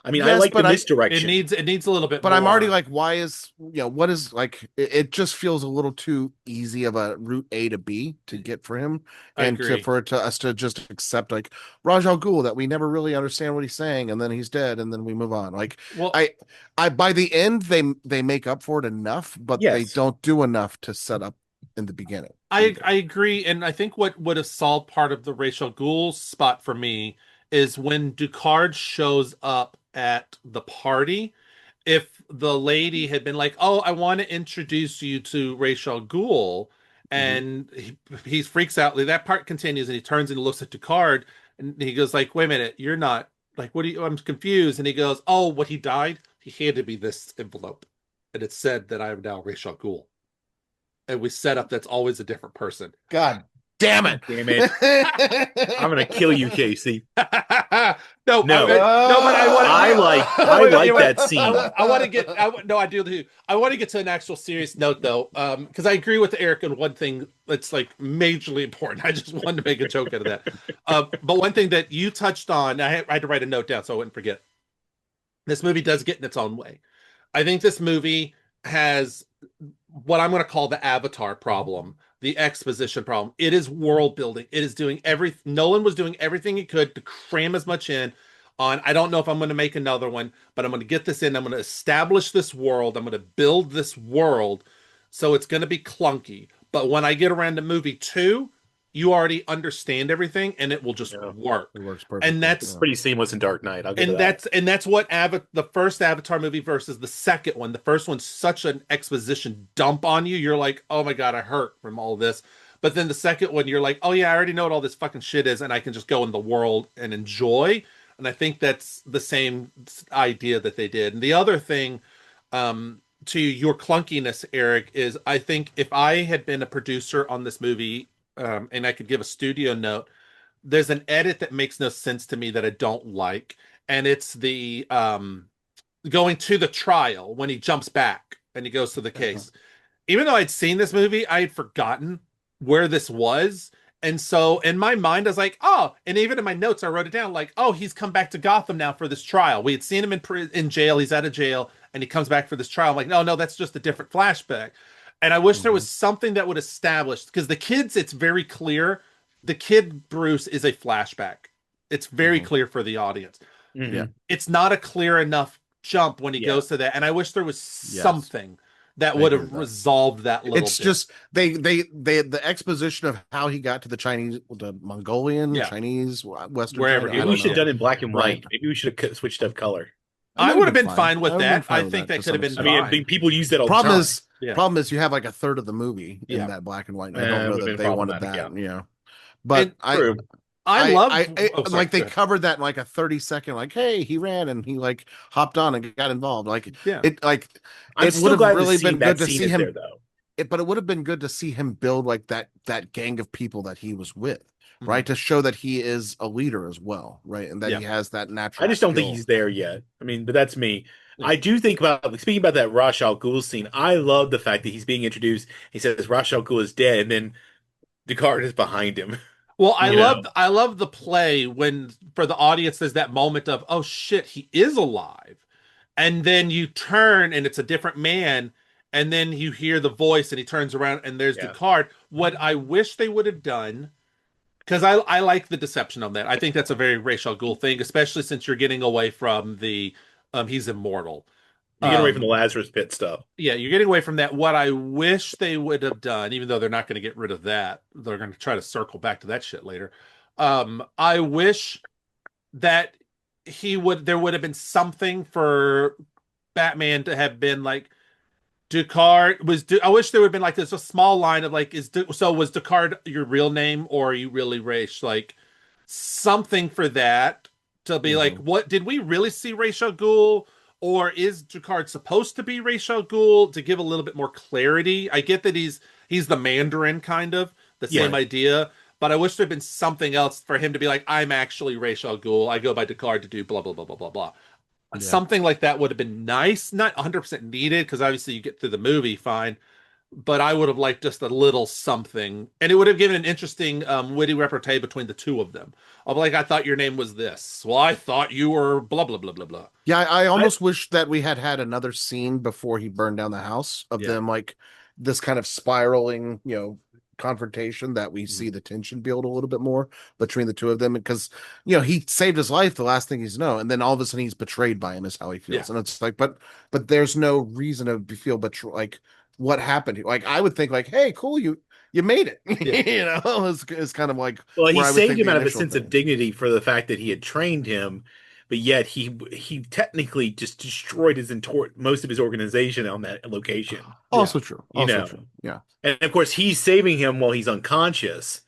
[SPEAKER 2] I mean, I
[SPEAKER 3] yes,
[SPEAKER 2] like the
[SPEAKER 3] but
[SPEAKER 2] misdirection.
[SPEAKER 1] It needs a little bit
[SPEAKER 3] I'm already
[SPEAKER 1] more.
[SPEAKER 3] like, why is, what is, like, it just feels a little too easy of a route A to B to get for him,
[SPEAKER 1] I
[SPEAKER 3] and
[SPEAKER 1] agree.
[SPEAKER 3] for us to just accept, like, Raj Al Ghul, that we never really understand what he's saying, and then he's dead, and then we move on. Like,
[SPEAKER 1] Well,
[SPEAKER 3] I by the end they make up for it enough, but they
[SPEAKER 2] Yes.
[SPEAKER 3] don't do enough to set up in the beginning either.
[SPEAKER 1] I agree, and I think what would have solved part of the Rachel Ghoul spot for me is when Ducard shows up at the party. If the lady had been like, "Oh, I want to introduce you to Rachel Ghoul,"
[SPEAKER 3] Mhm.
[SPEAKER 1] and he freaks out. That part continues, and he turns and looks at Ducard, and he goes like, "Wait a minute, you're not like, what do you? I'm confused." And he goes, "Oh, what he died? He handed me this envelope, and it said that I am now Rachel Ghoul." And we set up that's always a different person.
[SPEAKER 3] God damn it.
[SPEAKER 2] Damn it. I'm gonna kill you, Casey.
[SPEAKER 1] no,
[SPEAKER 2] No.
[SPEAKER 1] no, but
[SPEAKER 2] I like that scene.
[SPEAKER 1] I want to get. No, I do too. I want to get to an actual serious note though, because I agree with Eric on one thing that's like majorly important. I just wanted to make a joke out of that. But one thing that you touched on, I had to write a note down so I wouldn't forget. This movie does get in its own way. I think this movie has what I'm going to call the Avatar problem, the exposition problem. It is world building. It is doing everything. Nolan was doing everything he could to cram as much in on. I don't know if I'm going to make another one, but I'm going to get this in. I'm going to establish this world. I'm going to build this world. So it's going to be clunky. But when I get around to movie two, you already understand everything and it will just
[SPEAKER 2] Yeah.
[SPEAKER 1] work.
[SPEAKER 3] It works perfectly.
[SPEAKER 1] And that's
[SPEAKER 2] Pretty seamless in Dark Knight. I'll give it that.
[SPEAKER 1] and that's what the first Avatar movie versus the second one. The first one's such an exposition dump on you. You're like, oh my god, I hurt from all this. But then the second one, you're like, oh yeah, I already know what all this fucking shit is, and I can just go in the world and enjoy. And I think that's the same idea that they did. And the other thing, to your clunkiness, Eric, is I think if I had been a producer on this movie, and I could give a studio note, there's an edit that makes no sense to me that I don't like, and it's the going to the trial when he jumps back and he goes to the case. Even though I'd seen this movie, I had forgotten where this was. And so in my mind, I was like, oh, and even in my notes, I wrote it down like, oh, he's come back to Gotham now for this trial. We had seen him in jail. He's out of jail and he comes back for this trial. I'm like, no, that's just a different flashback. And I wish there was something that would establish, because the kids, it's very clear. The kid Bruce is a flashback. It's very clear for the audience.
[SPEAKER 3] Yeah.
[SPEAKER 1] It's not a clear enough jump when he goes to that. And I wish there was something that would have resolved that little
[SPEAKER 3] it's
[SPEAKER 1] bit.
[SPEAKER 3] Just the exposition of how he got to the Mongolian, Chinese, Western,
[SPEAKER 1] wherever
[SPEAKER 3] China,
[SPEAKER 2] maybe we should have done it in black and white. Maybe we should have switched up color.
[SPEAKER 1] I would have been fine with that. I think that could have been fine.
[SPEAKER 2] I mean, people use that all the time.
[SPEAKER 3] Problem is you have like a third of the movie in that black and white. And I don't know that they wanted that, But I love like they covered that in like a 30-second, like, hey, he ran and he like hopped on and got involved. Like it would have really been good to see him there, but it would have been good to see him build like that gang of people that he was with, right? To show that he is a leader as well, right? And that he has that natural.
[SPEAKER 2] I just don't think he's there yet. I mean, but that's me. I do think speaking about that Ra's al Ghul scene, I love the fact that he's being introduced. He says Ra's al Ghul is dead, and then Descartes is behind him.
[SPEAKER 1] Well, I love the play when for the audience there's that moment of, oh shit, he is alive. And then you turn and it's a different man, and then you hear the voice and he turns around and there's Descartes. What I wish they would have done, because I like the deception of that. I think that's a very Ra's al Ghul thing, especially since you're getting away from the he's immortal.
[SPEAKER 2] You get away from the Lazarus Pit stuff.
[SPEAKER 1] Yeah, you're getting away from that. What I wish they would have done, even though they're not going to get rid of that, they're going to try to circle back to that shit later. I wish that there would have been something for Batman to have been like, I wish there would have been like this a small line of like, was Descartes your real name or are you really Ra's? Like something for that to be like, what did we really see Ra's al Ghul? Or is Descartes supposed to be Ra's al Ghul, to give a little bit more clarity? I get that he's the Mandarin, kind of the same idea, but I wish there'd been something else for him to be like, I'm actually Ra's al Ghul. I go by Descartes to do blah blah blah blah blah blah. Something like that would have been nice. Not 100% needed, because obviously you get through the movie fine. But I would have liked just a little something, and it would have given an interesting, witty repartee between the two of them. Of like, I thought your name was this. Well, I thought you were blah blah blah blah blah.
[SPEAKER 3] Yeah, I almost wish that we had another scene before he burned down the house of them like this kind of spiraling, confrontation that we see the tension build a little bit more between the two of them, because he saved his life, the last thing he's known, and then all of a sudden he's betrayed by him is how he feels, and it's like, but there's no reason to feel like what happened here. Like I would think like, hey, cool, you made it. It's kind of like,
[SPEAKER 2] well, he saved him out of a sense of dignity for the fact that he had trained him, but yet he technically just destroyed most of his organization on that location.
[SPEAKER 3] Also true. True. Yeah.
[SPEAKER 2] And of course he's saving him while he's unconscious.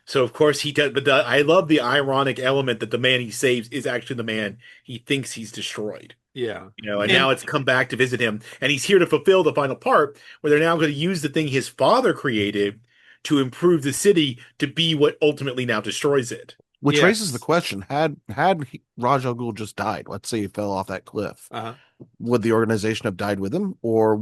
[SPEAKER 2] So of course he does, but I love the ironic element that the man he saves is actually the man he thinks he's destroyed.
[SPEAKER 1] Yeah.
[SPEAKER 2] And now it's come back to visit him, and he's here to fulfill the final part where they're now going to use the thing his father created to improve the city to be what ultimately now destroys it.
[SPEAKER 3] Which raises the question, had Ra's al Ghul just died, let's say he fell off that cliff, would the organization have died with him, or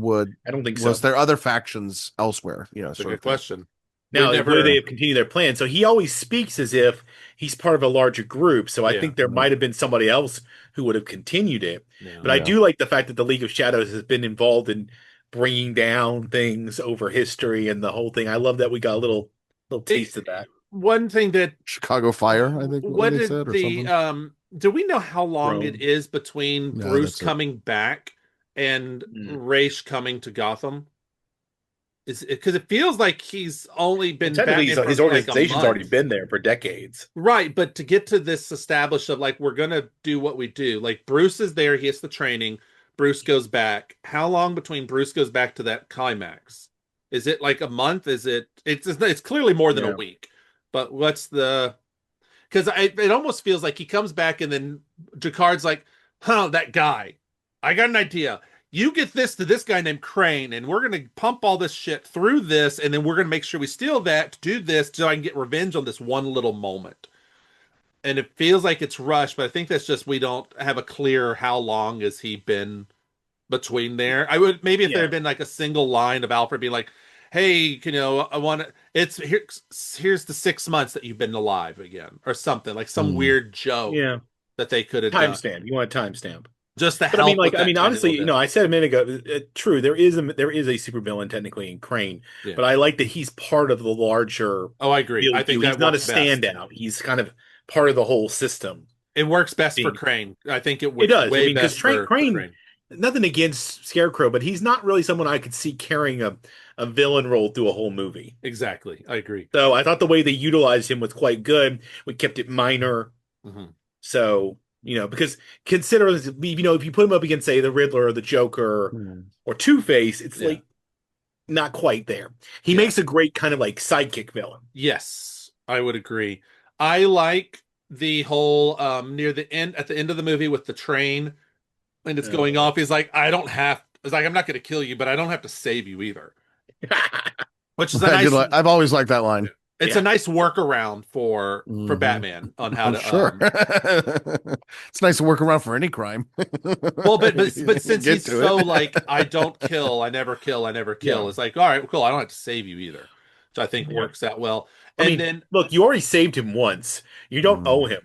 [SPEAKER 2] I don't think so.
[SPEAKER 3] Was there other factions elsewhere?
[SPEAKER 1] That's a good question.
[SPEAKER 2] Now, would they have continued their plan? So he always speaks as if he's part of a larger group. So I think there might have been somebody else who would have continued it. But I do like the fact that the League of Shadows has been involved in bringing down things over history and the whole thing. I love that we got a little taste of that.
[SPEAKER 1] One thing that
[SPEAKER 3] Chicago Fire, I think.
[SPEAKER 1] What did said, or something. Do we know how long it is between Bruce coming back and Ra's coming to Gotham? Is because it feels like he's only been back
[SPEAKER 2] his organization's already been there for decades,
[SPEAKER 1] right? But to get to this established of like, we're gonna do what we do, like Bruce is there, he has the training, Bruce goes back. How long between Bruce goes back to that climax? Is it like a month? It's clearly more than a
[SPEAKER 2] Yeah.
[SPEAKER 1] week. But what's the because it almost feels like he comes back and then Jacquard's like, huh, that guy. I got an idea. You get this to this guy named Crane, and we're gonna pump all this shit through this, and then we're gonna make sure we steal that to do this so I can get revenge on this one little moment. And it feels like it's rushed, but I think that's just we don't have a clear how long has he been between there. I would maybe if there
[SPEAKER 2] Yeah.
[SPEAKER 1] had been like a single line of Alfred being like, "Hey, I want to. It's here's the 6 months that you've been alive again," or something like some weird joke
[SPEAKER 2] Yeah.
[SPEAKER 1] that they could have done
[SPEAKER 2] Timestamp. You want a timestamp.
[SPEAKER 1] just to
[SPEAKER 2] But I mean,
[SPEAKER 1] help with that tiny
[SPEAKER 2] honestly,
[SPEAKER 1] little bit.
[SPEAKER 2] I said a minute ago, true, there is a supervillain technically in Crane,
[SPEAKER 1] Yeah.
[SPEAKER 2] but I like that he's part of the larger
[SPEAKER 1] Oh, I agree.
[SPEAKER 2] deal
[SPEAKER 1] I think
[SPEAKER 2] too. He's
[SPEAKER 1] that
[SPEAKER 2] not a
[SPEAKER 1] works best.
[SPEAKER 2] standout. He's kind of part of the whole system.
[SPEAKER 1] It works best for
[SPEAKER 2] Being-
[SPEAKER 1] Crane. I think it
[SPEAKER 2] It
[SPEAKER 1] works
[SPEAKER 2] does. I
[SPEAKER 1] way
[SPEAKER 2] mean, because
[SPEAKER 1] best for
[SPEAKER 2] Crane,
[SPEAKER 1] Crane.
[SPEAKER 2] nothing against Scarecrow, but he's not really someone I could see carrying a villain role through a whole movie.
[SPEAKER 1] Exactly. I agree.
[SPEAKER 2] So I thought the way they utilized him was quite good. We kept it minor.
[SPEAKER 1] Mm-hmm.
[SPEAKER 2] So, because consider, if you put him up against, say, the Riddler or the Joker or Two-Face, it's like not quite there. He makes a great kind of like sidekick villain.
[SPEAKER 1] Yes, I would agree. I like the whole near the end at the end of the movie with the train and it's going off. He's like, it's like I'm not going to kill you, but I don't have to save you either. Which is a nice.
[SPEAKER 3] I've always liked that line.
[SPEAKER 1] It's a nice workaround for Batman on how to.
[SPEAKER 3] Sure. It's nice to work around for any crime.
[SPEAKER 1] Well, but since he's so like, I don't kill, I never kill, I never kill. It's like, all right, cool. I don't have to save you either, which I think works out well. And then
[SPEAKER 2] look, you already saved him once. You don't owe him.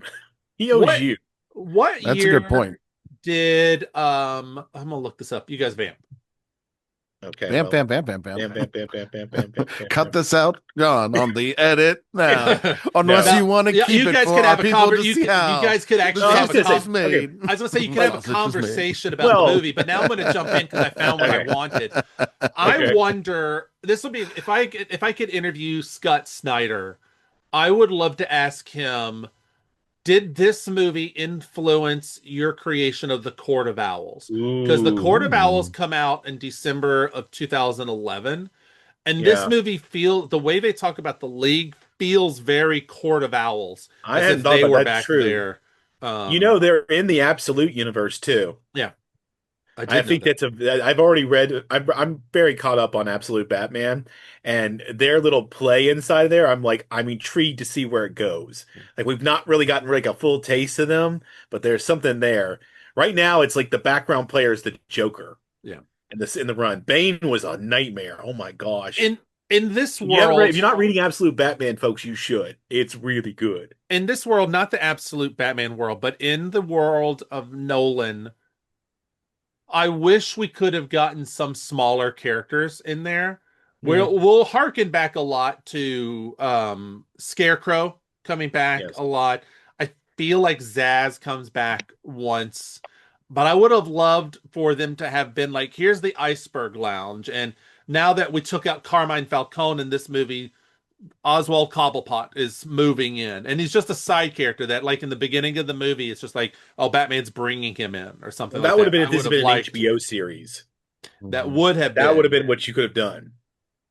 [SPEAKER 2] He owes you.
[SPEAKER 1] What
[SPEAKER 3] That's
[SPEAKER 1] year
[SPEAKER 3] a good point.
[SPEAKER 1] Did I'm gonna look this up. You guys vamp.
[SPEAKER 2] Okay.
[SPEAKER 3] Bam,
[SPEAKER 2] well,
[SPEAKER 3] bam, bam, bam, bam.
[SPEAKER 2] bam, bam, bam, bam, bam, bam, bam,
[SPEAKER 3] Cut this out, John, on the edit now. Unless
[SPEAKER 2] No.
[SPEAKER 3] you want to keep
[SPEAKER 1] you
[SPEAKER 3] it
[SPEAKER 1] guys
[SPEAKER 3] for
[SPEAKER 1] could
[SPEAKER 3] our
[SPEAKER 1] have a
[SPEAKER 3] people to
[SPEAKER 1] you
[SPEAKER 3] see how
[SPEAKER 1] guys could actually
[SPEAKER 2] No,
[SPEAKER 1] have a
[SPEAKER 2] sausage is
[SPEAKER 3] made.
[SPEAKER 1] I was gonna say you could have a
[SPEAKER 3] Sausage is
[SPEAKER 1] conversation
[SPEAKER 3] made.
[SPEAKER 1] about the movie, but now I'm gonna jump in because I found what I wanted. I wonder, this will be if I could interview Scott Snyder, I would love to ask him, did this movie influence your creation of the Court of Owls? Because the Court of Owls come out in December of 2011, and this movie the way they talk about the League feels very Court of Owls.
[SPEAKER 2] I
[SPEAKER 1] as
[SPEAKER 2] hadn't
[SPEAKER 1] if
[SPEAKER 2] thought
[SPEAKER 1] they
[SPEAKER 2] about
[SPEAKER 1] were
[SPEAKER 2] that.
[SPEAKER 1] back
[SPEAKER 2] True.
[SPEAKER 1] there.
[SPEAKER 2] They're in the Absolute universe too.
[SPEAKER 1] Yeah.
[SPEAKER 2] I think I've already read. I'm very caught up on Absolute Batman and their little play inside there. I'm intrigued to see where it goes. Like we've not really gotten like a full taste of them, but there's something there. Right now, it's like the background player is the Joker.
[SPEAKER 1] Yeah.
[SPEAKER 2] In the run, Bane was a nightmare. Oh my gosh.
[SPEAKER 1] In this world,
[SPEAKER 2] if you're not reading Absolute Batman, folks, you should. It's really good.
[SPEAKER 1] In this world, not the Absolute Batman world, but in the world of Nolan, I wish we could have gotten some smaller characters in there. We'll harken back a lot to Scarecrow coming back a lot. I feel like Zaz comes back once, but I would have loved for them to have been like, here's the Iceberg Lounge, and now that we took out Carmine Falcone in this movie, Oswald Cobblepot is moving in, and he's just a side character that, like in the beginning of the movie, it's just like, oh, Batman's bringing him in or something.
[SPEAKER 2] That
[SPEAKER 1] like
[SPEAKER 2] would have been if
[SPEAKER 1] I
[SPEAKER 2] this had
[SPEAKER 1] would
[SPEAKER 2] been
[SPEAKER 1] have
[SPEAKER 2] an HBO series.
[SPEAKER 1] That would have been.
[SPEAKER 2] That would have been what you could have done.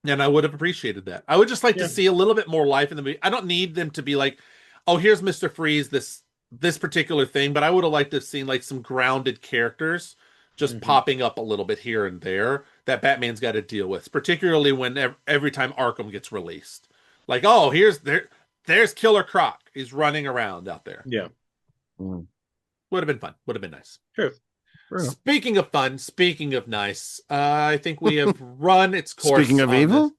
[SPEAKER 1] And I would have appreciated that. I would just like to see a little bit more life in the movie. I don't need them to be like, oh, here's Mr. Freeze, this particular thing, but I would have liked to have seen like some grounded characters just popping up a little bit here and there that Batman's got to deal with, particularly when every time Arkham gets released. Like, oh, there's Killer Croc. He's running around out there.
[SPEAKER 2] Yeah.
[SPEAKER 1] Would have been fun. Would have been nice.
[SPEAKER 2] True.
[SPEAKER 1] Speaking of fun, speaking of nice, I think we have run its course.
[SPEAKER 3] Speaking of evil?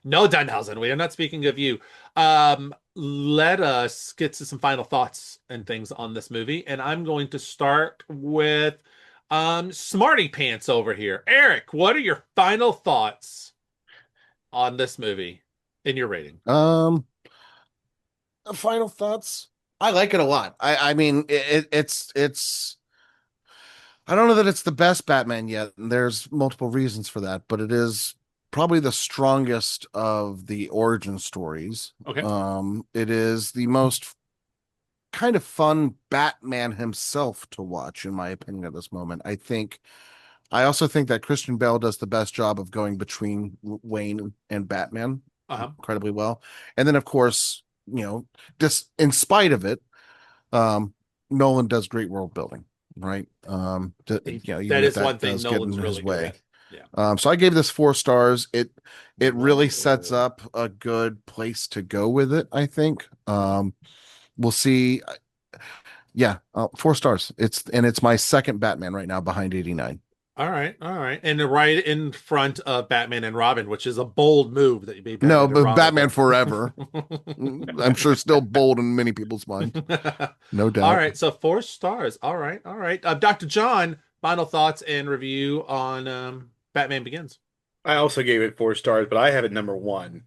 [SPEAKER 1] No, Dunhausen, we are not speaking of you. Let us get to some final thoughts and things on this movie. And I'm going to start with Smarty Pants over here. Eric, what are your final thoughts on this movie in your rating?
[SPEAKER 3] Final thoughts? I like it a lot. I mean, it's I don't know that it's the best Batman yet, and there's multiple reasons for that, but it is probably the strongest of the origin stories.
[SPEAKER 1] Okay.
[SPEAKER 3] It is the most kind of fun Batman himself to watch, in my opinion, at this moment. I think I also think that Christian Bale does the best job of going between Wayne and Batman
[SPEAKER 1] Uh-huh.
[SPEAKER 3] incredibly well. And then, of course, just in spite of it, um, Nolan does great world building, right? Even
[SPEAKER 1] That
[SPEAKER 3] if
[SPEAKER 1] is
[SPEAKER 3] that
[SPEAKER 1] one thing
[SPEAKER 3] does get
[SPEAKER 1] Nolan's
[SPEAKER 3] in his
[SPEAKER 1] really good
[SPEAKER 3] way.
[SPEAKER 1] at. Yeah.
[SPEAKER 3] So I gave this 4 stars. It really sets
[SPEAKER 1] Whoa.
[SPEAKER 3] up a good place to go with it, I think. We'll see. Yeah, 4 stars. It's my second Batman right now behind 89.
[SPEAKER 1] All right, all right. And right in front of Batman and Robin, which is a bold move that you made
[SPEAKER 3] No,
[SPEAKER 1] Batman and
[SPEAKER 3] but
[SPEAKER 1] Robin,
[SPEAKER 3] Batman
[SPEAKER 1] but
[SPEAKER 3] Forever. I'm sure still bold in many people's minds. No
[SPEAKER 1] all
[SPEAKER 3] doubt.
[SPEAKER 1] right, so 4 stars. All right, all right. Dr. John, final thoughts and review on Batman Begins.
[SPEAKER 2] I also gave it 4 stars, but I have it number one.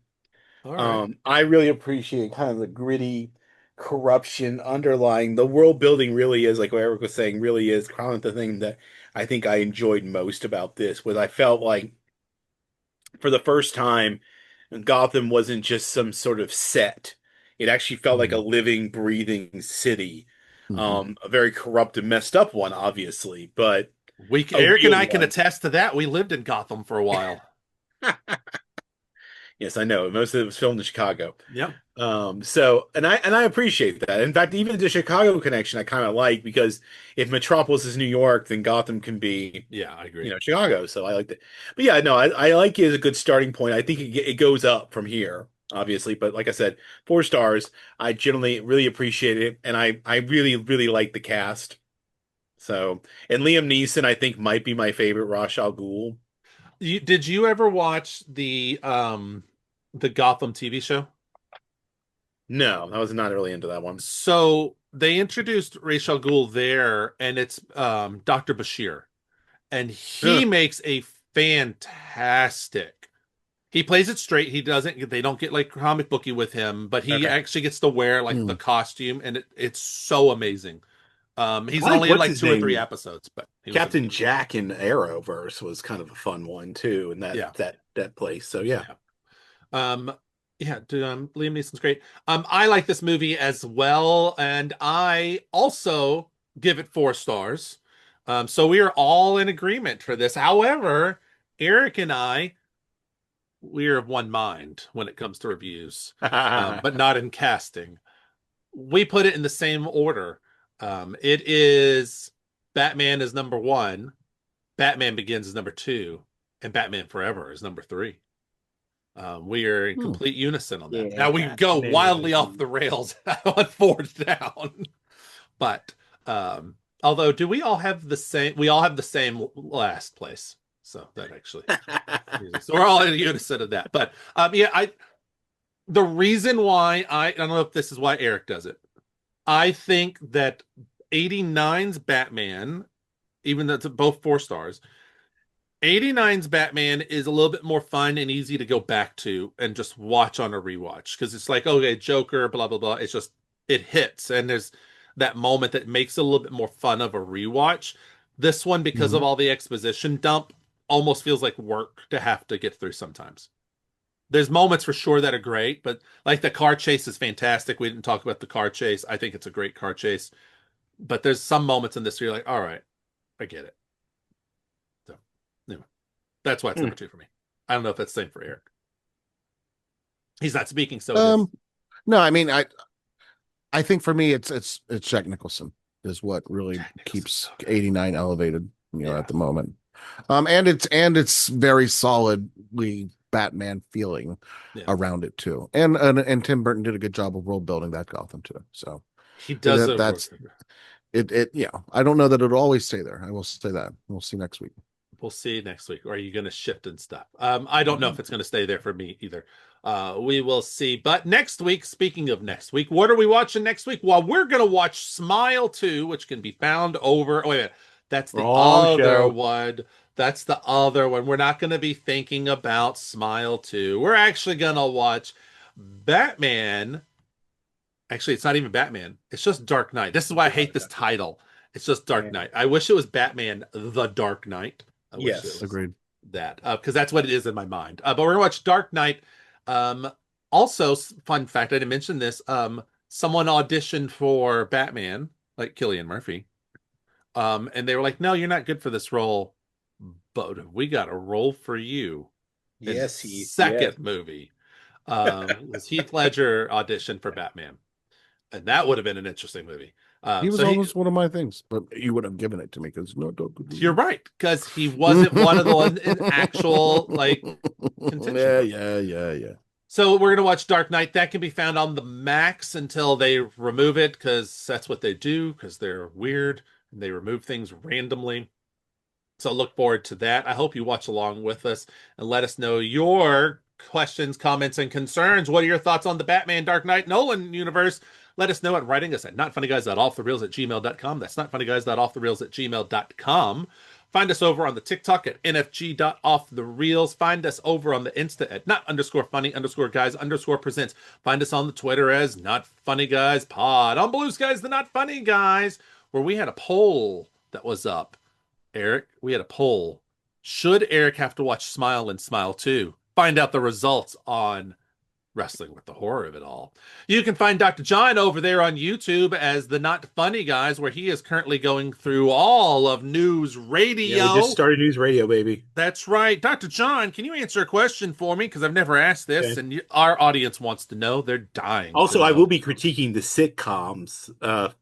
[SPEAKER 1] All right.
[SPEAKER 2] I really appreciate kind of the gritty corruption underlying the world building really is like what Eric was saying, really is kind of the thing that I think I enjoyed most about this was I felt like for the first time Gotham wasn't just some sort of set. It actually felt like a living, breathing city.
[SPEAKER 3] Mm-hmm.
[SPEAKER 2] A very corrupt and messed up one, obviously, but a
[SPEAKER 1] Eric and
[SPEAKER 2] real
[SPEAKER 1] I can
[SPEAKER 2] one.
[SPEAKER 1] attest to that. We lived in Gotham for a while.
[SPEAKER 2] Yes, I know. Most of it was filmed in Chicago.
[SPEAKER 1] Yep.
[SPEAKER 2] And I appreciate that. In fact, even the Chicago connection I kind of like because if Metropolis is New York, then Gotham can be,
[SPEAKER 1] Yeah, I agree.
[SPEAKER 2] Chicago. So I like that. But yeah, no, I like it as a good starting point. I think it goes up from here, obviously. But like I said, 4 stars. I generally really appreciate it, and I really really like the cast. So and Liam Neeson, I think might be my favorite Ra's al Ghul.
[SPEAKER 1] Did you ever watch the Gotham TV show?
[SPEAKER 2] No, I was not really into that one.
[SPEAKER 1] So they introduced Ra's al Ghul there, and it's Dr. Bashir, and he
[SPEAKER 2] Ugh,
[SPEAKER 1] makes a fantastic. He plays it straight. He doesn't. They don't get like comic booky with him, but he
[SPEAKER 2] okay.
[SPEAKER 1] actually gets to wear like the costume, and it's so amazing. He's
[SPEAKER 2] I like
[SPEAKER 1] only in
[SPEAKER 2] what's
[SPEAKER 1] like
[SPEAKER 2] his
[SPEAKER 1] 2 or 3
[SPEAKER 2] name?
[SPEAKER 1] episode, but he was
[SPEAKER 2] Captain
[SPEAKER 1] amazing.
[SPEAKER 2] Jack in Arrowverse was kind of a fun one too, in that
[SPEAKER 1] Yeah,
[SPEAKER 2] that place. So yeah.
[SPEAKER 1] yeah. Um, yeah, dude, Liam Neeson's great. I like this movie as well, and I also give it 4 stars. So we are all in agreement for this. However, Eric and I, we are of one mind when it comes to reviews, but not in casting. We put it in the same order. It is Batman is number one, Batman Begins is number two, and Batman Forever is number three. We are in
[SPEAKER 3] Hmm.
[SPEAKER 1] complete unison on that.
[SPEAKER 2] Yeah,
[SPEAKER 1] Now we go wildly off
[SPEAKER 2] Batman.
[SPEAKER 1] the rails on Fourth Down, but although do we all have the same? We all have the same last place, so that actually, so we're all in unison of that. But yeah, the reason why I don't know if this is why Eric does it. I think that 89's Batman, even though it's both 4 stars, 89's Batman is a little bit more fun and easy to go back to and just watch on a rewatch because it's like, okay, Joker, blah, blah, blah. It's just, it hits. And there's that moment that makes it a little bit more fun of a rewatch. This one, because of
[SPEAKER 3] Mhm.
[SPEAKER 1] all the exposition dump, almost feels like work to have to get through sometimes. There's moments for sure that are great, but like the car chase is fantastic. We didn't talk about the car chase. I think it's a great car chase. But there's some moments in this where you're like, all right, I get it. So, anyway. That's why it's
[SPEAKER 2] Hmm.
[SPEAKER 1] number two for me. I don't know if that's the same for Eric. He's not speaking, so it is.
[SPEAKER 3] Um, no, I mean, I think for me, it's Jack Nicholson is what really
[SPEAKER 1] Jack Nicholson's
[SPEAKER 3] keeps
[SPEAKER 1] so good.
[SPEAKER 3] 89 elevated,
[SPEAKER 1] Yeah.
[SPEAKER 3] at the moment. And it's very solidly Batman feeling
[SPEAKER 1] Yeah.
[SPEAKER 3] around it too. And Tim Burton did a good job of world building that Gotham too. So
[SPEAKER 1] He does
[SPEAKER 3] that
[SPEAKER 1] it work.
[SPEAKER 3] that's it. I don't know that it'll always stay there. I will say that. We'll see next week.
[SPEAKER 1] We'll see next week. Or are you going to shift and stuff? I don't know if it's going to stay there for me either. We will see. But next week, speaking of next week, what are we watching next week? Well, we're going to watch Smile 2, which can be found over. Oh, wait a minute. That's the
[SPEAKER 2] Wrong
[SPEAKER 1] other
[SPEAKER 2] show.
[SPEAKER 1] one. That's the other one. We're not going to be thinking about Smile 2. We're actually going to watch Batman. Actually, it's not even Batman. It's just Dark Knight. This is why I hate this title. It's just Dark
[SPEAKER 2] Yeah.
[SPEAKER 1] Knight. I wish it was Batman The Dark Knight. I wish it
[SPEAKER 2] Yes.
[SPEAKER 1] was
[SPEAKER 3] Agreed.
[SPEAKER 1] that because that's what it is in my mind. But we're gonna watch Dark Knight. Also, fun fact, I didn't mention this. Someone auditioned for Batman, like Cillian Murphy. And they were like, "No, you're not good for this role." but we got a role for you in the
[SPEAKER 2] Yes, he.
[SPEAKER 1] second
[SPEAKER 2] Yes.
[SPEAKER 1] movie. Was Heath Ledger auditioned for Batman, and that would have been an interesting movie.
[SPEAKER 3] He was
[SPEAKER 1] So he,
[SPEAKER 3] almost one of my things, but you would have given it to me because no, don't.
[SPEAKER 1] you're right, because he wasn't one of the ones in actual like contention.
[SPEAKER 3] Yeah.
[SPEAKER 1] So we're gonna watch Dark Knight. That can be found on the Max until they remove it, because that's what they do, because they're weird and they remove things randomly. So look forward to that. I hope you watch along with us and let us know your questions, comments, and concerns. What are your thoughts on the Batman Dark Knight Nolan universe? Let us know at writing us at notfunnyguys.offthereels@gmail.com. That's notfunnyguys.offthereels@gmail.com. Find us over on the TikTok at nfg.offthereels. Find us over on the Insta at not_funny_guys_presents. Find us on the Twitter as notfunnyguyspod. On Blusky, the Not Funny Guys, where we had a poll that was up. Eric, we had a poll. Should Eric have to watch Smile and Smile 2? Find out the results on Wrestling with the Horror of It All. You can find Dr. John over there on YouTube as the Not Funny Guys, where he is currently going through all of news radio.
[SPEAKER 2] Yeah, we just started news radio, baby.
[SPEAKER 1] That's right. Dr. John, can you answer a question for me? Because I've never asked this,
[SPEAKER 2] Okay.
[SPEAKER 1] and our audience wants to know. They're dying.
[SPEAKER 2] Also,
[SPEAKER 1] to
[SPEAKER 2] I
[SPEAKER 1] know.
[SPEAKER 2] will be critiquing the sitcoms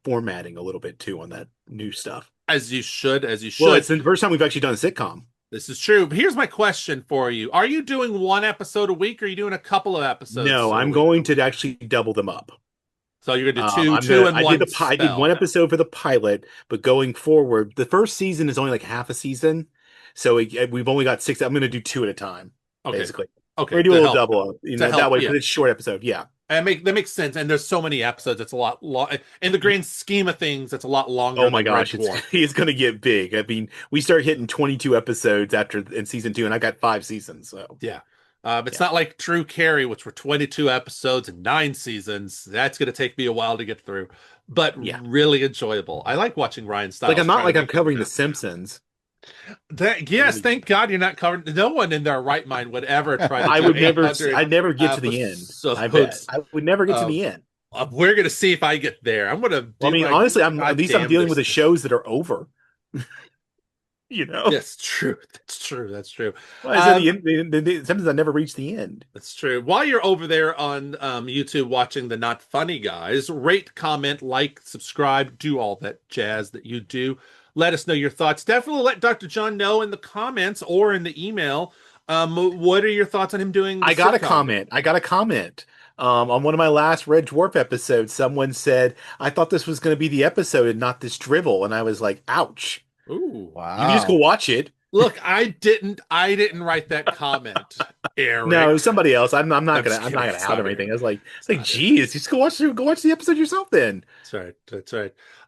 [SPEAKER 2] formatting a little bit too on that new stuff.
[SPEAKER 1] As you should.
[SPEAKER 2] Well, it's the first time we've actually done a sitcom.
[SPEAKER 1] This is true. But here's my question for you. Are you doing one episode a week, or are you doing a couple of episodes?
[SPEAKER 2] No, I'm going to actually double them up.
[SPEAKER 1] So you're going to do two in one spell.
[SPEAKER 2] I did one episode for the pilot, but going forward, the first season is only like half a season. So we've only got 6. I'm going to do 2 at a time, basically.
[SPEAKER 1] Okay.
[SPEAKER 2] We're going to do a little double up, that way, because it's short episode. Yeah.
[SPEAKER 1] And that makes sense. And there's so many episodes. It's a lot long. In the grand scheme of things, it's a lot longer.
[SPEAKER 2] Oh my gosh, it's going to get big. I mean, we start hitting 22 episodes in season 2, and I got 5 seasons. So
[SPEAKER 1] yeah, it's not like True Carrie, which were 22 episodes and 9 seasons. That's going to take me a while to get through, but really enjoyable. I like watching Ryan Stiles.
[SPEAKER 2] Like I'm not like I'm covering The Simpsons.
[SPEAKER 1] Thank God you're not covering. No one in their right mind would ever try to.
[SPEAKER 2] I'd never get to the end. I bet I would never get to the end.
[SPEAKER 1] We're gonna see if I get there. I'm gonna.
[SPEAKER 2] Honestly, at least I'm dealing with the shows that are over.
[SPEAKER 1] That's true. That's true.
[SPEAKER 2] Well, I said the Simpsons, I never reached the end.
[SPEAKER 1] That's true. While you're over there on YouTube watching the Not Funny Guys, rate, comment, like, subscribe, do all that jazz that you do. Let us know your thoughts. Definitely let Dr. John know in the comments or in the email. What are your thoughts on him doing?
[SPEAKER 2] I got a comment. On one of my last Red Dwarf episodes, someone said, I thought this was going to be the episode and not this drivel. And I was like, ouch.
[SPEAKER 1] Ooh,
[SPEAKER 3] wow.
[SPEAKER 2] You can just go watch it.
[SPEAKER 1] Look, I didn't write that comment, Eric.
[SPEAKER 2] No, it was somebody else. I'm not gonna out or anything. I was like, geez, just go watch the episode yourself then.
[SPEAKER 1] That's right.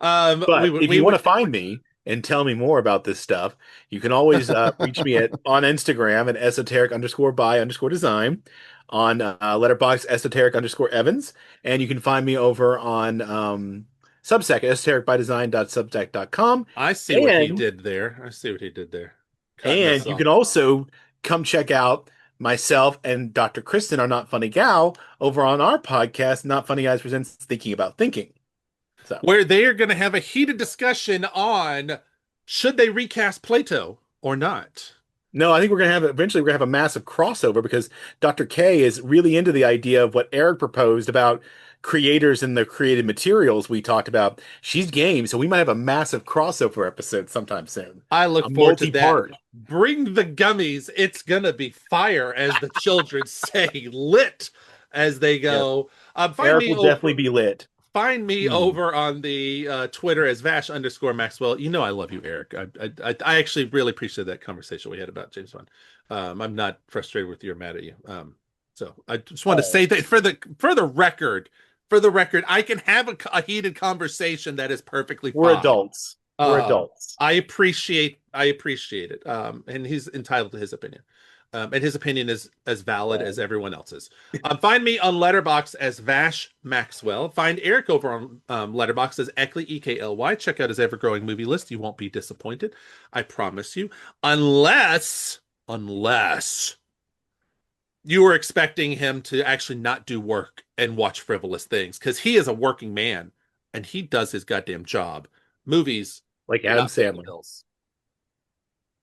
[SPEAKER 2] But if you want to find me and tell me more about this stuff, you can always reach me on Instagram at esoteric_by_design, on Letterboxed esoteric_Evans, and you can find me over on Substack, esotericbydesign.substack.com.
[SPEAKER 1] I see what he did there.
[SPEAKER 2] And you can also come check out myself and Dr. Kristen, our Not Funny Gal, over on our podcast, Not Funny Guys Presents Thinking About Thinking. So,
[SPEAKER 1] where they are going to have a heated discussion on should they recast Plato or not.
[SPEAKER 2] No, I think eventually we're going to have a massive crossover, because Dr. K is really into the idea of what Eric proposed about creators and the created materials we talked about. She's game, so we might have a massive crossover episode sometime soon.
[SPEAKER 1] I look forward to that. Bring the gummies. It's gonna be fire, as the children say, lit as they go.
[SPEAKER 2] Yep. Eric will definitely be lit.
[SPEAKER 1] Find me over on the Twitter as Vash_Maxwell. You know I love you, Eric. I actually really appreciate that conversation we had about James Bond. I'm not frustrated with you or mad at you. So I just want to say that for the record, I can have a heated conversation that is perfectly fine.
[SPEAKER 2] We're adults.
[SPEAKER 1] I appreciate it. And he's entitled to his opinion. And his opinion is as valid as everyone else's. Find me on Letterboxd as VashMaxwell. Find Eric over on Letterboxd as Ekly, EKLY. Check out his ever-growing movie list. You won't be disappointed. I promise you. Unless you were expecting him to actually not do work and watch frivolous things, because he is a working man and he does his goddamn job. Movies
[SPEAKER 2] like Adam Sandler.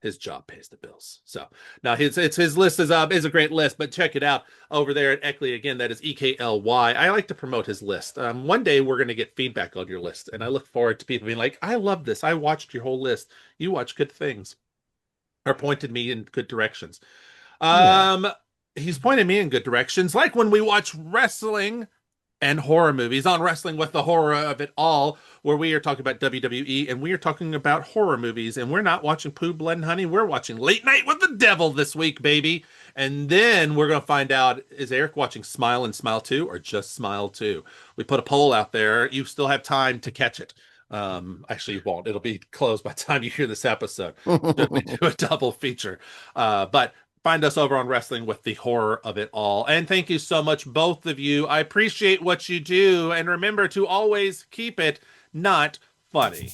[SPEAKER 1] his job pays the bills. So now his list is a great list, but check it out over there at Ekly. Again, that is Ekly. I like to promote his list. One day we're going to get feedback on your list, and I look forward to people being like, I love this. I watched your whole list. You watch good things, or pointed me in good directions. He's pointed me in good directions, like when we watch wrestling and horror movies on Wrestling with the Horror of It All, where we are talking about WWE and we are talking about horror movies, and we're not watching Pooh, Blood, and Honey. We're watching Late Night with the Devil this week, baby. And then we're going to find out, is Eric watching Smile and Smile 2 or just Smile 2? We put a poll out there. You still have time to catch it. Actually, you won't. It'll be closed by the time you hear this episode. We do a double feature. But find us over on Wrestling with the Horror of It All. And thank you so much, both of you. I appreciate what you do. And remember to always keep it not funny.